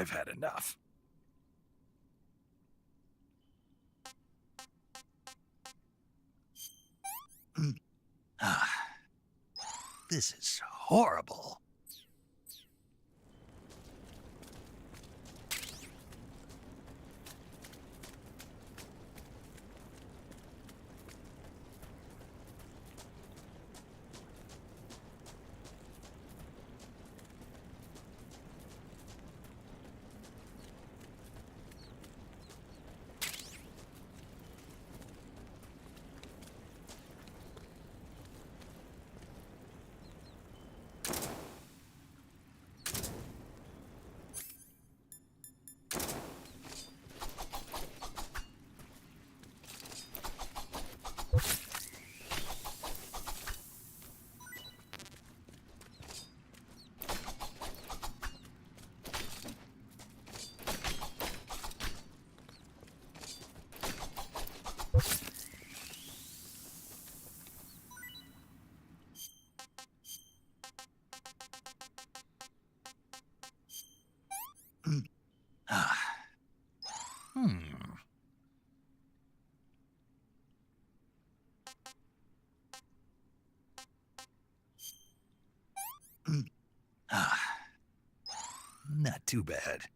I've had enough. This is horrible. Not too bad.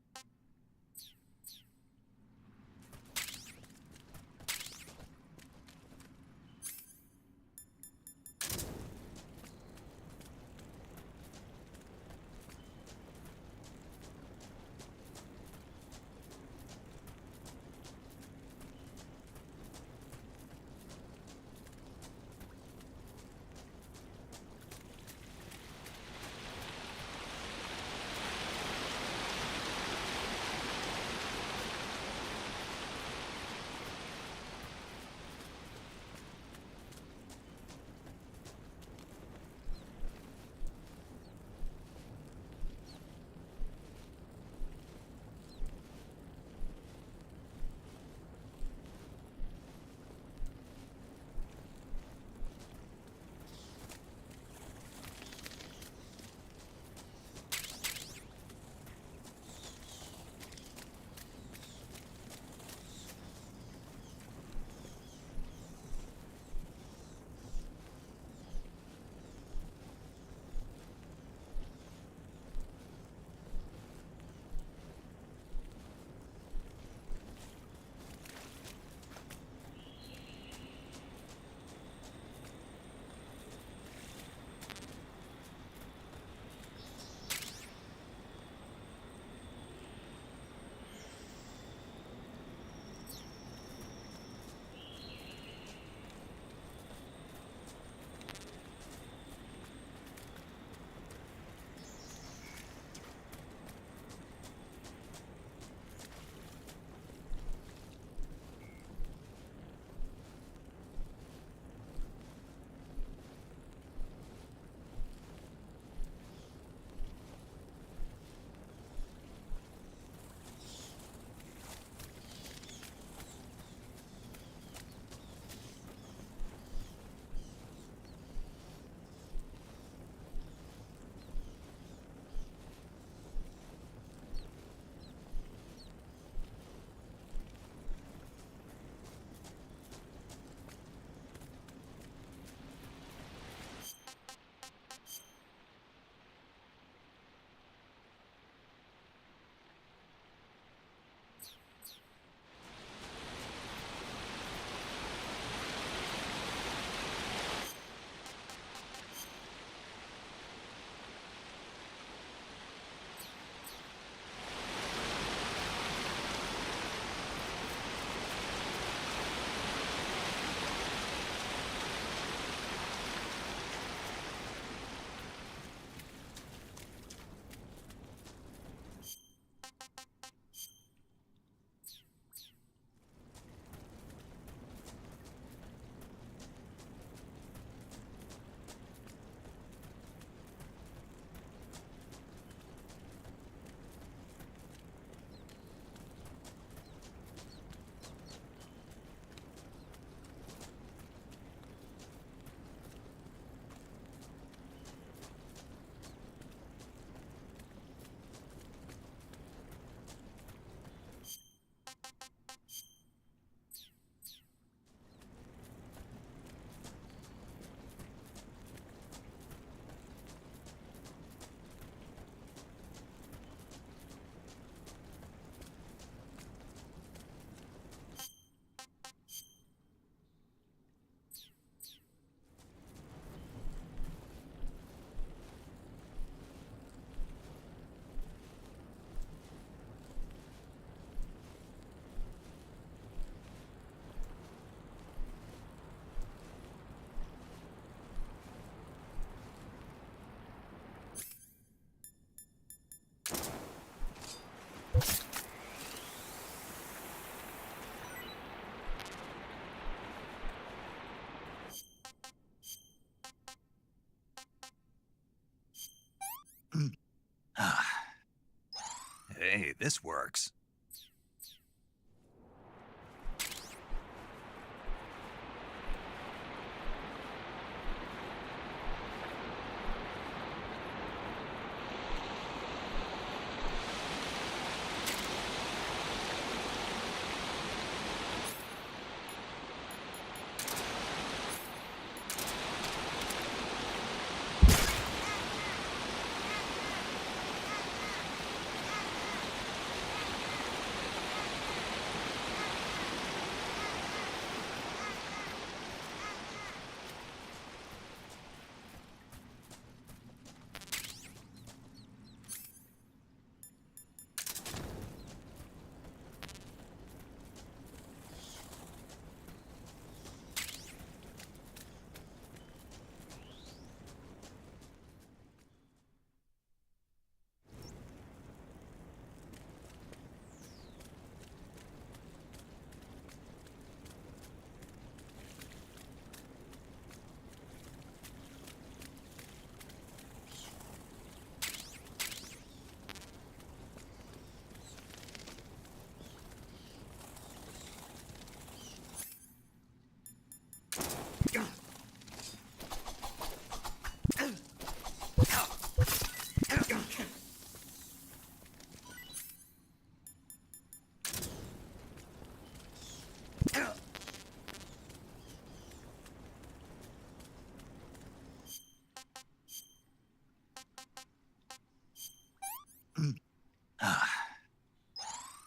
this works.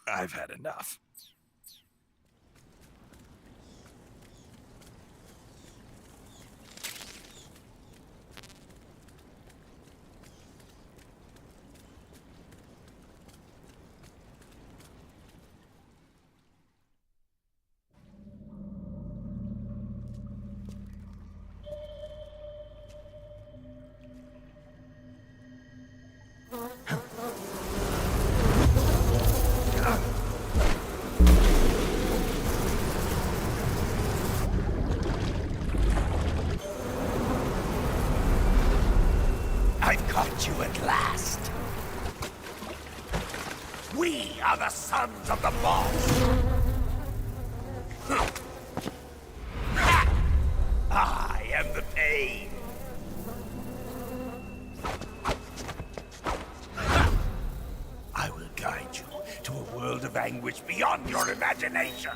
I've had enough. You at last. We are the sons of the boss. I am the pain. I will guide you to a world of anguish beyond your imagination.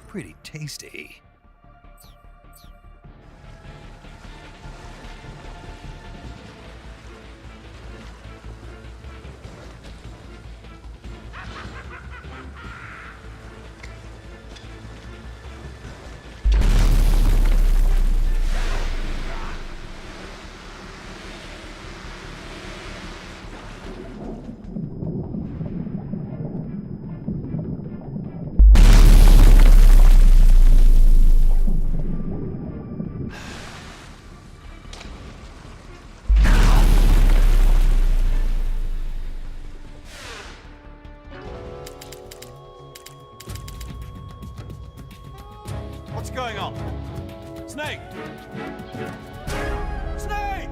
Pretty tasty. What's going on? Snake! Snake!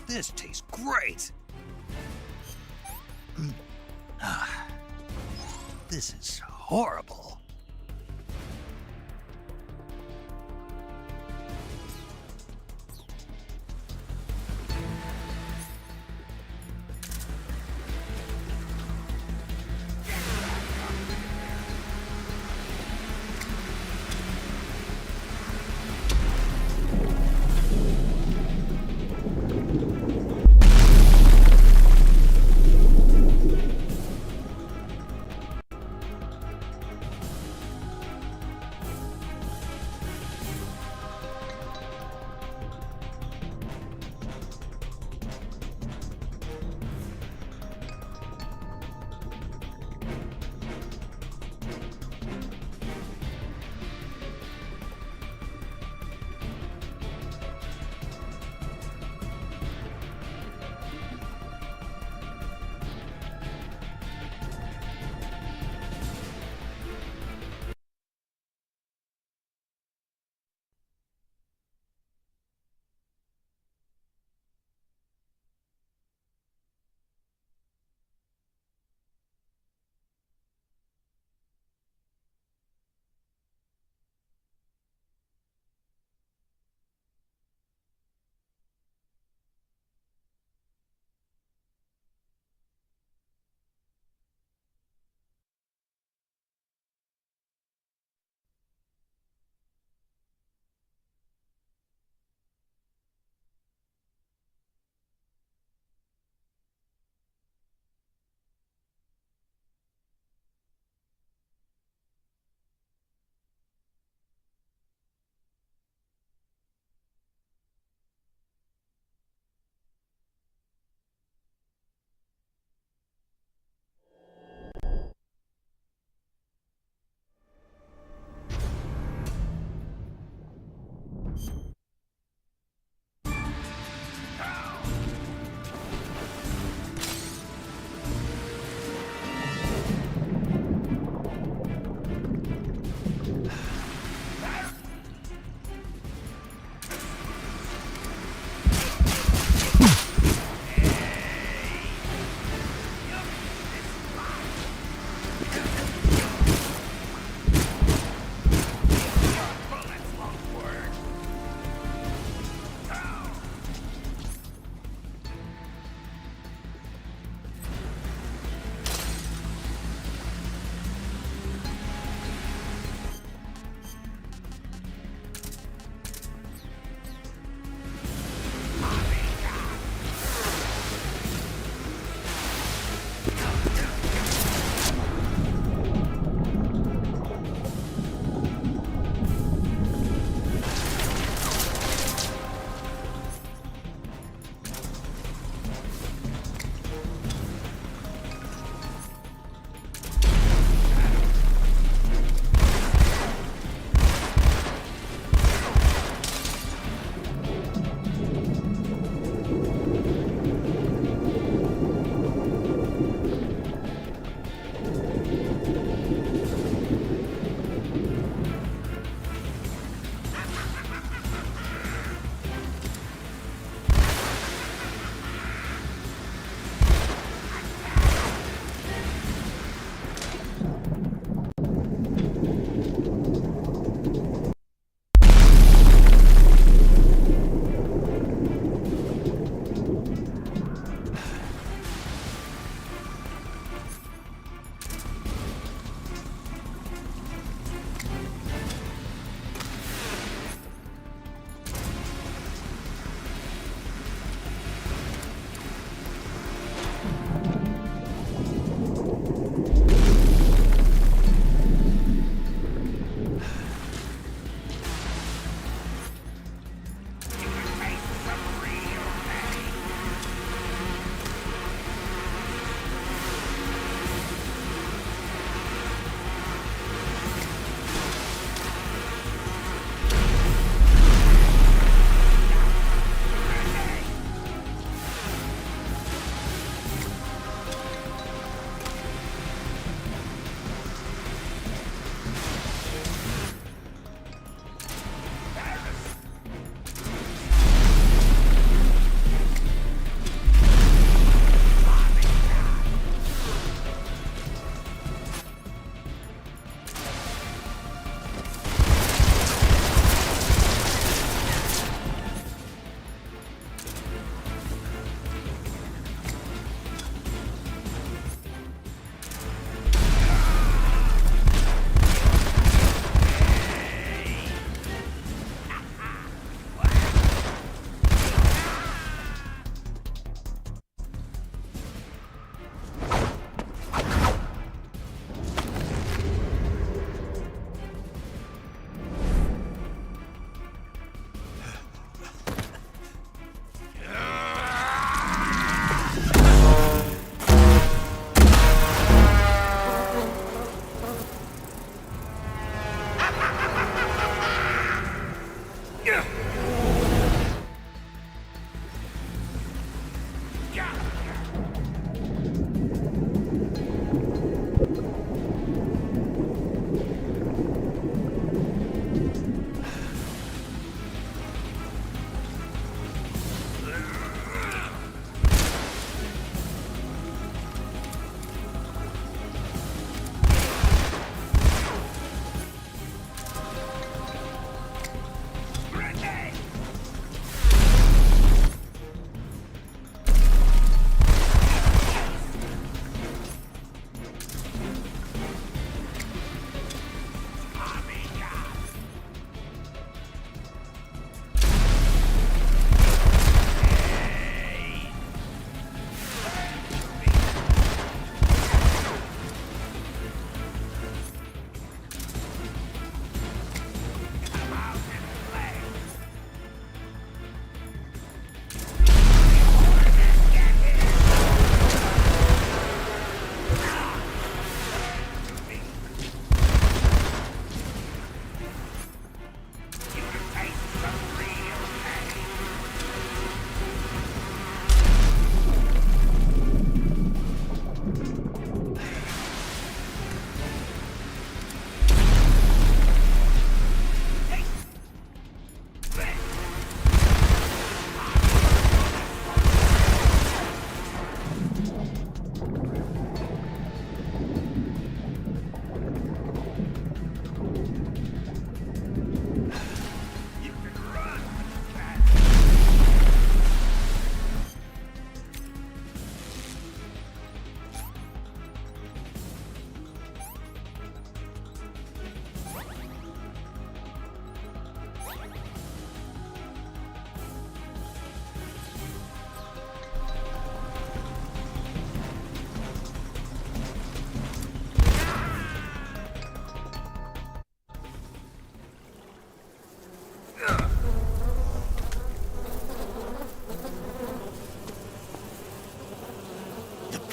This tastes great. This is horrible.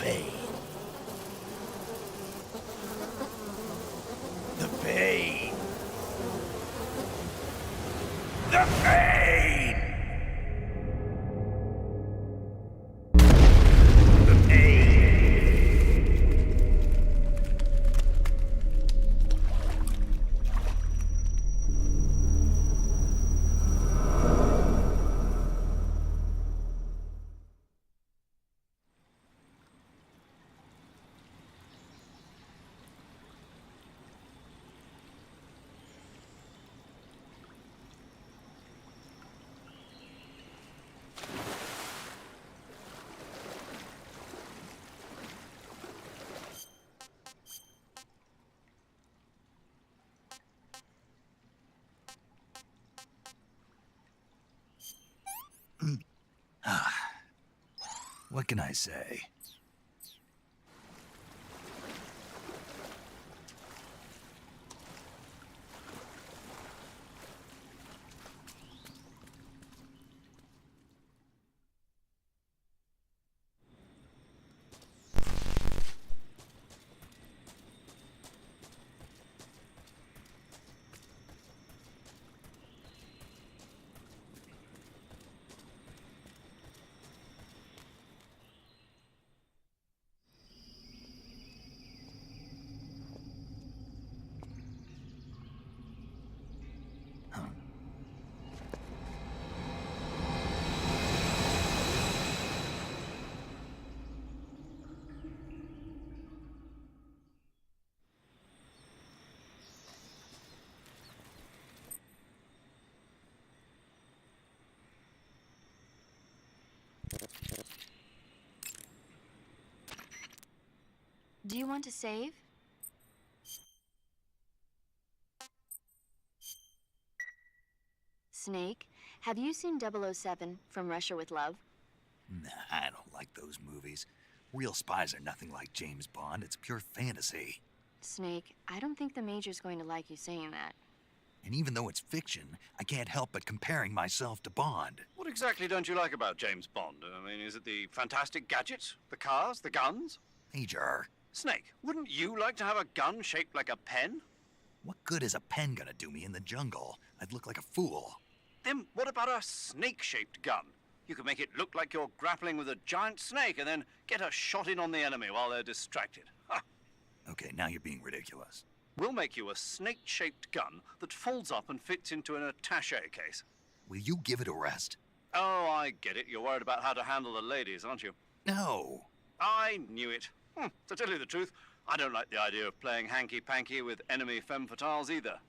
pain. The pain. The pain! The pain! What can I say? Do you want to save? Snake, have you seen 007 from Russia with Love? Nah, I don't like those movies. Real spies are nothing like James Bond. It's pure fantasy. Snake, I don't think the Major's going to like you saying that. And even though it's fiction, I can't help but comparing myself to Bond. What exactly don't you like about James Bond? I mean, is it the fantastic gadgets? The cars? The guns? Major. Snake, wouldn't you like to have a gun shaped like a pen? What good is a pen gonna do me in the jungle? I'd look like a fool. Then what about a snake-shaped gun? You could make it look like you're grappling with a giant snake and then get a shot in on the enemy while they're distracted. Ha! Okay, now you're being ridiculous. We'll make you a snake-shaped gun that folds up and fits into an attaché case. Will you give it a rest? Oh, I get it. You're worried about how to handle the ladies, aren't you? No. I knew it. To tell you the truth, I don't like the idea of playing hanky-panky with enemy femme fatales either.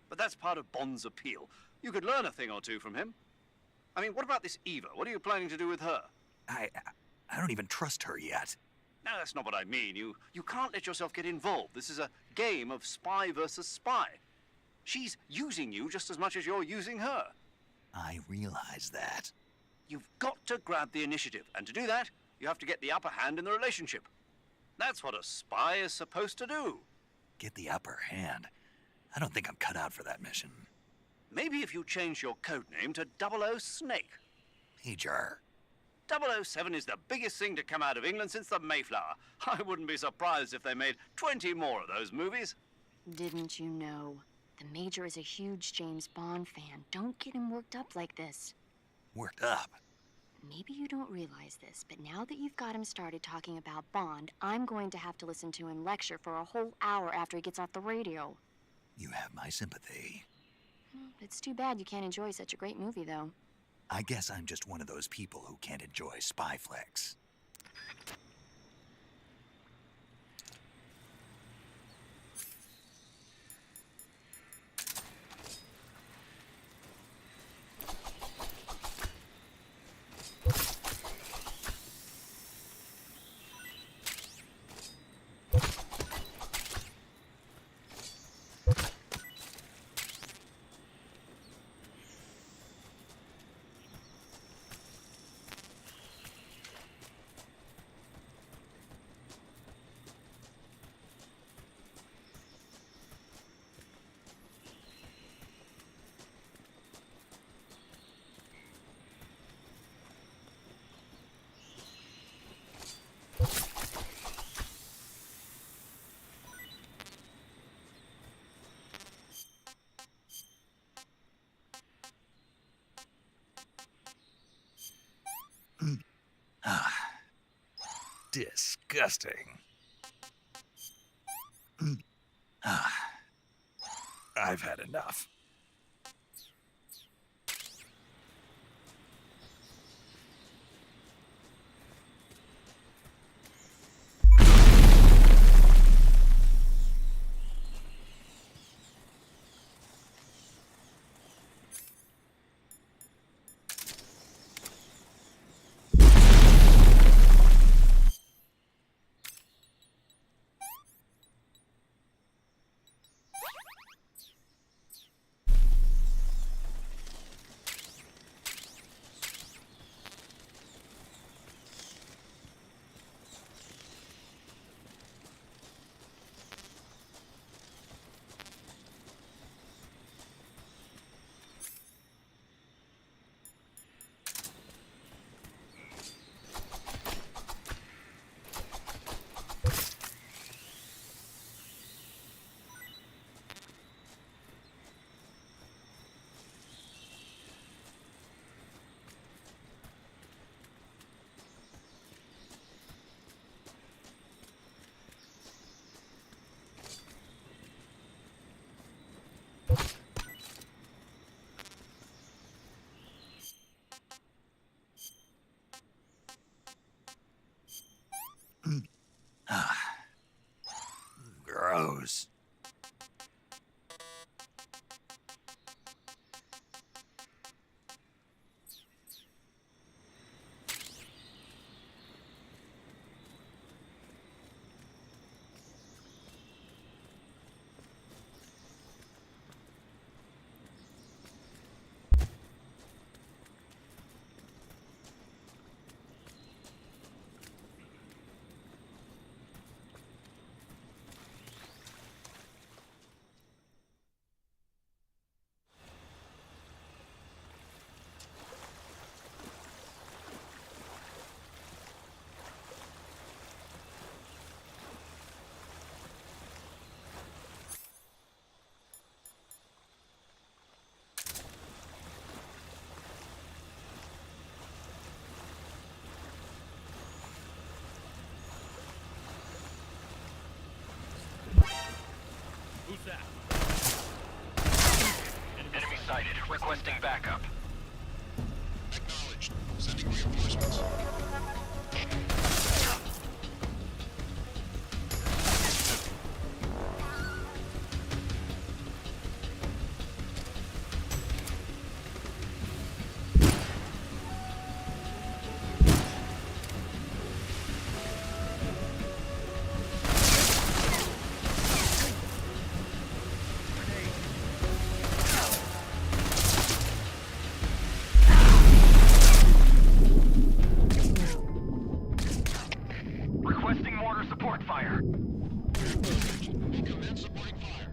But that's part of Bond's appeal. You could learn a thing or two from him. I mean, what about this Eva? What are you planning to do with her? I don't even trust her yet. No, that's not what I mean. You can't let yourself get involved. This is a game of spy versus spy. She's using you just as much as you're using her. I realize that. You've got to grab the initiative, and to do that, you have to get the upper hand in the relationship. That's what a spy is supposed to do. Get the upper hand? I don't think I'm cut out for that mission. Maybe if you change your codename to 00 Snake. Major. 007 is the biggest thing to come out of England since the Mayflower. I wouldn't be surprised if they made 20 more of those movies. Didn't you know? The Major is a huge James Bond fan. Don't get him worked up like this. Worked up? Maybe you don't realize this, but now that you've got him started talking about Bond, I'm going to have to listen to him lecture for a whole hour after he gets off the radio. You have my sympathy. It's too bad you can't enjoy such a great movie, though. I guess I'm just one of those people who can't enjoy spy flicks. Disgusting. I've had enough. Gross. Who's that? Enemy sighted. Requesting backup. Acknowledged. Sending reinforcements. Requesting mortar support fire. Commence supporting fire.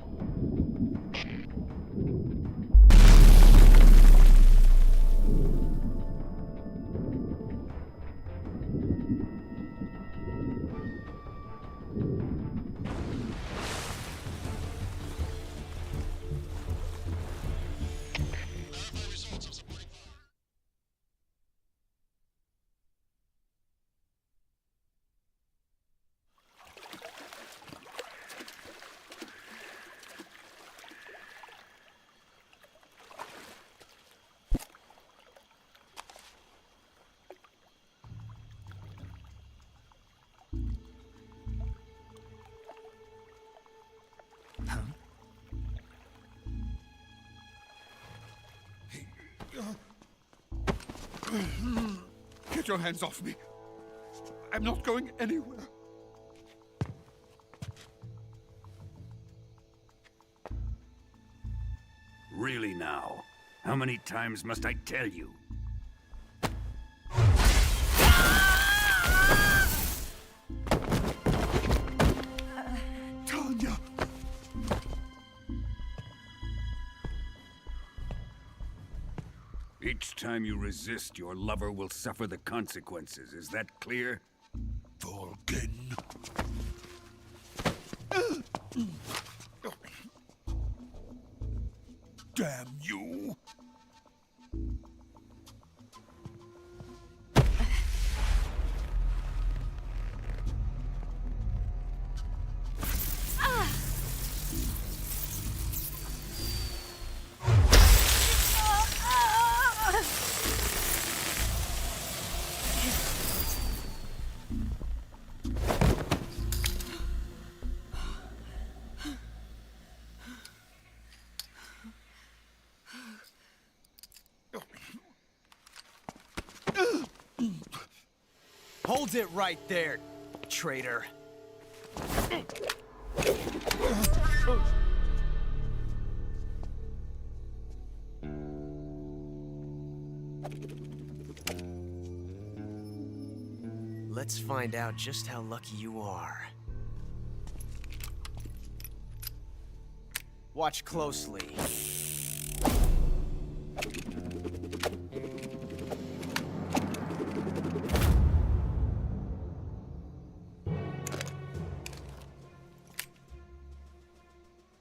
Verify results of supporting fire. Get your hands off me. I'm not going anywhere. Really now? How many times must I tell you? Tanya! Each time you resist, your lover will suffer the consequences. Is that clear? Volgen. Damn you! Hold it right there, traitor. Let's find out just how lucky you are. Watch closely.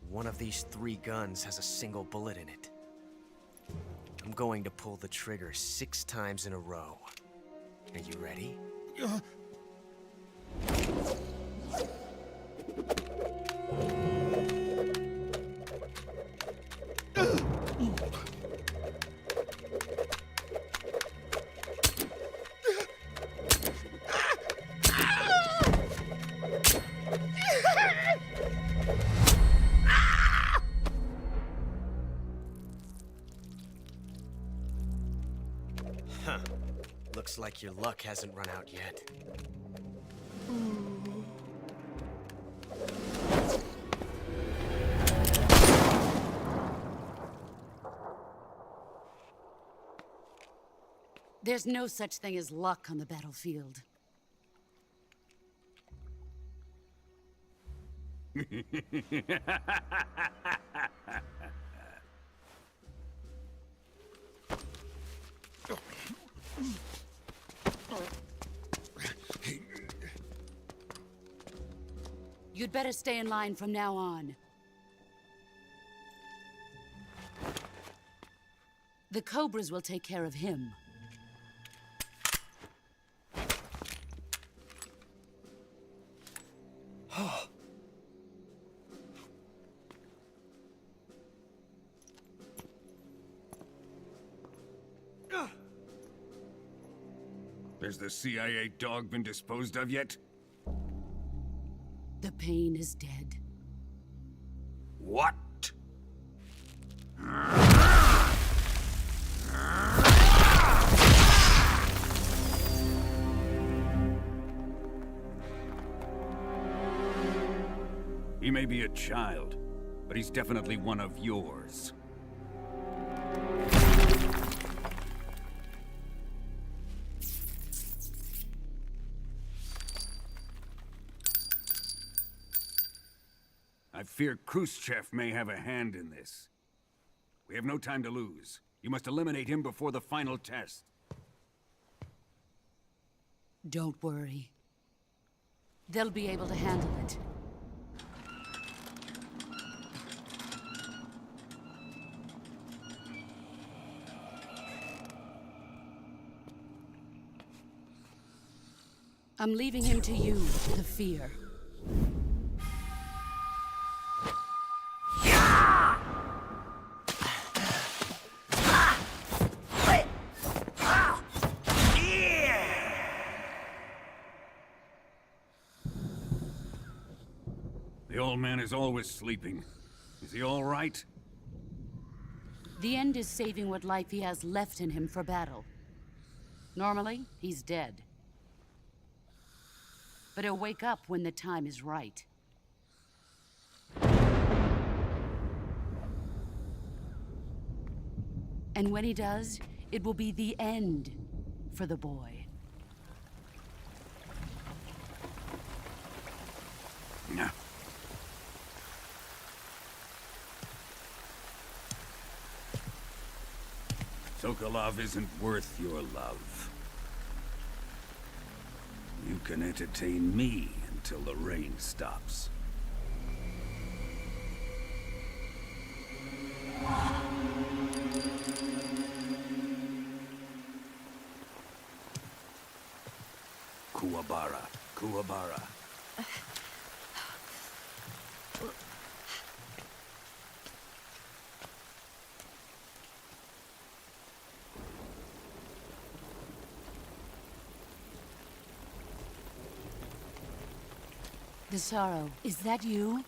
One of these 3 guns has a single bullet in it. I'm going to pull the trigger 6 times in a row. Are you ready? Huh. Looks like your luck hasn't run out yet. There's no such thing as luck on the battlefield. You'd better stay in line from now on. The Cobras will take care of him. Has the CIA dog been disposed of yet? The pain is dead. What? He may be a child, but he's definitely one of yours. I fear Khrushchev may have a hand in this. We have no time to lose. You must eliminate him before the final test. Don't worry. They'll be able to handle it. I'm leaving him to you, the fear. The old man is always sleeping. Is he all right? The end is saving what life he has left in him for battle. Normally, he's dead. But he'll wake up when the time is right. And when he does, it will be the end for the boy. No. Sokolov isn't worth your love. You can entertain me until the rain stops. Kuwabara, Kuwabara. The sorrow, is that you?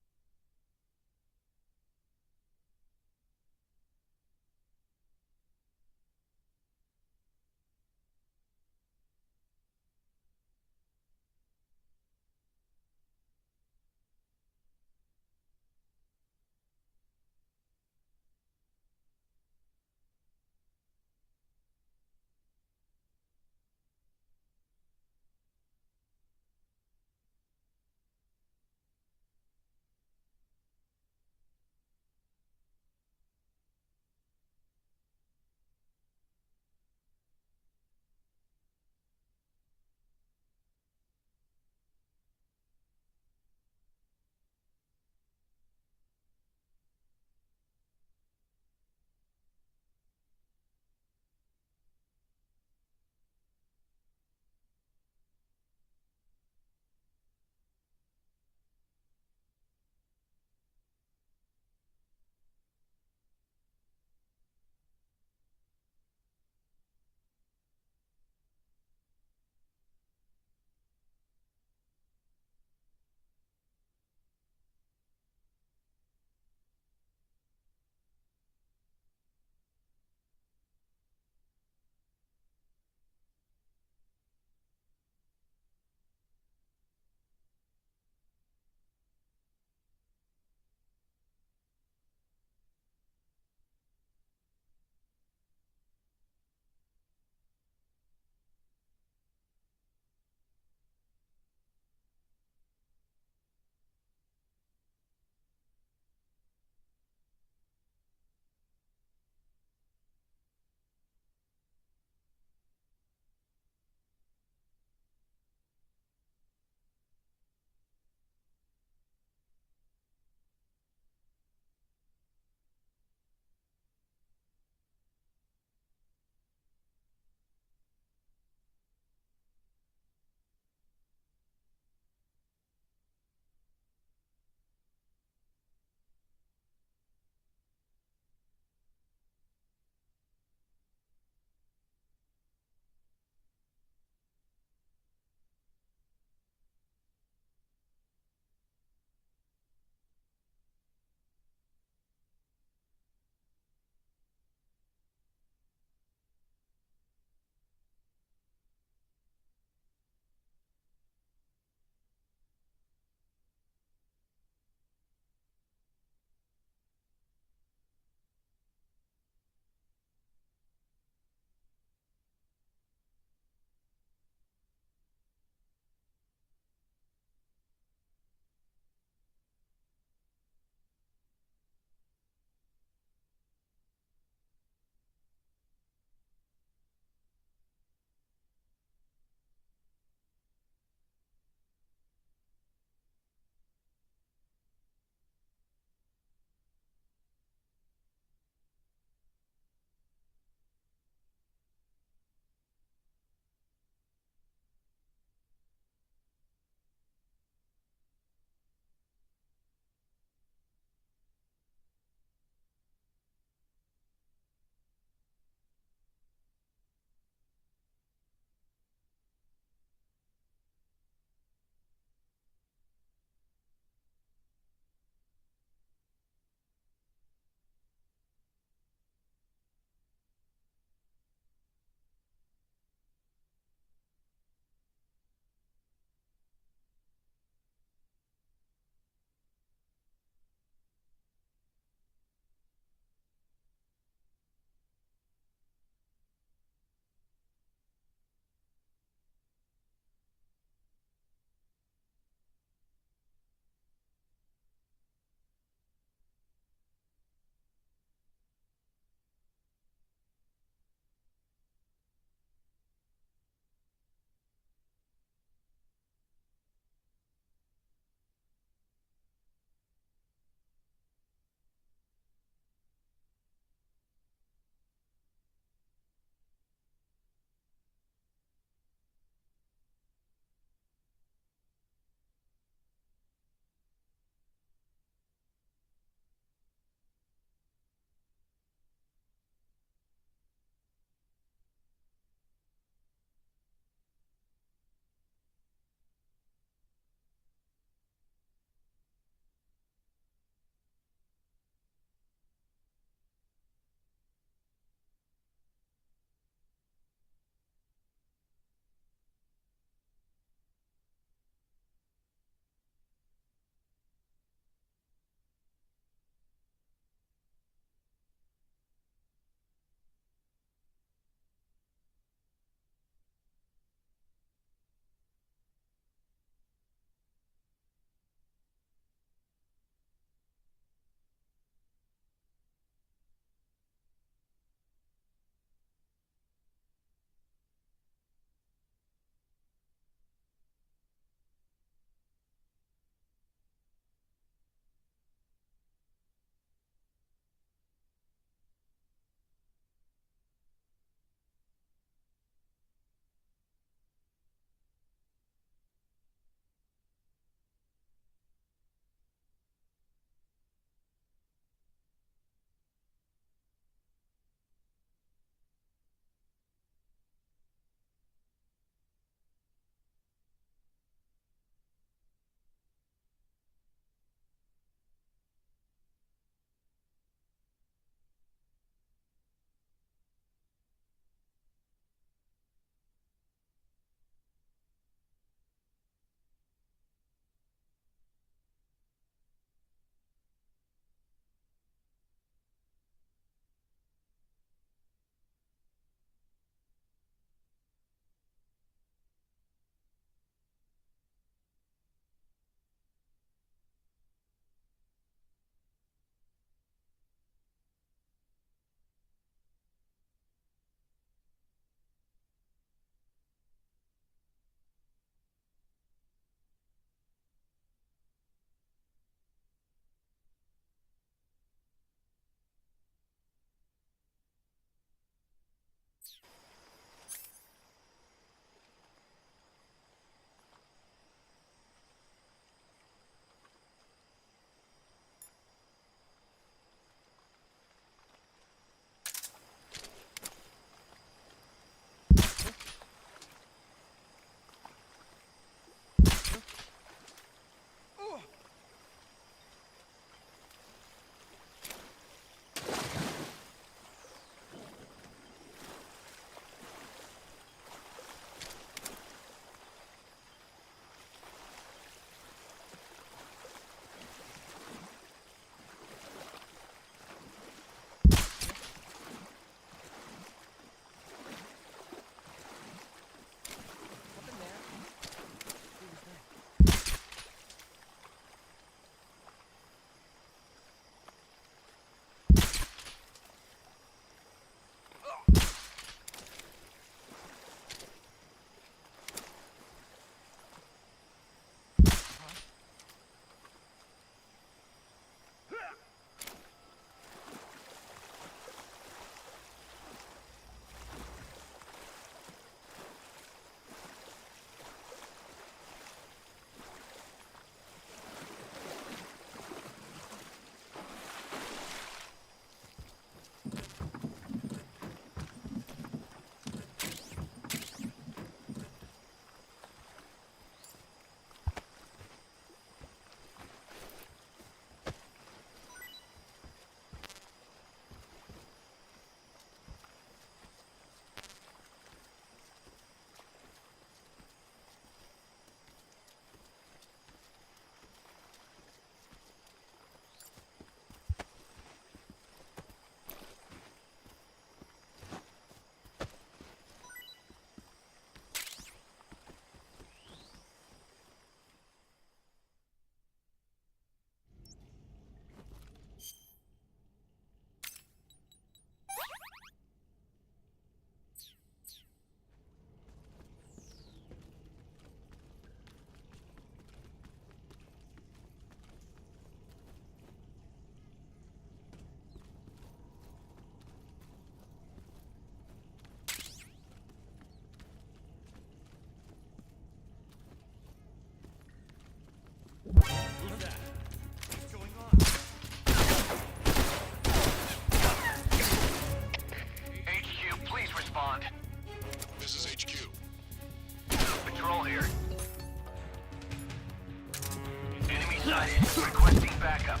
Requesting backup.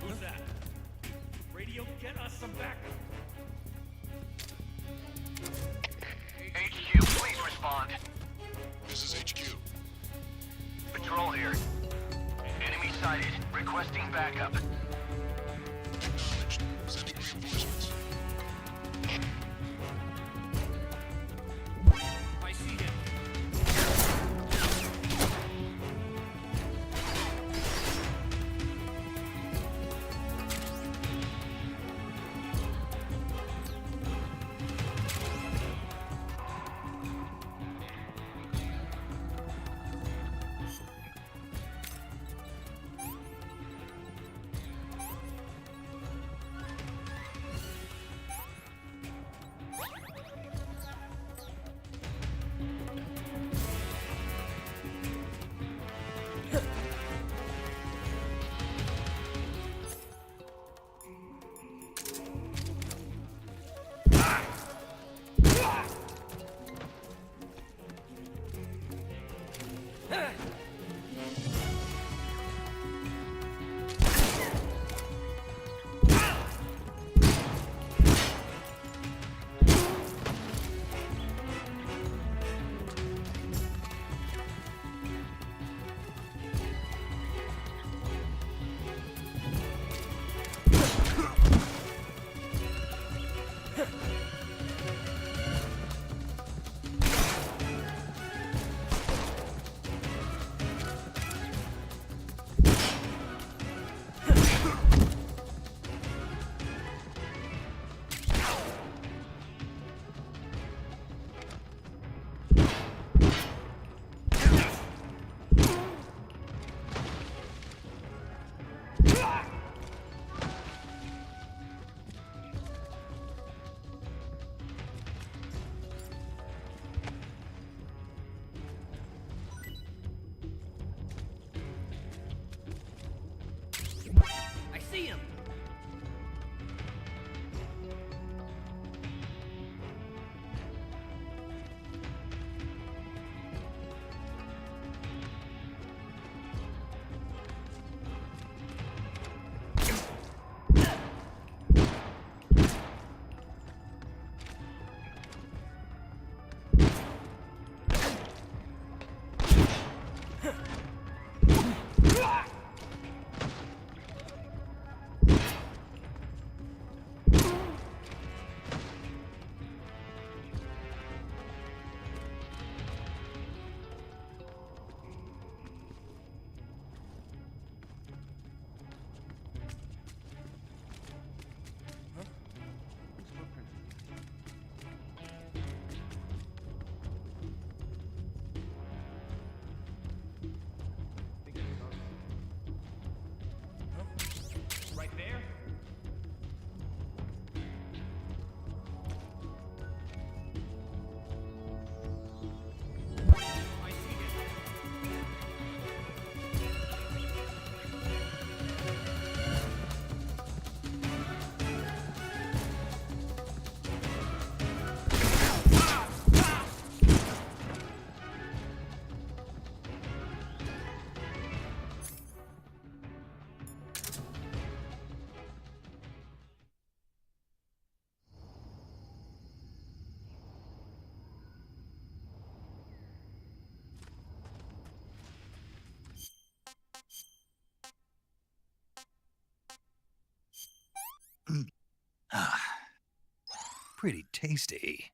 Who's that? Radio, get us some backup. HQ, please respond. This is HQ. Patrol here. Enemy sighted. Requesting backup. Acknowledged. Sending reinforcements. I see him. I see him. pretty tasty.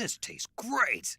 This tastes great!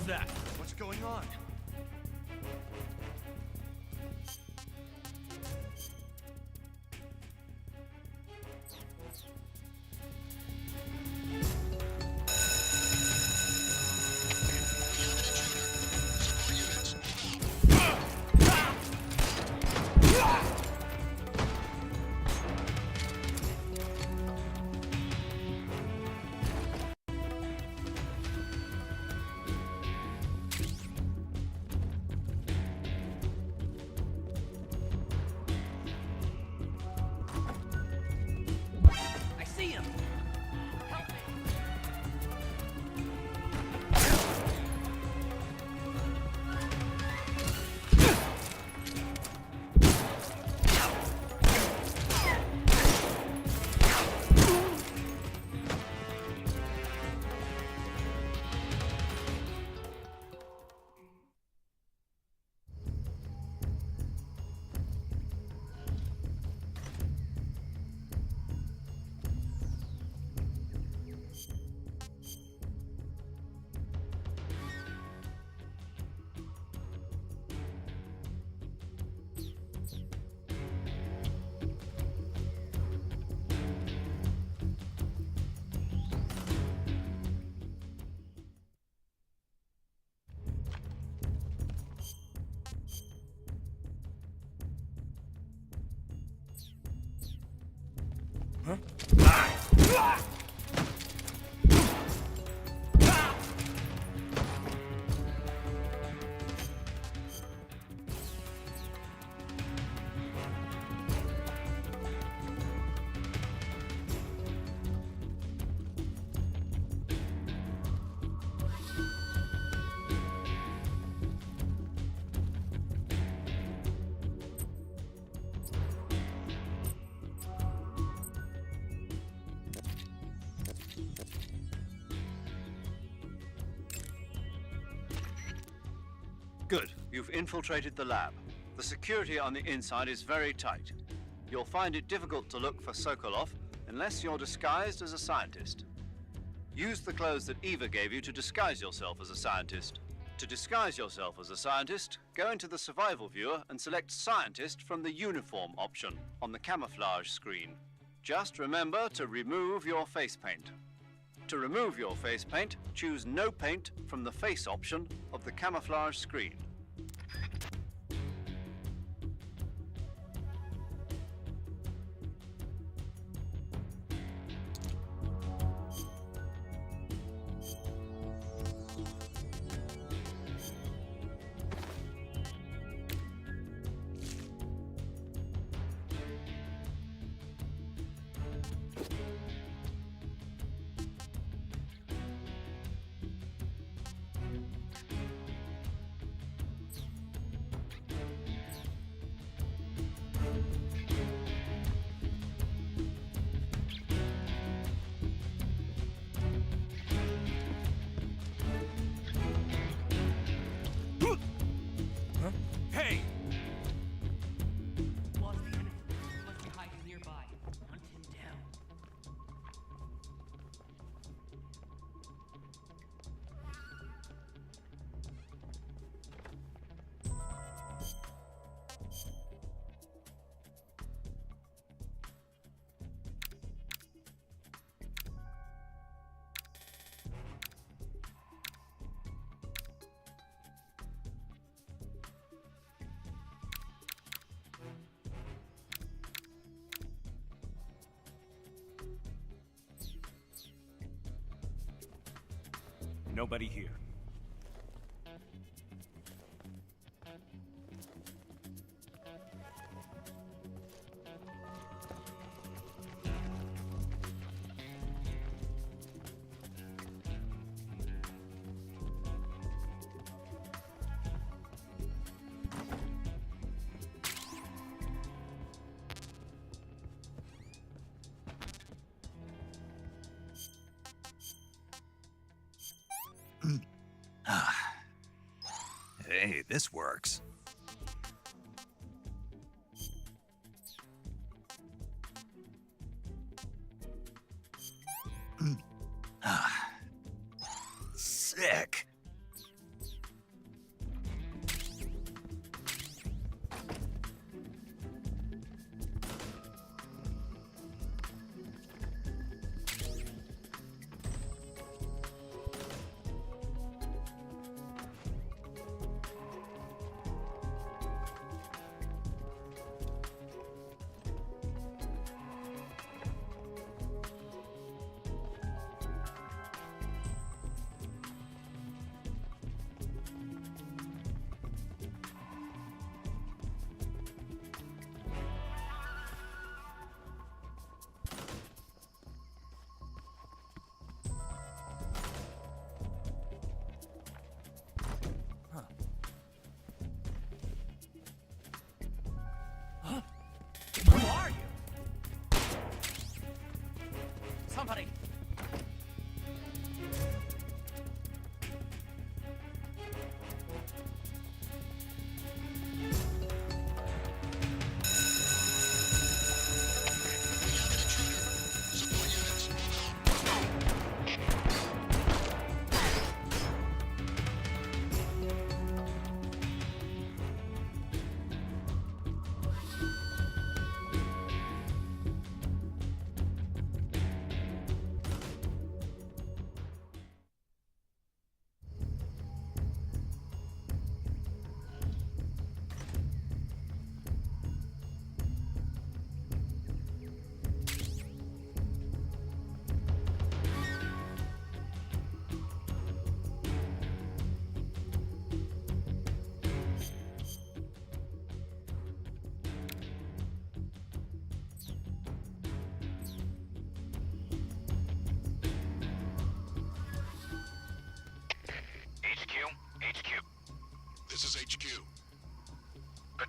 was that? What's going on? I see him! Help me! Good. You've infiltrated the lab. The security on the inside is very tight. You'll find it difficult to look for Sokolov unless you're disguised as a scientist. Use the clothes that Eva gave you to disguise yourself as a scientist. To disguise yourself as a scientist, go into the survival viewer and select Scientist from the Uniform option on the camouflage screen. Just remember to remove your face paint. To remove your face paint, choose No Paint from the Face option of the camouflage screen. Hey! Lost the enemy. Must be hiding nearby. Hunt him down. Nobody here. Hey, this works. Sick.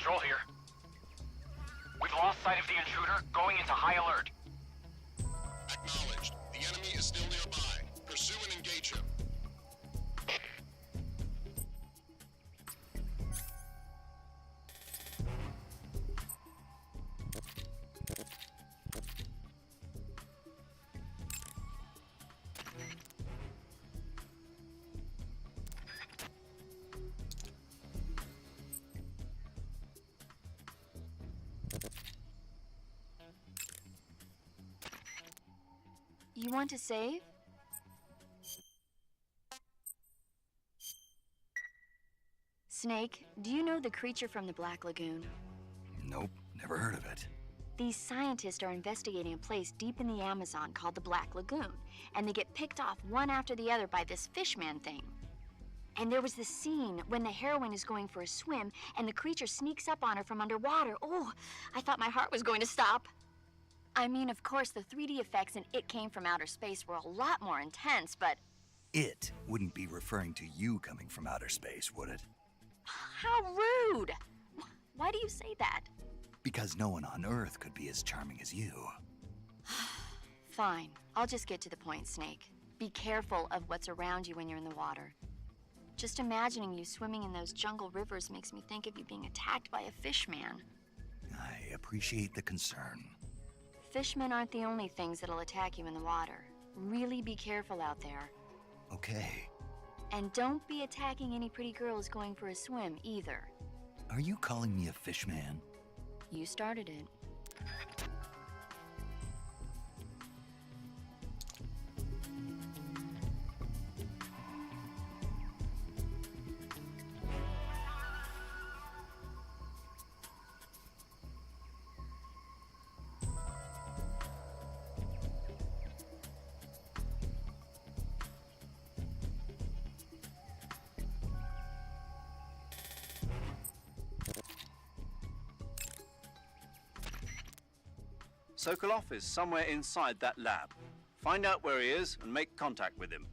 Patrol here. We've lost sight of the intruder, going into high alert. Acknowledged. The enemy is still nearby. Pursue and engage him. You want to save? Snake, do you know the creature from the Black Lagoon? Nope, never heard of it. These scientists are investigating a place deep in the Amazon called the Black Lagoon, and they get picked off one after the other by this fishman thing. And there was this scene when the heroine is going for a swim, and the creature sneaks up on her from underwater. Oh, I thought my heart was going to stop. I mean, of course, the 3D effects in It Came from Outer Space were a lot more intense, but... It wouldn't be referring to you coming from outer space, would it? How rude! Why do you say that? Because no one on Earth could be as charming as you. Fine, I'll just get to the point, Snake. Be careful of what's around you when you're in the water. Just imagining you swimming in those jungle rivers makes me think of you being attacked by a fishman. I appreciate the concern. Fishmen aren't the only things that'll attack you in the water. Really be careful out there. Okay. And don't be attacking any pretty girls going for a swim, either. Are you calling me a fishman? You started it. Sokolov is somewhere inside that lab. Find out where he is and make contact with him.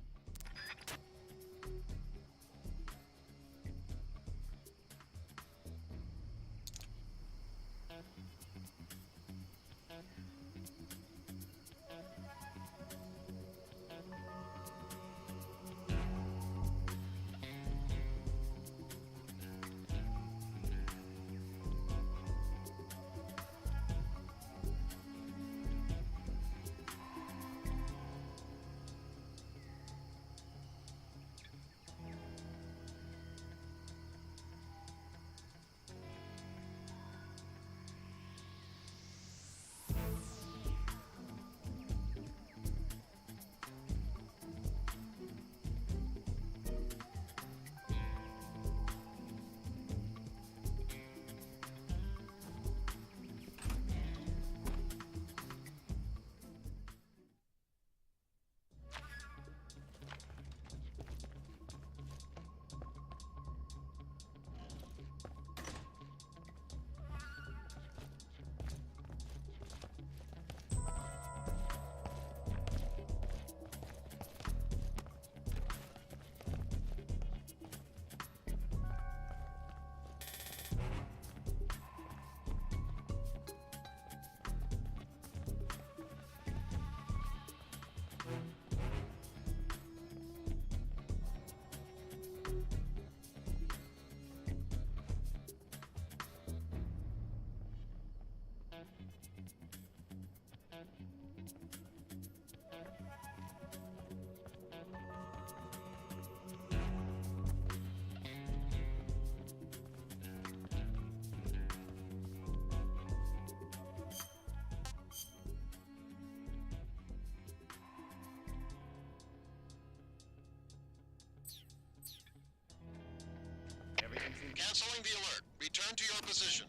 Canceling the alert. Return to your position.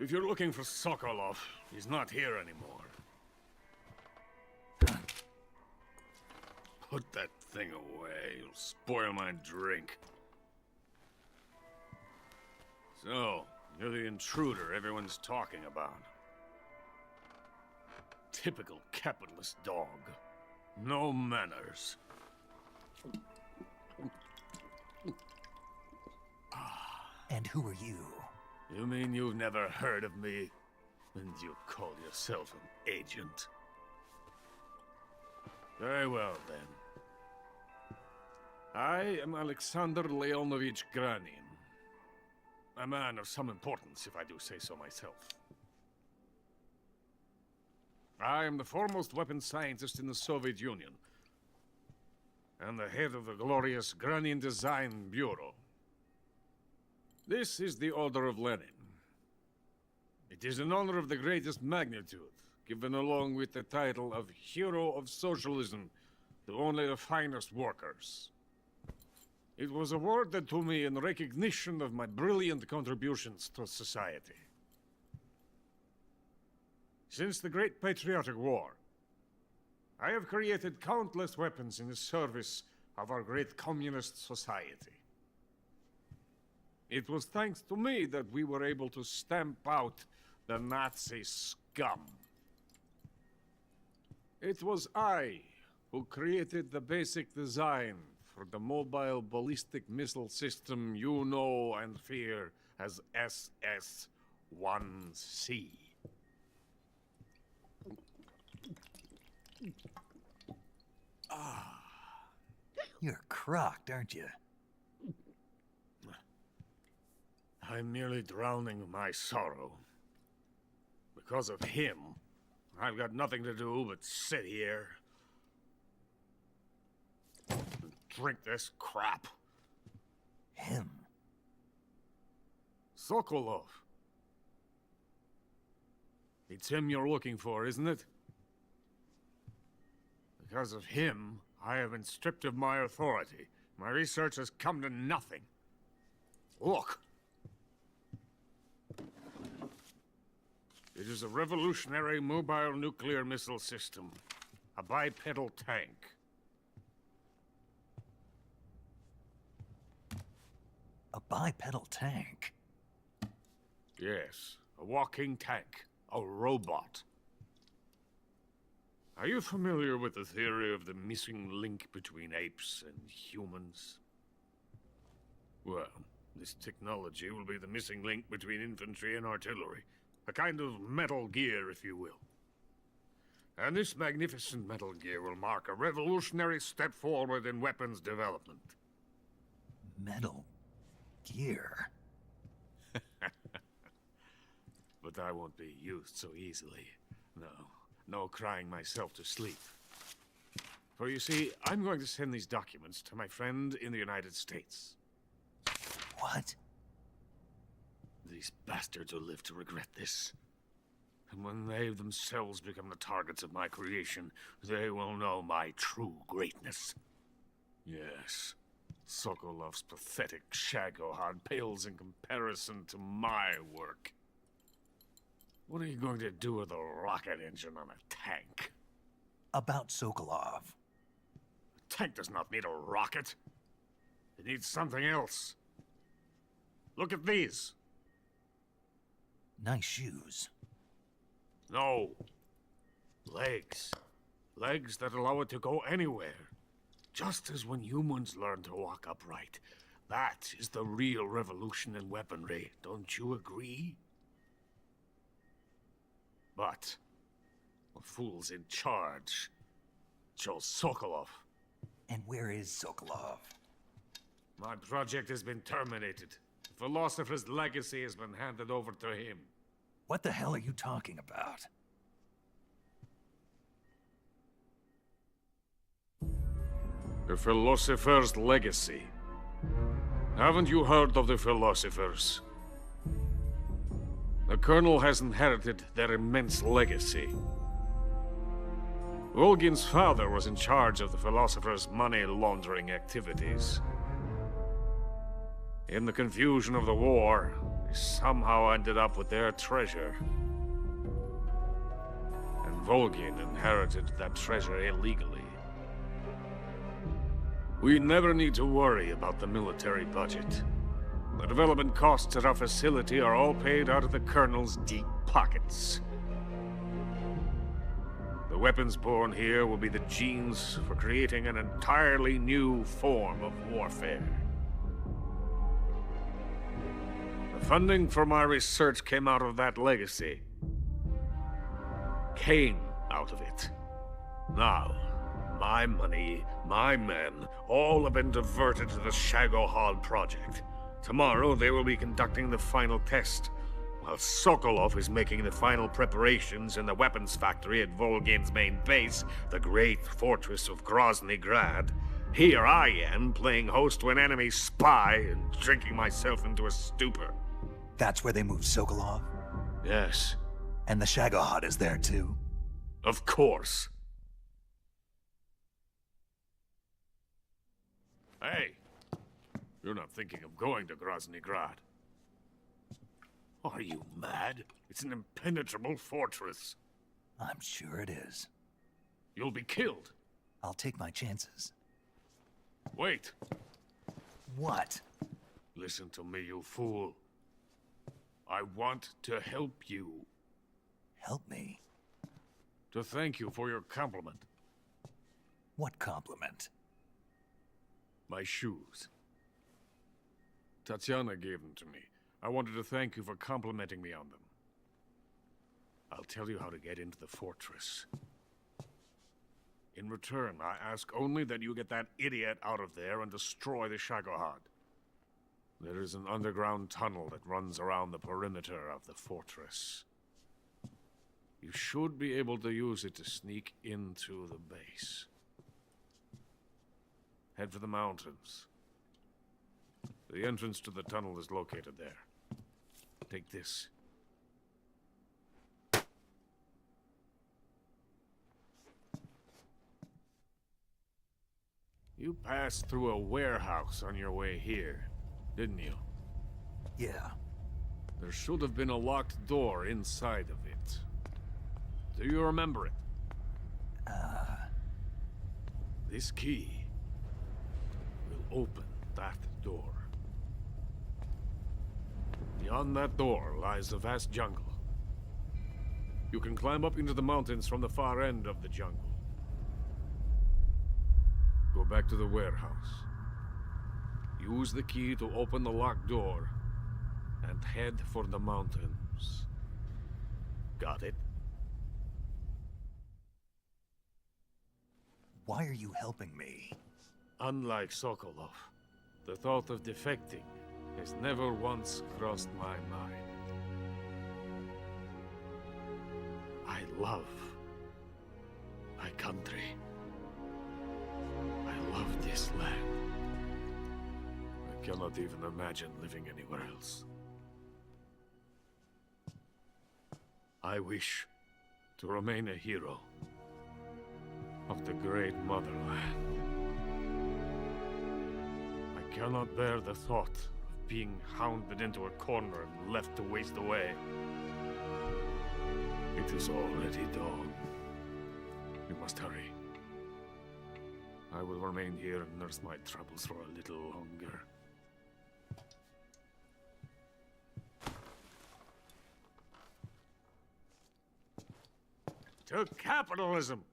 If you're looking for Sokolov, he's not here anymore. Put that thing away. You'll spoil my drink. So, you're the intruder everyone's talking about. Typical capitalist dog. No manners. And who are you? You mean you've never heard of me? And you call yourself an agent? Very well, then. I am Alexander Leonovich Granin. A man of some importance, if I do say so myself. I am the foremost weapons scientist in the Soviet Union, and the head of the glorious Granin Design Bureau. This is the Order of Lenin. It is an honor of the greatest magnitude, given along with the title of Hero of Socialism to only the finest workers. It was awarded to me in recognition of my brilliant contributions to society. Since the Great Patriotic War, I have created countless weapons in the service of our great communist society. It was thanks to me that we were able to stamp out the Nazi scum. It was I who created the basic design for the mobile ballistic missile system you know and fear as SS-1C. You're crocked, aren't you? I'm merely drowning my sorrow. Because of him, I've got nothing to do but sit here and drink this crap. Him? Sokolov. It's him you're looking for, isn't it? Because of him, I have been stripped of my authority. My research has come to nothing. Look. It is a revolutionary mobile nuclear missile system. A bipedal tank. A bipedal tank? Yes, a walking tank. A robot. Are you familiar with the theory of the missing link between apes and humans? Well, this technology will be the missing link between infantry and artillery. A kind of Metal Gear, if you will. And this magnificent Metal Gear will mark a revolutionary step forward in weapons development. Metal Gear? But I won't be used so easily. No crying myself to sleep. For you see, I'm going to send these documents to my friend in the United States. What? These bastards will live to regret this. And when they themselves become the targets of my creation, they will know my true greatness. Yes, Sokolov's pathetic shagohod pales in comparison to my work. What are you going to do with a rocket engine on a tank? About Sokolov. A tank does not need a rocket. It needs something else. Look at these. Nice shoes. No. Legs. Legs that allow it to go anywhere. Just as when humans learn to walk upright. That is the real revolution in weaponry. Don't you agree? But the fool's in charge. Joe Sokolov. And where is Sokolov? My project has been terminated. The philosopher's legacy has been handed over to him. What the hell are you talking about? The philosopher's legacy. Haven't you heard of the philosophers? The Colonel has inherited their immense legacy. Volgin's father was in charge of the philosophers' money laundering activities. In the confusion of the war, they somehow ended up with their treasure. And Volgin inherited that treasure illegally. We never need to worry about the military budget. The development costs at our facility are all paid out of the Colonel's deep pockets. The weapons born here will be the genes for creating an entirely new form of warfare. The funding for my research came out of that legacy. Came out of it. Now, my money, my men, all have been diverted to the Shagohod project. Tomorrow they will be conducting the final test, while Sokolov is making the final preparations in the weapons factory at Volgin's main base, the great fortress of Grozny Grad. Here I am, playing host to an enemy spy and drinking myself into a stupor. That's where they moved Sokolov? Yes. And the Shagohod is there too? Of course. Hey, you're not thinking of going to Grozny Grad. Are you mad? It's an impenetrable fortress. I'm sure it is. You'll be killed. I'll take my chances. Wait. What? Listen to me, you fool. I want to help you. Help me? To thank you for your compliment. What compliment? My shoes. Tatiana gave them to me. I wanted to thank you for complimenting me on them. I'll tell you how to get into the fortress. In return, I ask only that you get that idiot out of there and destroy the Shagohod. There is an underground tunnel that runs around the perimeter of the fortress. You should be able to use it to sneak into the base. Head for the mountains. The entrance to the tunnel is located there. Take this. You passed through a warehouse on your way here, didn't you? Yeah. There should have been a locked door inside of it. Do you remember it? This key will open that door. Beyond that door lies a vast jungle. You can climb up into the mountains from the far end of the jungle. Go back to the warehouse. Use the key to open the locked door and head for the mountains. Got it? Why are you helping me? Unlike Sokolov, the thought of defecting has never once crossed my mind. I love my country. I love this land. I cannot even imagine living anywhere else. I wish to remain a hero of the great motherland. I cannot bear the thought of being hounded into a corner and left to waste away. It is already dawn. We must hurry. I will remain here and nurse my troubles for a little longer. To capitalism!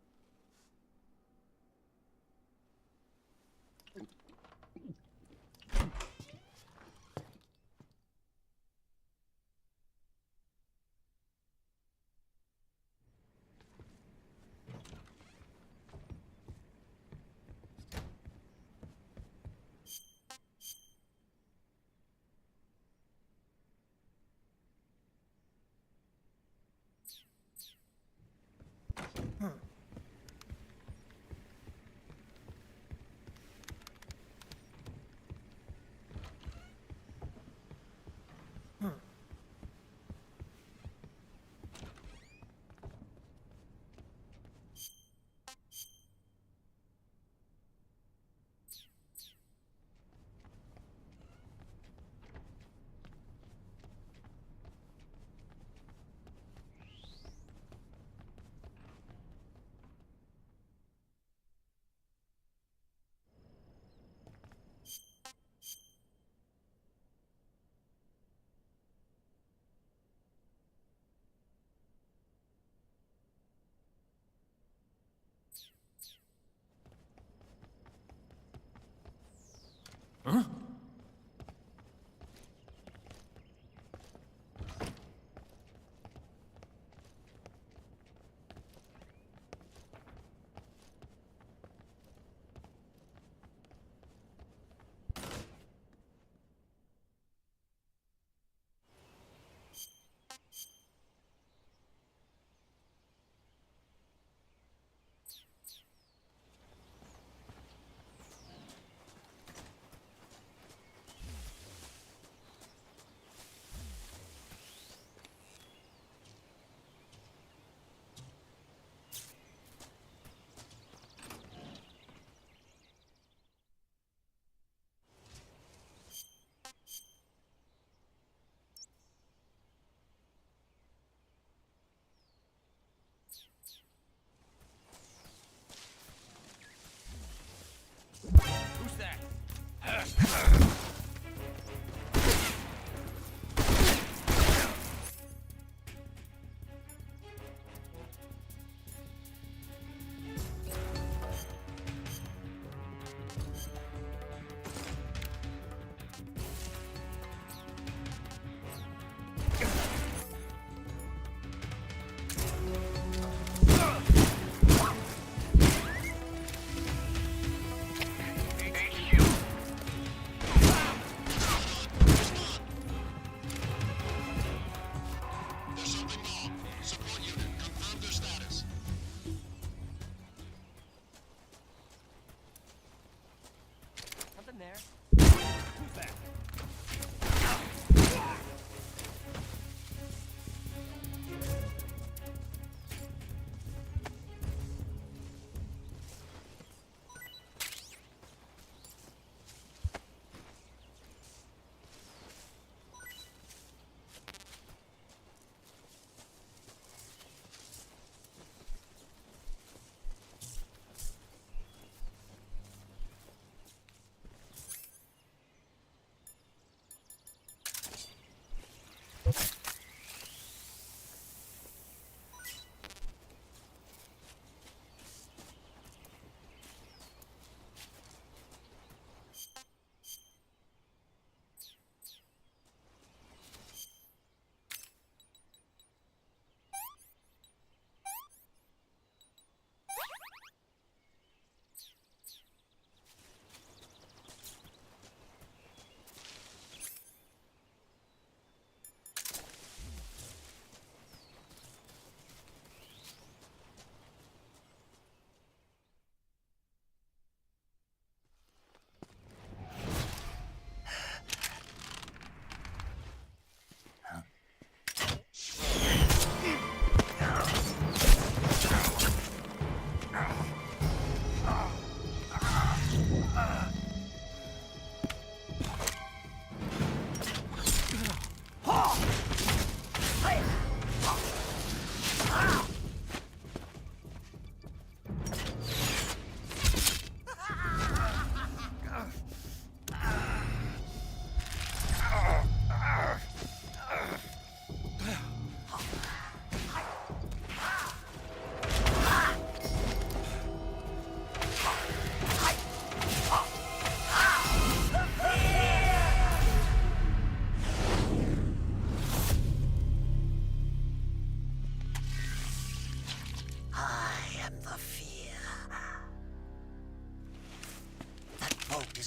Huh? Who's that? Something there. Who's that?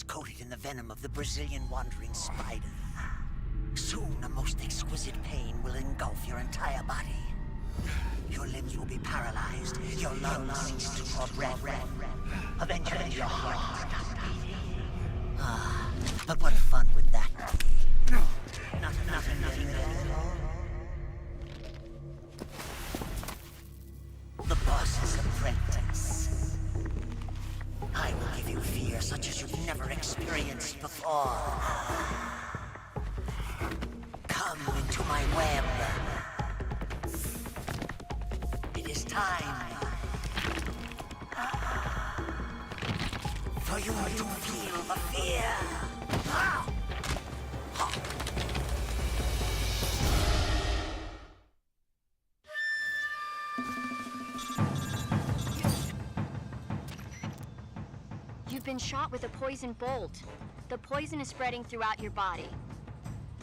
Coated in the venom of the Brazilian wandering spider. Soon, a most exquisite pain will engulf your entire body. Your limbs will be paralyzed, your lungs cease to draw breath. Eventually, your heart will stop beating. Ah, but what fun would that be? Nothing at all. The boss's apprentice. I will give you fear such as you've never experienced before. Come into my web. It is time for you to feel the fear. You've been shot with a poison bolt. The poison is spreading throughout your body.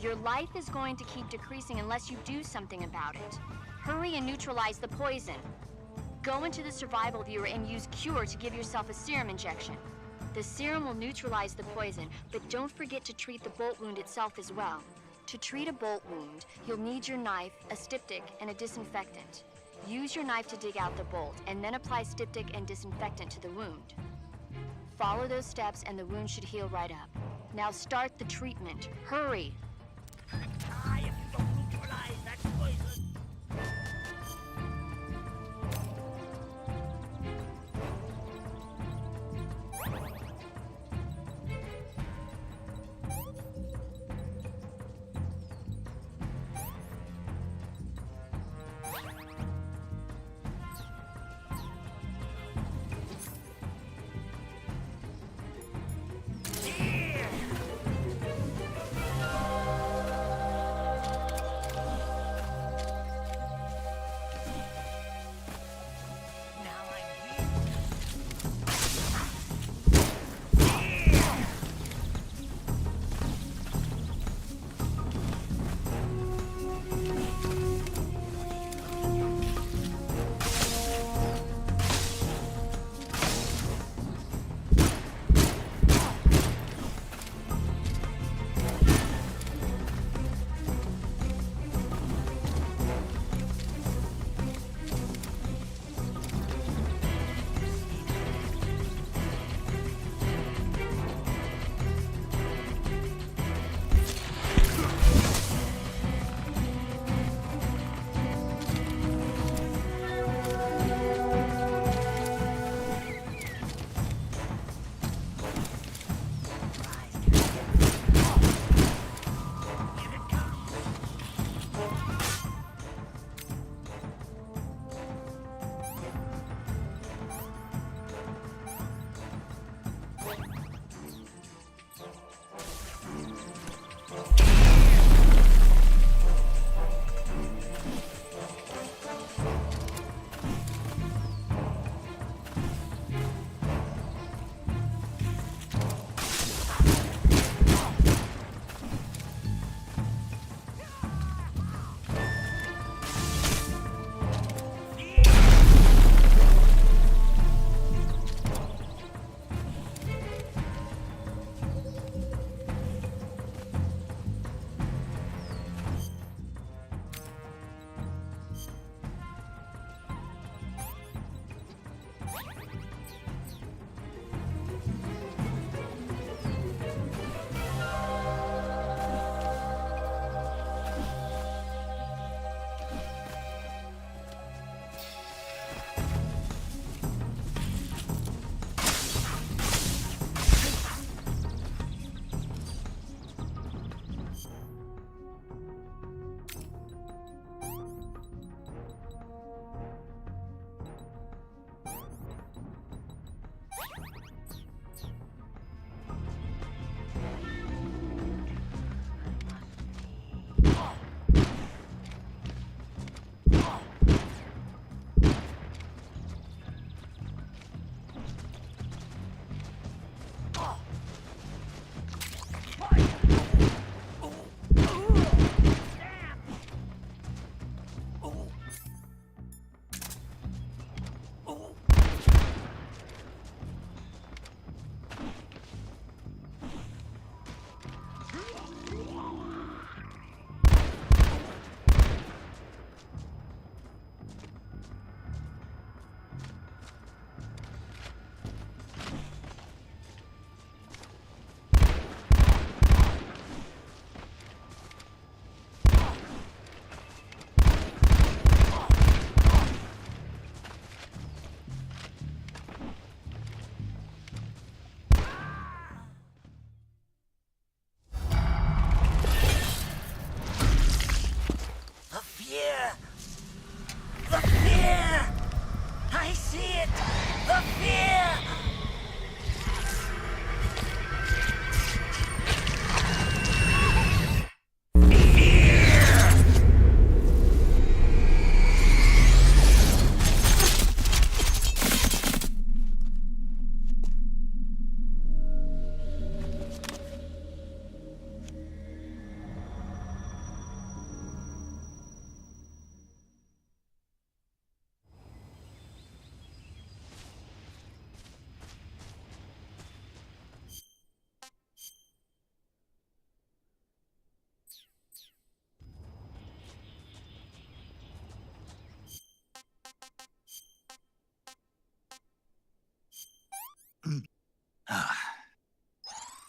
Your life is going to keep decreasing unless you do something about it. Hurry and neutralize the poison. Go into the survival viewer and use Cure to give yourself a serum injection. The serum will neutralize the poison, but don't forget to treat the bolt wound itself as well. To treat a bolt wound, you'll need your knife, a styptic, and a disinfectant. Use your knife to dig out the bolt, and then apply styptic and disinfectant to the wound. Follow those steps and the wound should heal right up. Now start the treatment. Hurry!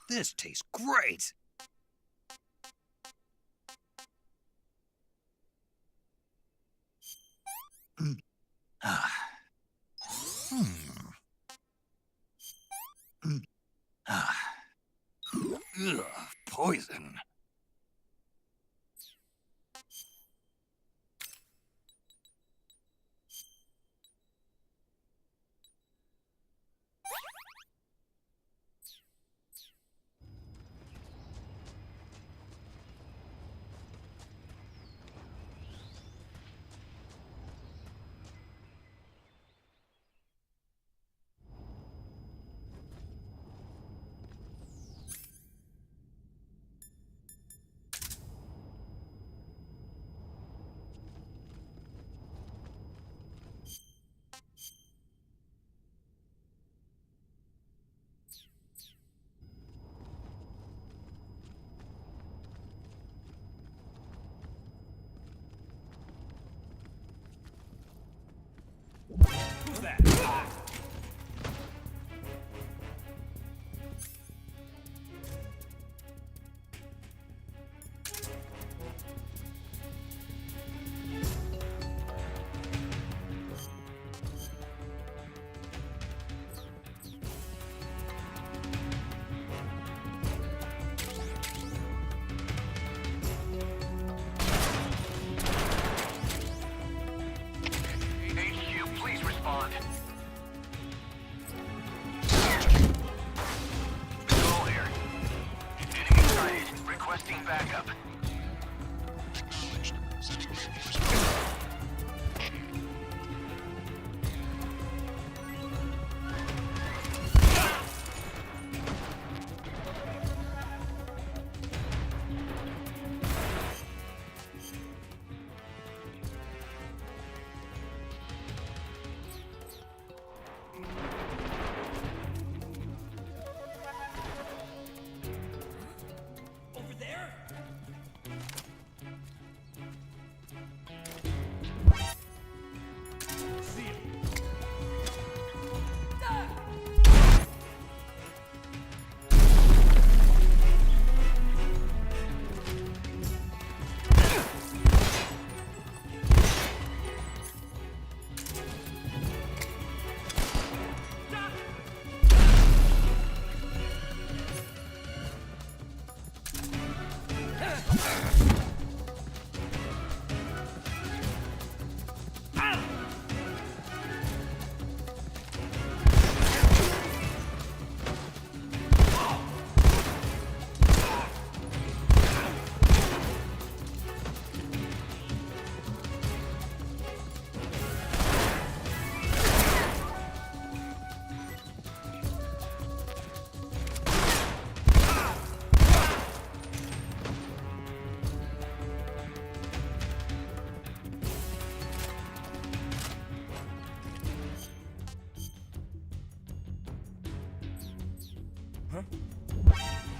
This tastes great! Ugh, poison. Who's that? HQ, please respond. Control here. Enemy sighted. Requesting backup. Acknowledged. Sending reinforcements. Over there? See him.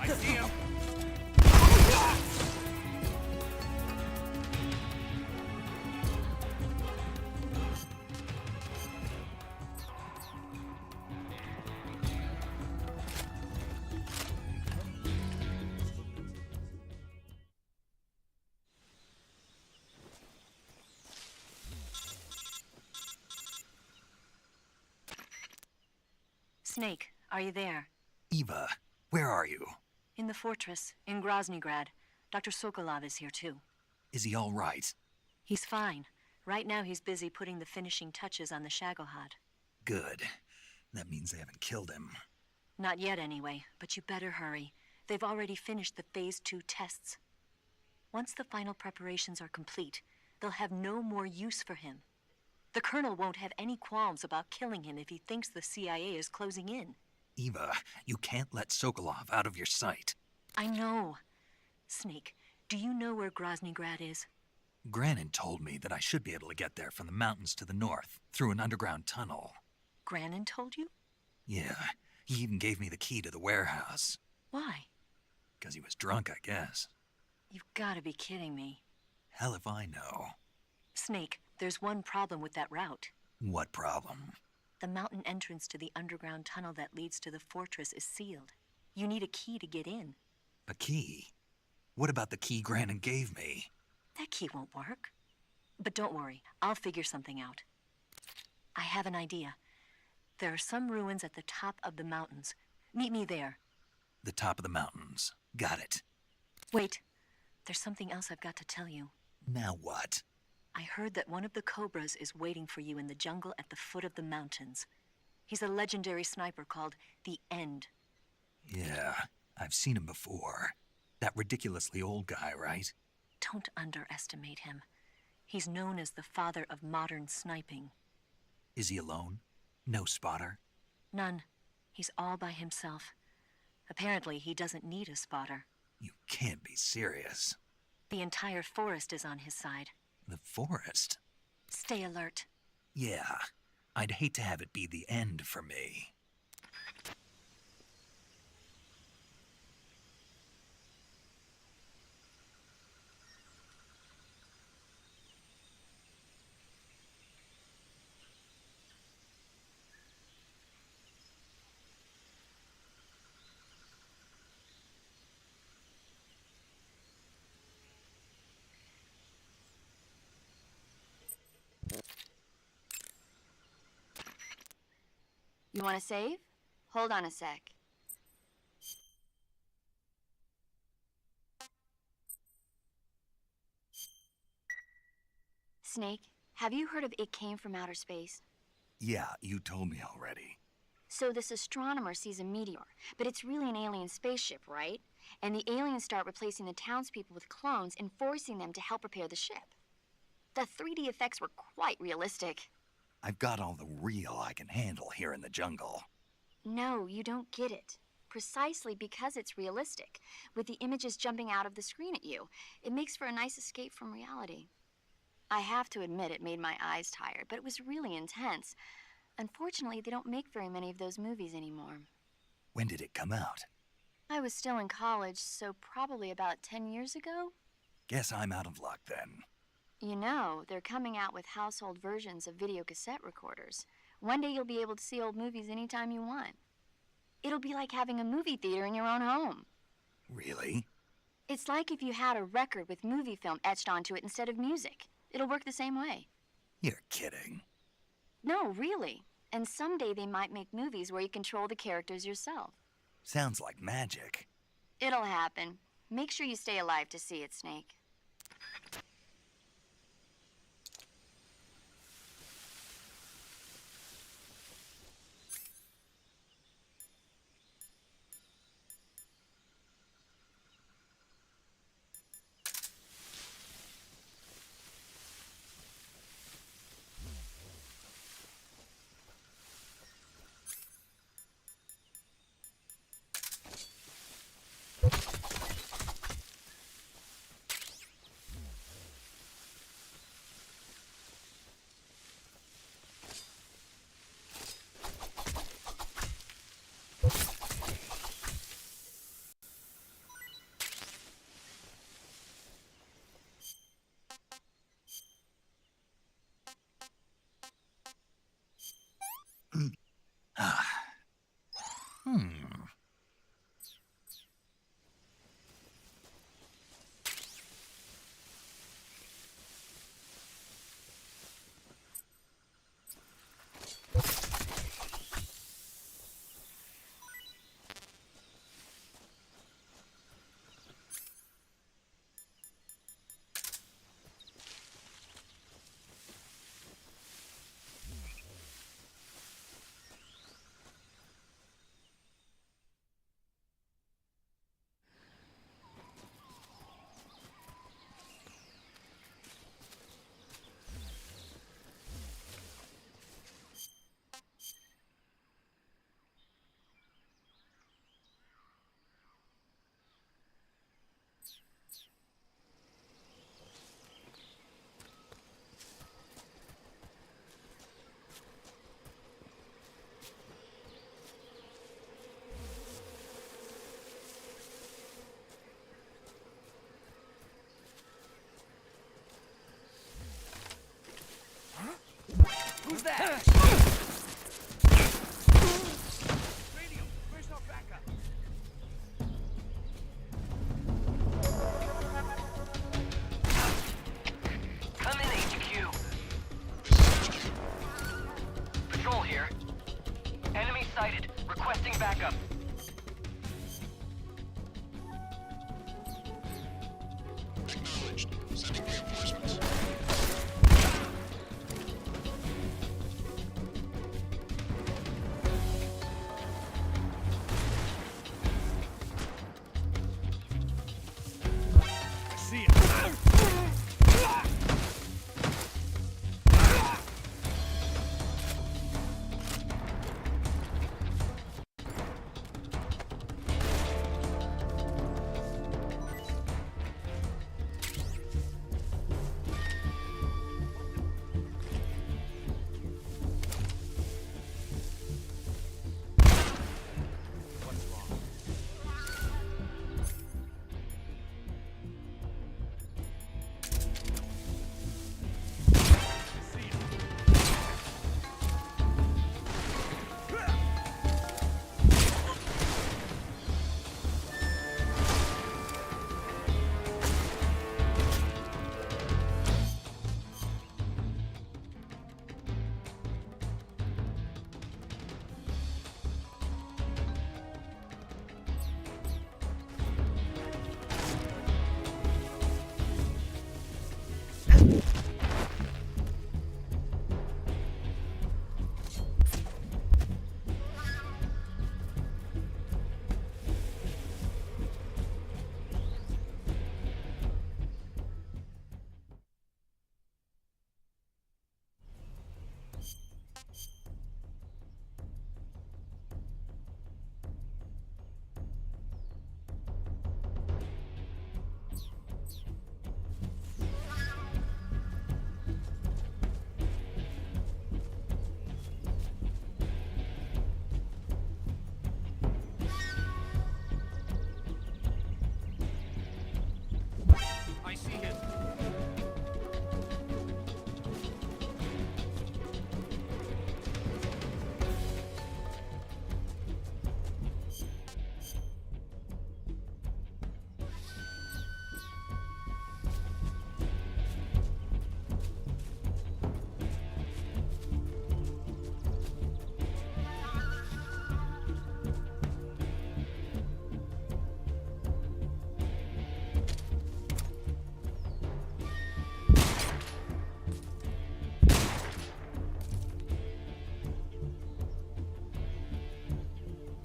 I see him. Snake, are you there? Eva, where are you? In the fortress, in Groznygrad. Dr. Sokolov is here too. Is he all right? He's fine. Right now he's busy putting the finishing touches on the Shagohod. Good. That means they haven't killed him. Not yet anyway, but you better hurry. They've already finished the Phase 2 tests. Once the final preparations are complete, they'll have no more use for him. The Colonel won't have any qualms about killing him if he thinks the CIA is closing in. Eva, you can't let Sokolov out of your sight. I know. Snake, do you know where Groznygrad is? Granin told me that I should be able to get there from the mountains to the north, through an underground tunnel. Granin told you? Yeah, he even gave me the key to the warehouse. Why? Because he was drunk, I guess. You've got to be kidding me. Hell if I know. Snake, there's one problem with that route. What problem? the mountain entrance to the underground tunnel that leads to the fortress is sealed. You need a key to get in. A key? What about the key Grannon gave me? That key won't work. But don't worry, I'll figure something out. I have an idea. There are some ruins at the top of the mountains. Meet me there. The top of the mountains. Got it. Wait, there's something else I've got to tell you. Now what? I heard that one of the Cobras is waiting for you in the jungle at the foot of the mountains. He's a legendary sniper called the End. Yeah, I've seen him before. That ridiculously old guy, right? Don't underestimate him. He's known as the father of modern sniping. Is he alone? No spotter? None. He's all by himself. Apparently, he doesn't need a spotter. You can't be serious. The entire forest is on his side. The forest? Stay alert. Yeah, I'd hate to have it be the end for me. You want to save? Hold on a sec. Snake, have you heard of It Came from Outer Space? Yeah, you told me already. So this astronomer sees a meteor, but it's really an alien spaceship, right? And the aliens start replacing the townspeople with clones and forcing them to help repair the ship. The 3D effects were quite realistic. I've got all the real I can handle here in the jungle. No, you don't get it. Precisely because it's realistic, with the images jumping out of the screen at you. It makes for a nice escape from reality. I have to admit it made my eyes tired, but it was really intense. Unfortunately, they don't make very many of those movies anymore. When did it come out? I was still in college, so probably about 10 years ago. Guess I'm out of luck then. You know, they're coming out with household versions of video cassette recorders. One day you'll be able to see old movies anytime you want. It'll be like having a movie theater in your own home. Really? It's like if you had a record with movie film etched onto it instead of music. It'll work the same way. You're kidding. No, really. And someday they might make movies where you control the characters yourself. Sounds like magic. It'll happen. Make sure you stay alive to see it, Snake. Requesting backup. Acknowledged. Sending reinforcements. I see it. I see him.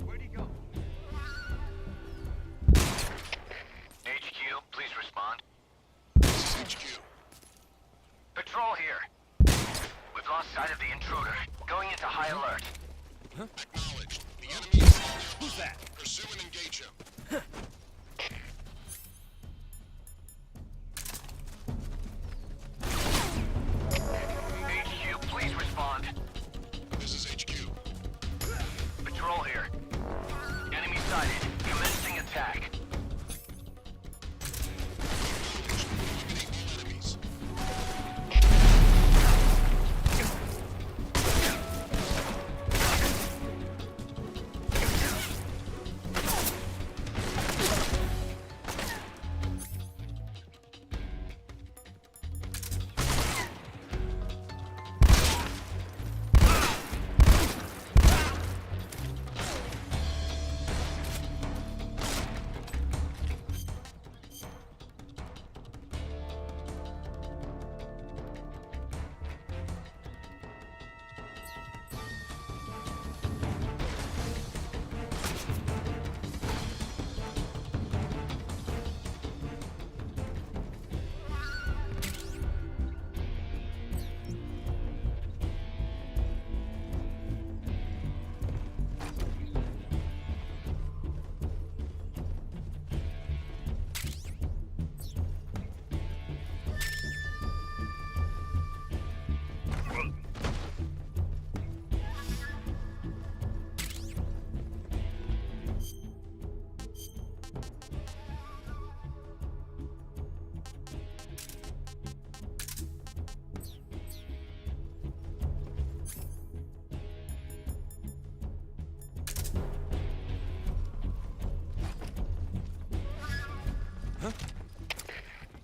Where'd he go? HQ, please respond. This is HQ. Patrol here. We've lost sight of the intruder. Going into high alert. Acknowledged. The enemy is still nearby. Who's that? Pursue and engage him. HQ, please respond. This is HQ. Patrol here. Enemy sighted. Commencing attack. Eliminate all enemies.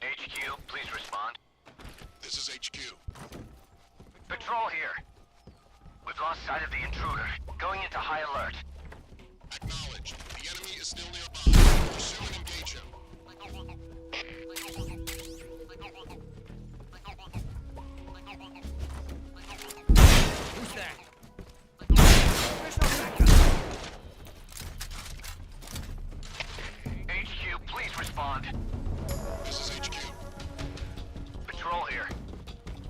HQ, please respond. This is HQ. Patrol here. We've lost sight of the intruder. Going into high alert. respond. This is HQ. Patrol here.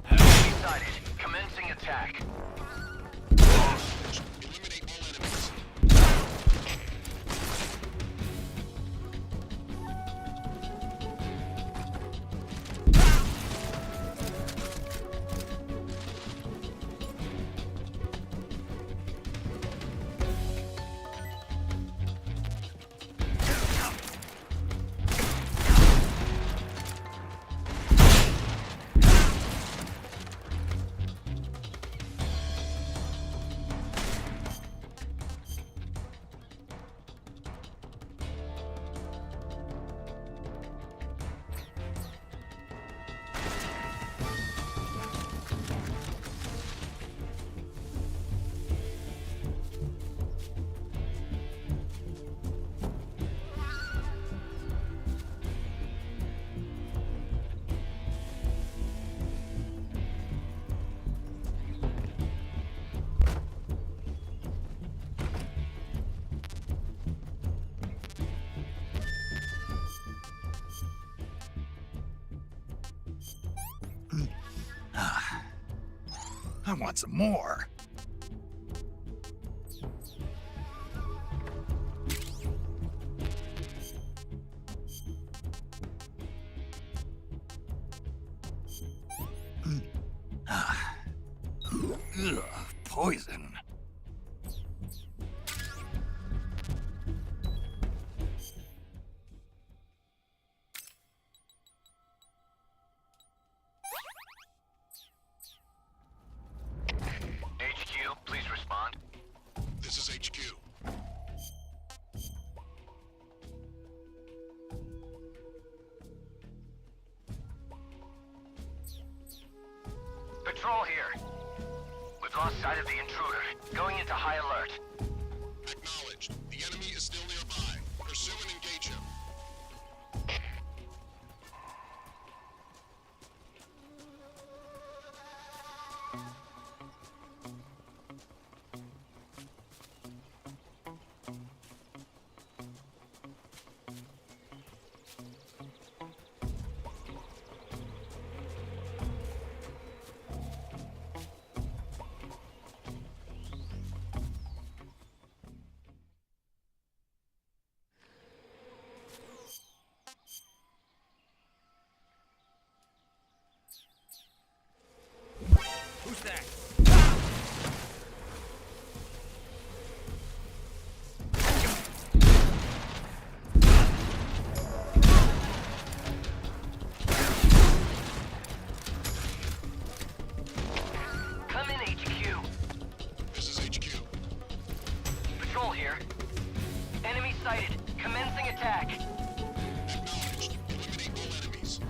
Enemy sighted. Commencing attack. Eliminate all enemies. I want some more. Ugh, poison. HQ, please respond. This is HQ. Patrol here. We've lost sight of the intruder. Going into high alert. Acknowledged. The enemy is still nearby. Pursue and engage him. Who's that? Come in, HQ. This is HQ. Patrol here. Enemy sighted. Commencing attack. Acknowledged. Eliminate all enemies.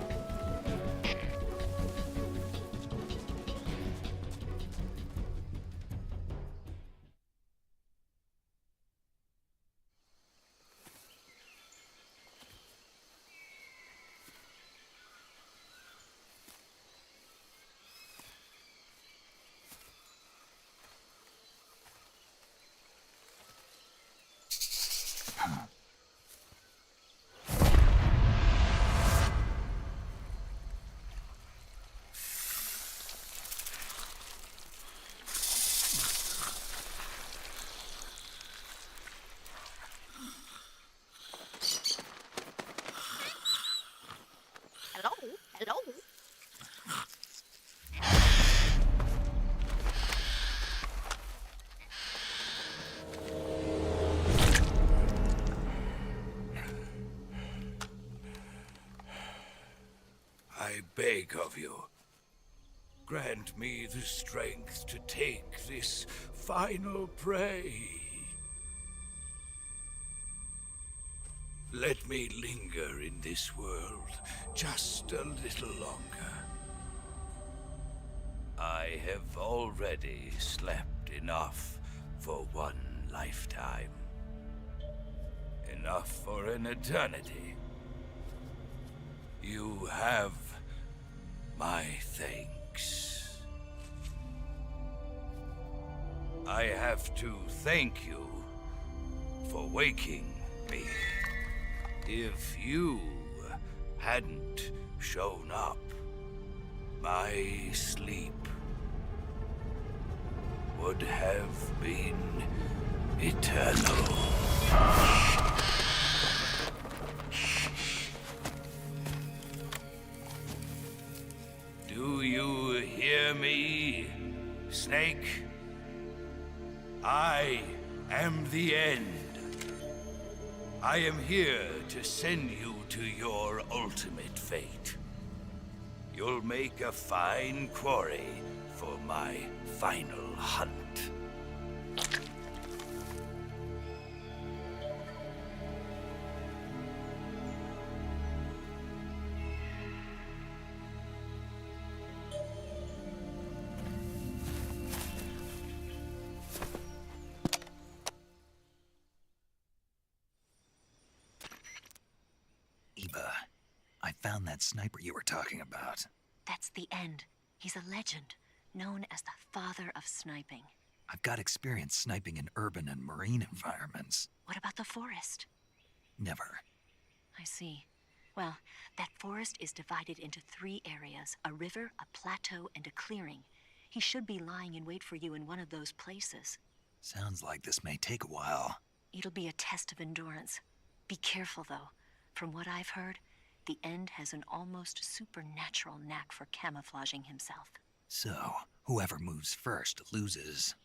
Hello? I beg of you, grant me the strength to take this final prey. Let me linger in this world just a little longer. I have already slept enough for one lifetime. Enough for an eternity. You have my thanks. I have to thank you for waking me. If you hadn't shown up, my sleep would have been eternal. Do you hear me, Snake? I am the end. I am here to send you to your ultimate fate. You'll make a fine quarry for my final hunt. Eva, I found that sniper you were talking about. That's the end. He's a legend, known as the father of sniping. I've got experience sniping in urban and marine environments. What about the forest? Never. I see. Well, that forest is divided into 3 areas, a river, a plateau, and a clearing. He should be lying in wait for you in one of those places. Sounds like this may take a while. It'll be a test of endurance. Be careful, though. From what I've heard, the End has an almost supernatural knack for camouflaging himself. So, whoever moves first loses.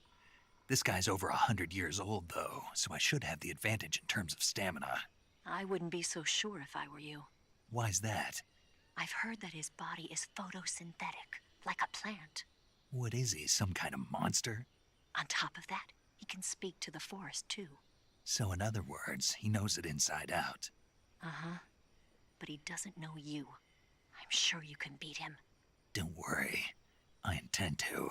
This guy's over 100 years old, though, so I should have the advantage in terms of stamina. I wouldn't be so sure if I were you. Why's that? I've heard that his body is photosynthetic, like a plant. What is he, some kind of monster? On top of that, he can speak to the forest, too. So in other words, he knows it inside out. Uh-huh. But he doesn't know you. I'm sure you can beat him. Don't worry. I intend to.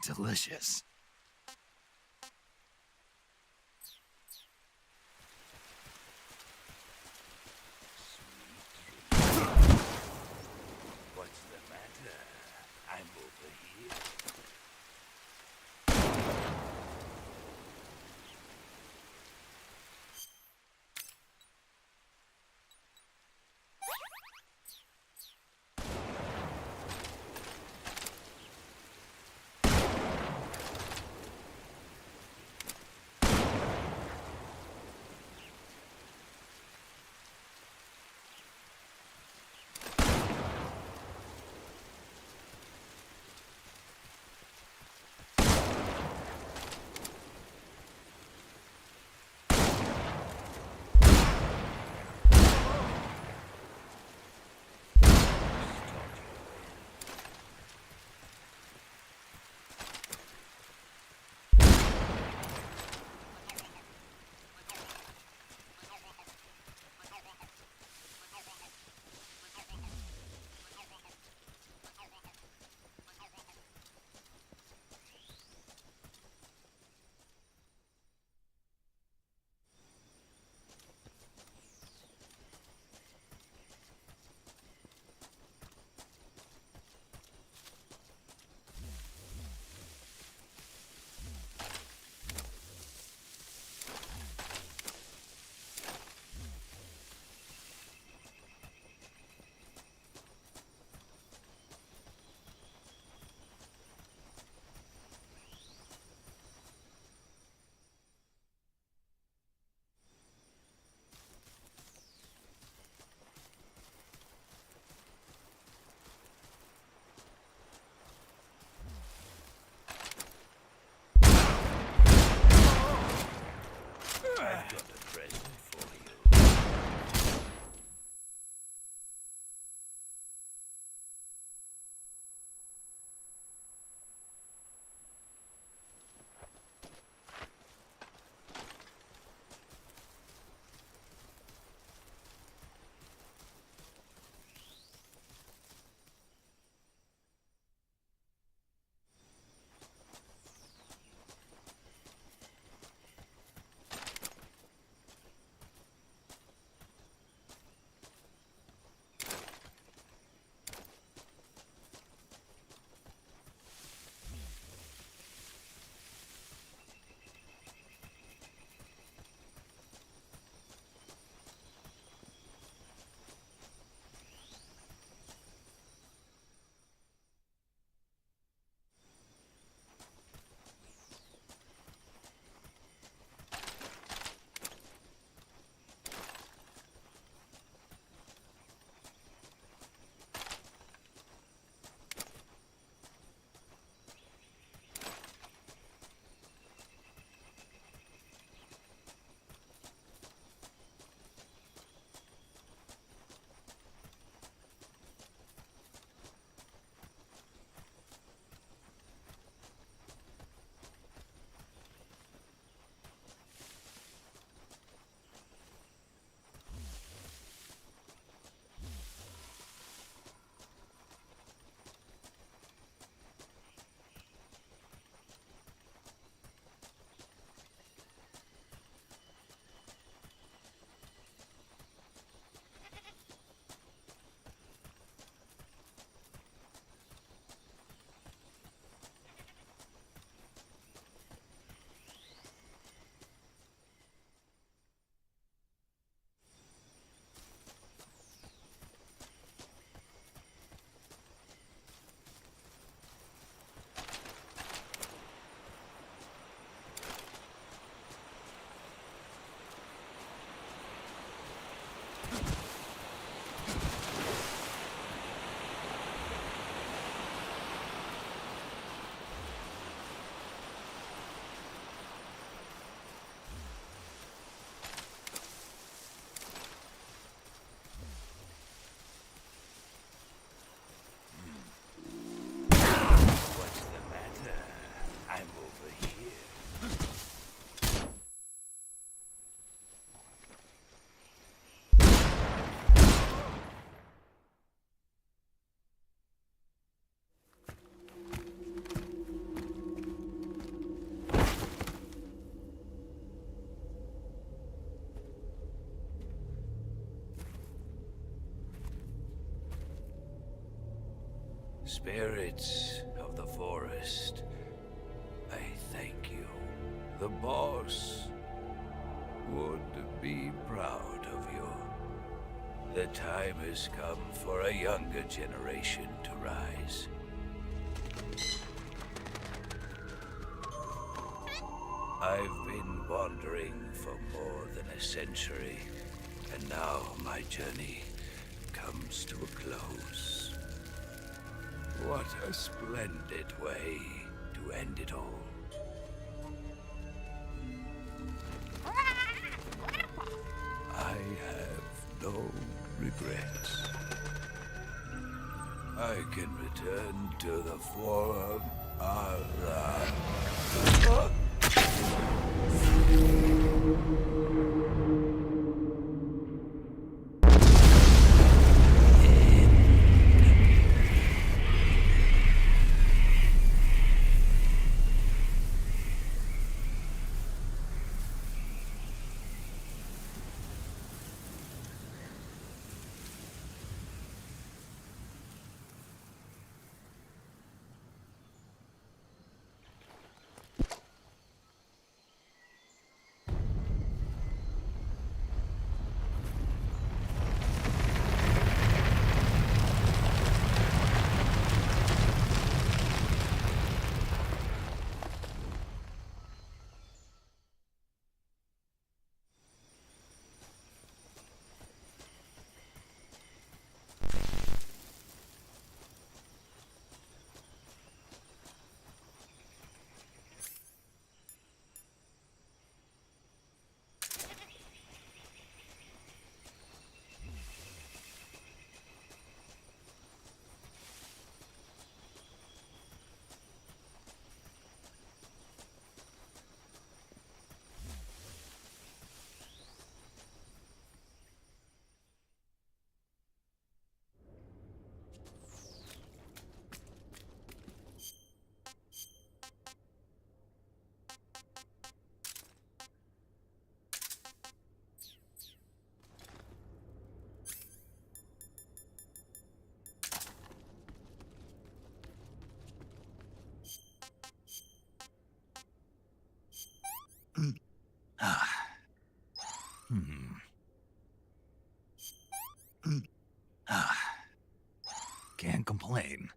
Delicious. What's the matter? I'm over here. Spirits of the forest, I thank you. The boss would be proud of you. The time has come for a younger generation to rise. I've been wandering for more than a century, and now my journey comes to a close. What a splendid way to end it all. I have no regrets. I can return to the Forum Can't complain.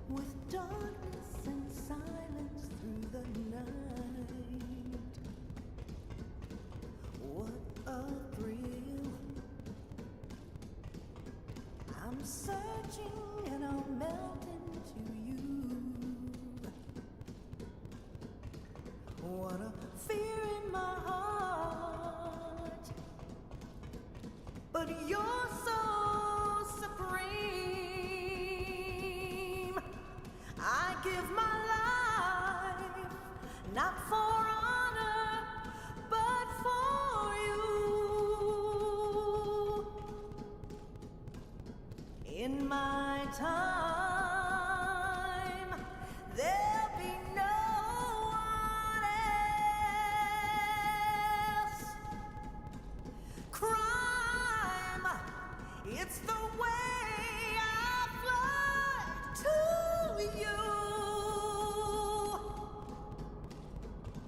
With darkness and silence through the night. What a thrill. I'm searching and I'll melt into you. What a fear in my heart. But you're so supreme. I give my life, not for honor, but for you. In my time, there'll be no one else. Crime, it's the way I fly to you.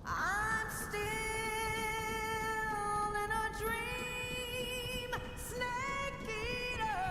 I'm still in a dream, snake eater.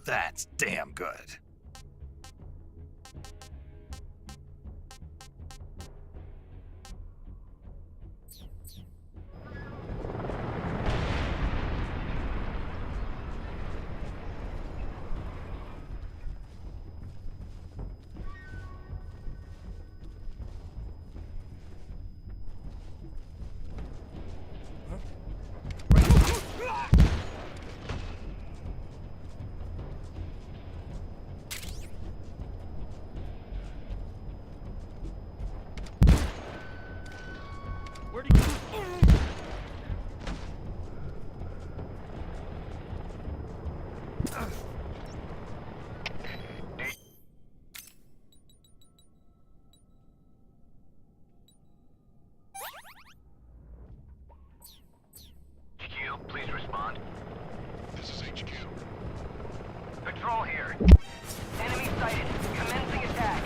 That's damn good. Where'd he go? HQ, please respond. This is HQ. Patrol here. Enemy sighted. Commencing attack.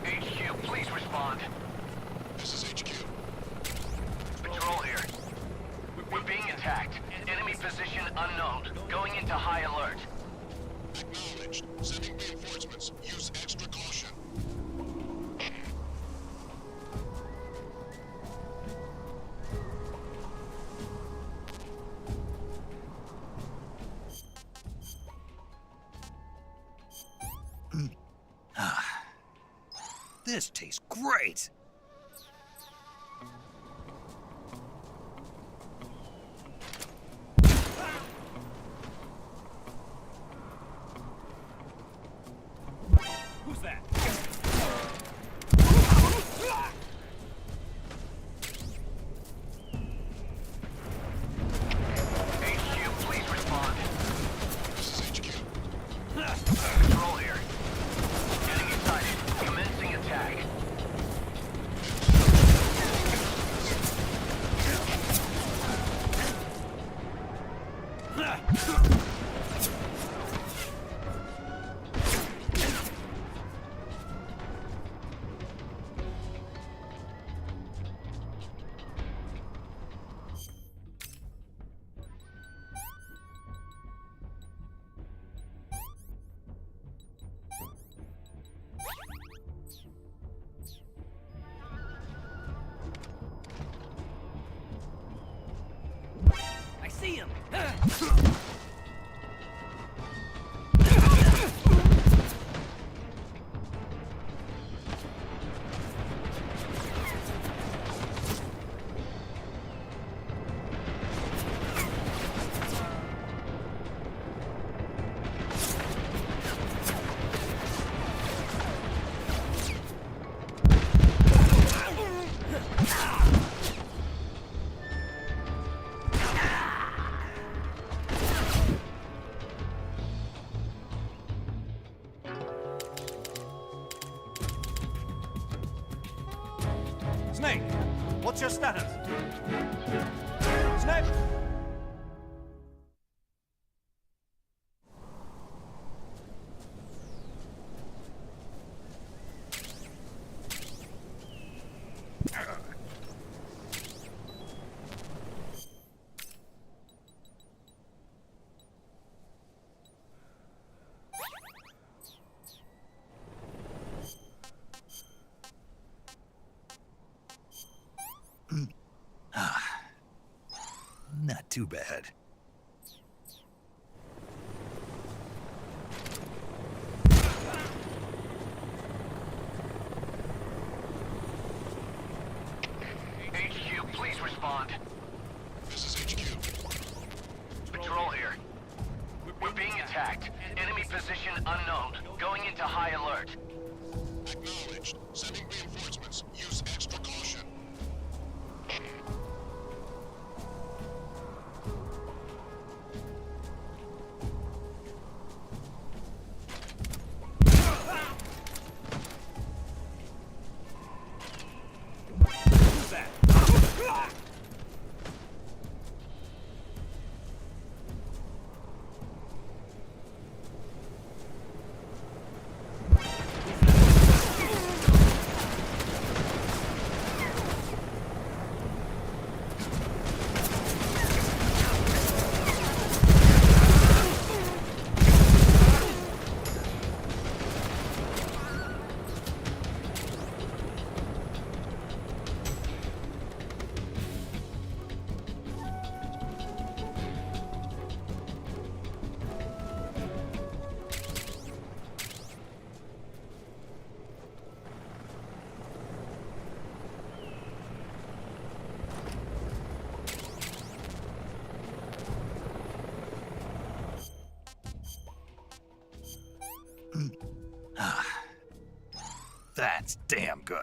HQ, please respond. This is HQ. Patrol here. We're being attacked. Enemy position unknown. Going into high alert. Acknowledged. Sending reinforcements. Use extra caution. This tastes great. Who's that? HQ, please respond. This is HQ. Patrol here. Enemy sighted. Commencing attack. I see him! Snake, what's your status? Snake! too bad. HQ, please respond. This is HQ. Patrol here. We're being attacked. Enemy position unknown. Going into high alert. Acknowledged. Sending reinforcements. Use extra caution. That's damn good.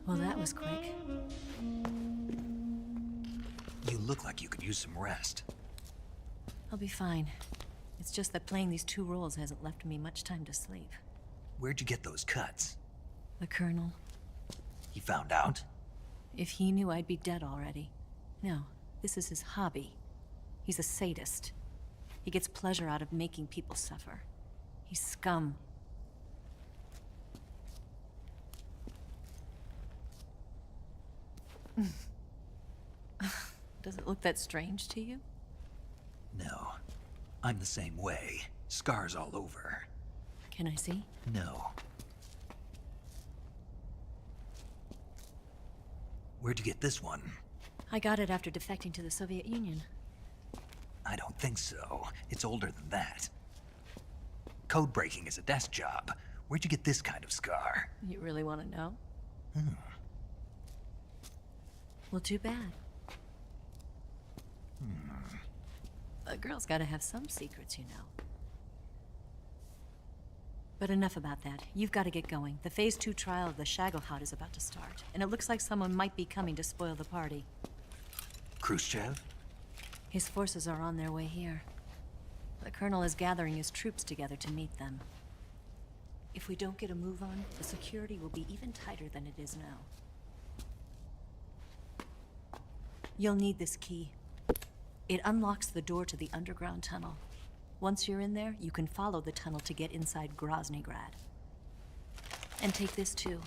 Well, that was quick. You look like you could use some rest. I'll be fine. It's just that playing these 2 roles hasn't left me much time to sleep. Where'd you get those cuts? The Colonel. He found out? If he knew, I'd be dead already. No, this is his hobby. He's a sadist. He gets pleasure out of making people suffer. He's scum. Does it look that strange to you? No. I'm the same way. Scars all over. Can I see? No. Where'd you get this one? I got it after defecting to the Soviet Union. I don't think so. It's older than that. Code breaking is a desk job. Where'd you get this kind of scar? You really want to know? Hmm. Well, too bad. A girl's gotta have some secrets, you know. But enough about that. You've got to get going. The Phase 2 trial of the Shagohod is about to start, and it looks like someone might be coming to spoil the party. Khrushchev? His forces are on their way here. The Colonel is gathering his troops together to meet them. If we don't get a move on, the security will be even tighter than it is now. You'll need this key. It unlocks the door to the underground tunnel. Once you're in there, you can follow the tunnel to get inside Groznygrad. And take this too.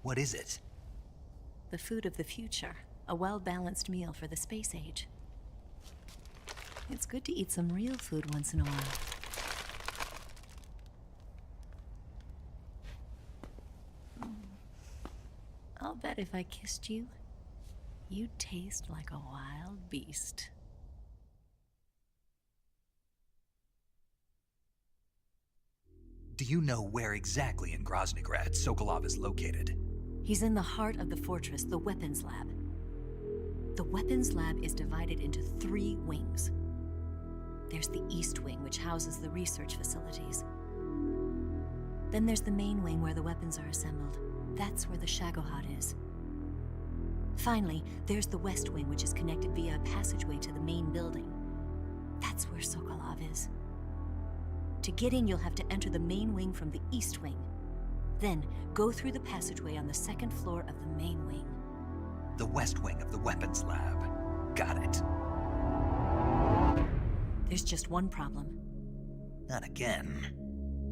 What is it? The food of the future. A well-balanced meal for the space age. It's good to eat some real food once in a while. I'll bet if I kissed you, you'd taste like a wild beast. Do you know where exactly in Groznygrad Sokolov is located? He's in the heart of the fortress, the weapons lab. The weapons lab is divided into 3 wings. There's the East Wing, which houses the research facilities. Then there's the main wing where the weapons are assembled. That's where the Shagohod is. Finally, there's the West Wing, which is connected via a passageway to the main building. That's where Sokolov is. To get in, you'll have to enter the main wing from the East Wing. Then, go through the passageway on the 2nd floor of the main wing. The West Wing of the weapons lab. Got it. There's just one problem. Not again.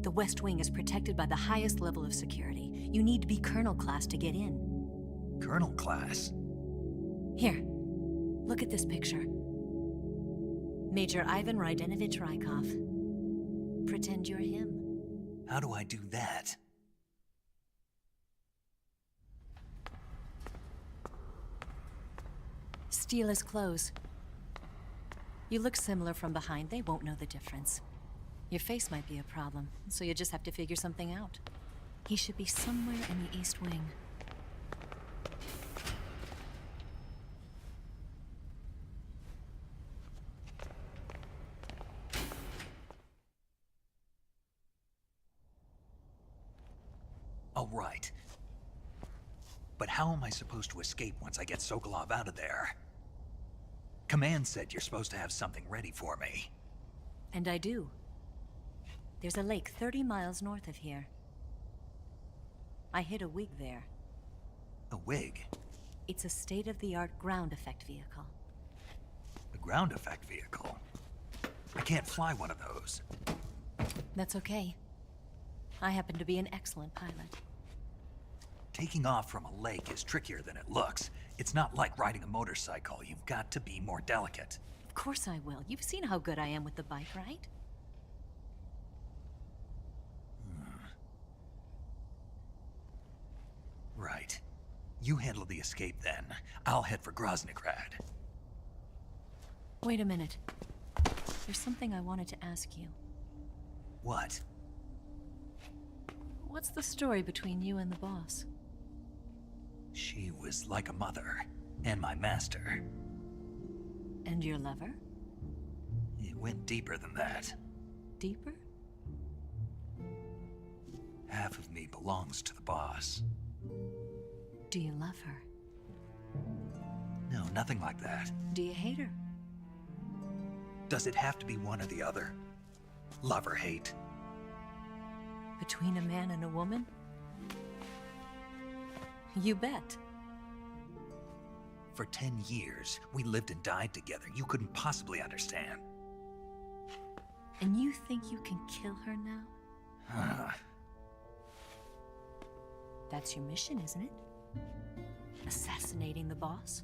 The West Wing is protected by the highest level of security. You need to be Colonel class to get in. Colonel class? Here, look at this picture. Major Ivan Rydenovich Rykov. Pretend you're him. How do I do that? Steal his clothes. You look similar from behind. They won't know the difference. Your face might be a problem, so you just have to figure something out. He should be somewhere in the East Wing. All right. But how am I supposed to escape once I get Sokolov out of there? Command said you're supposed to have something ready for me. And I do. There's a lake 30 miles north of here. I hid a wig there. A wig? It's a state-of-the-art ground effect vehicle. A ground effect vehicle? I can't fly one of those. That's okay. I happen to be an excellent pilot. Taking off from a lake is trickier than it looks. It's not like riding a motorcycle. You've got to be more delicate. Of course I will. You've seen how good I am with the bike, right? Right. You handle the escape then. I'll head for Groznygrad. Wait a minute. There's something I wanted to ask you. What? What's the story between you and the boss? She was like a mother, and my master. And your lover? It went deeper than that. Deeper? Half of me belongs to the boss. Do you love her? No, nothing like that. Do you hate her? Does it have to be one or the other? Love or hate? Between a man and a woman? You bet. For 10 years, we lived and died together. You couldn't possibly understand. And you think you can kill her now? That's your mission, isn't it? Assassinating the boss?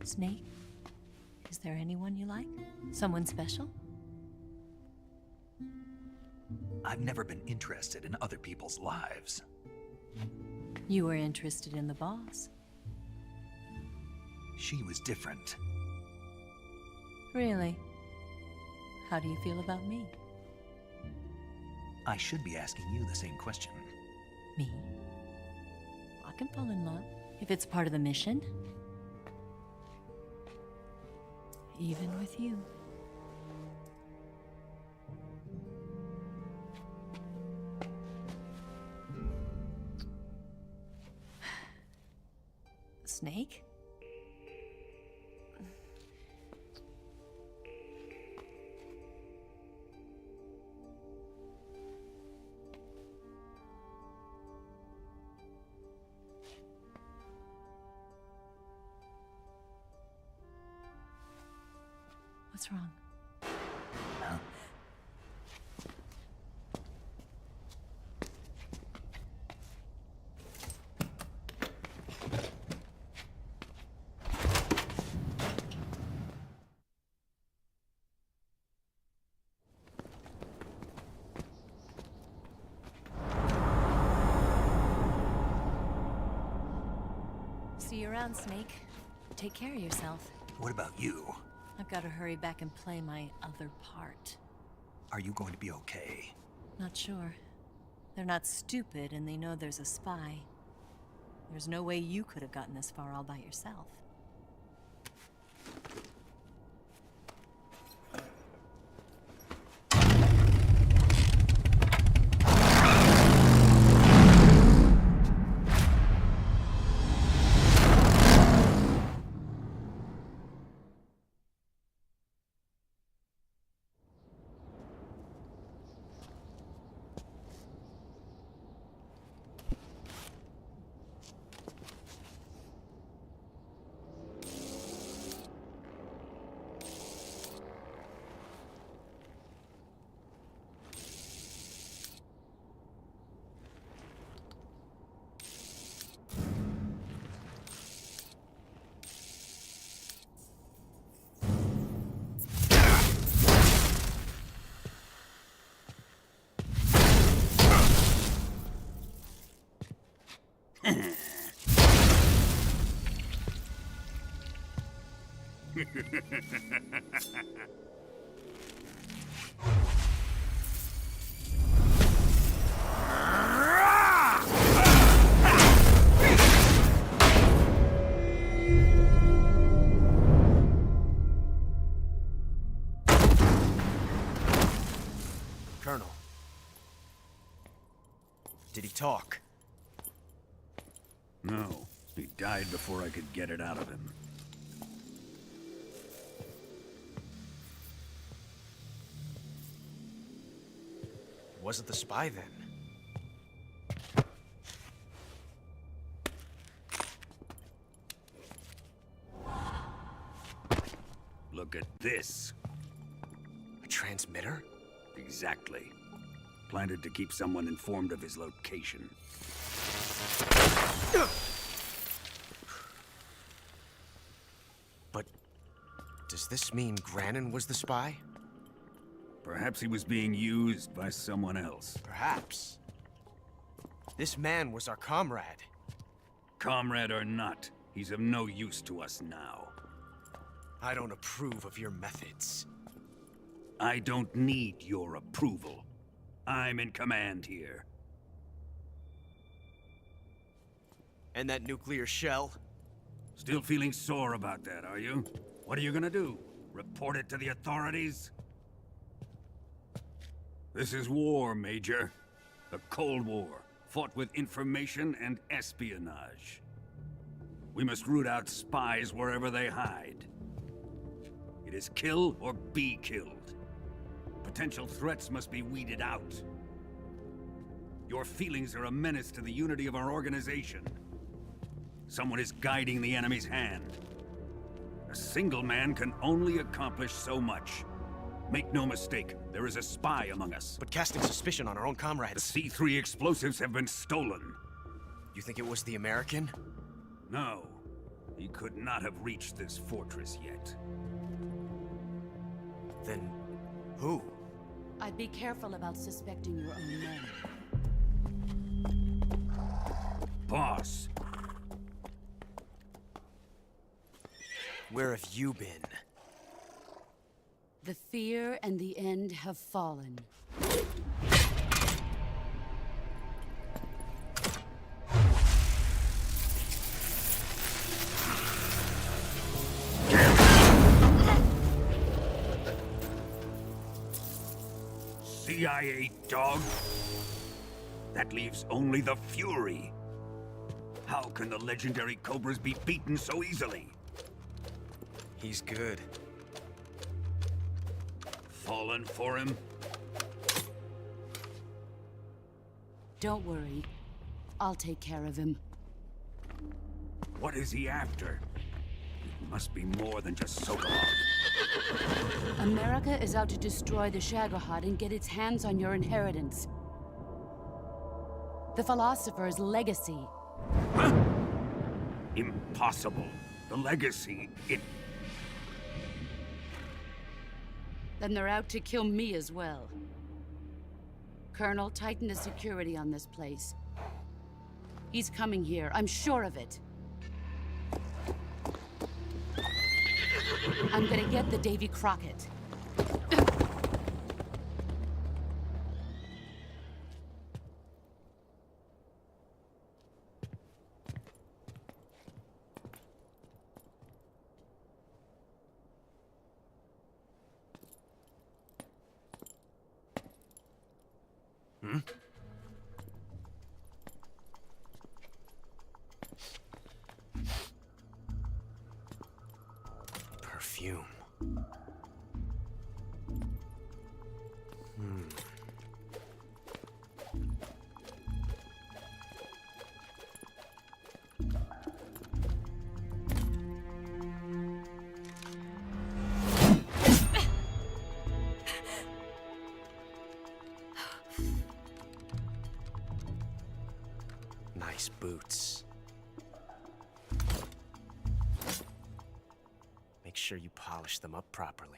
Snake, is there anyone you like? Someone special? I've never been interested in other people's lives. You were interested in the boss. She was different. Really? How do you feel about me? I should be asking you the same question. Me? I can fall in love if it's part of the mission. Even with you. Snake? What's wrong? Huh? See you around, Snake. Take care of yourself. What about you? I've got to hurry back and play my other part. Are you going to be okay? Not sure. They're not stupid, and they know there's a spy. There's no way you could have gotten this far all by yourself. Colonel. Did he talk? No. He died before I could get it out of him. Wasn't the spy then? Look at this. A transmitter? Exactly. Planted to keep someone informed of his location. But does this mean Grannon was the spy? Perhaps he was being used by someone else. Perhaps. This man was our comrade. Comrade or not, he's of no use to us now. I don't approve of your methods. I don't need your approval. I'm in command here. And that nuclear shell? Still feeling sore about that, are you? What are you gonna do? Report it to the authorities? This is war, Major. The Cold War, fought with information and espionage. We must root out spies wherever they hide. It is kill or be killed. Potential threats must be weeded out. Your feelings are a menace to the unity of our organization. Someone is guiding the enemy's hand. A single man can only accomplish so much. Make no mistake, there is a spy among us. But casting suspicion on our own comrades... The C3 explosives have been stolen. You think it was the American? No. He could not have reached this fortress yet. Then... who? I'd be careful about suspecting your own men. Boss! Where have you been? The fear and the end have fallen. CIA dog? That leaves only the Fury. How can the legendary Cobras be beaten so easily? He's good. Fallen for him? Don't worry. I'll take care of him. What is he after? It must be more than just Sokolov. America is out to destroy the Shagohod and get its hands on your inheritance. The philosopher's legacy. Huh? Impossible. The legacy, it... Then they're out to kill me as well. Colonel, tighten the security on this place. He's coming here, I'm sure of it. I'm gonna get the Davy Crockett. Hmm? Perfume. Nice boots. Make sure you polish them up properly.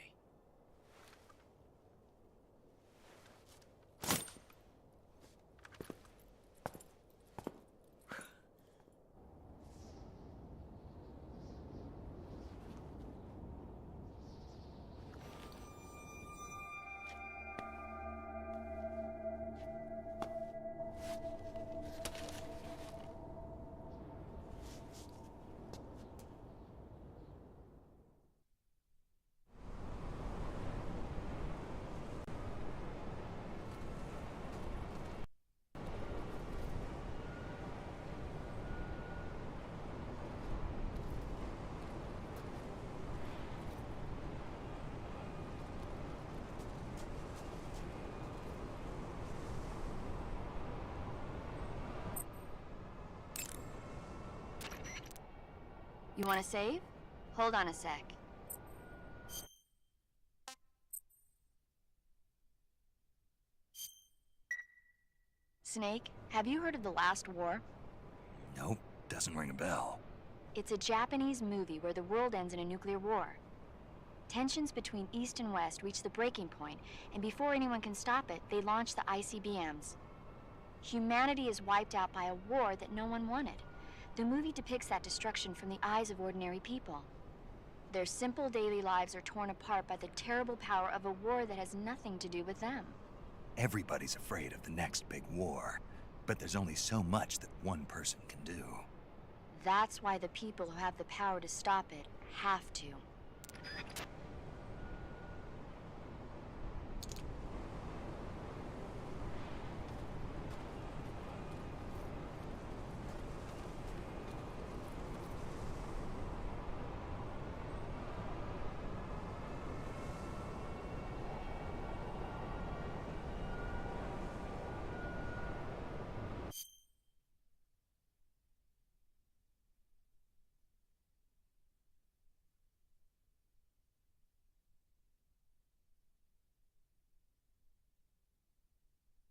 You want to save? Hold on a sec. Snake, have you heard of The Last War? Nope, doesn't ring a bell. It's a Japanese movie where the world ends in a nuclear war. Tensions between East and West reach the breaking point, and before anyone can stop it, they launch the ICBMs. Humanity is wiped out by a war that no one wanted. The movie depicts that destruction from the eyes of ordinary people. Their simple daily lives are torn apart by the terrible power of a war that has nothing to do with them. Everybody's afraid of the next big war, but there's only so much that one person can do. That's why the people who have the power to stop it have to.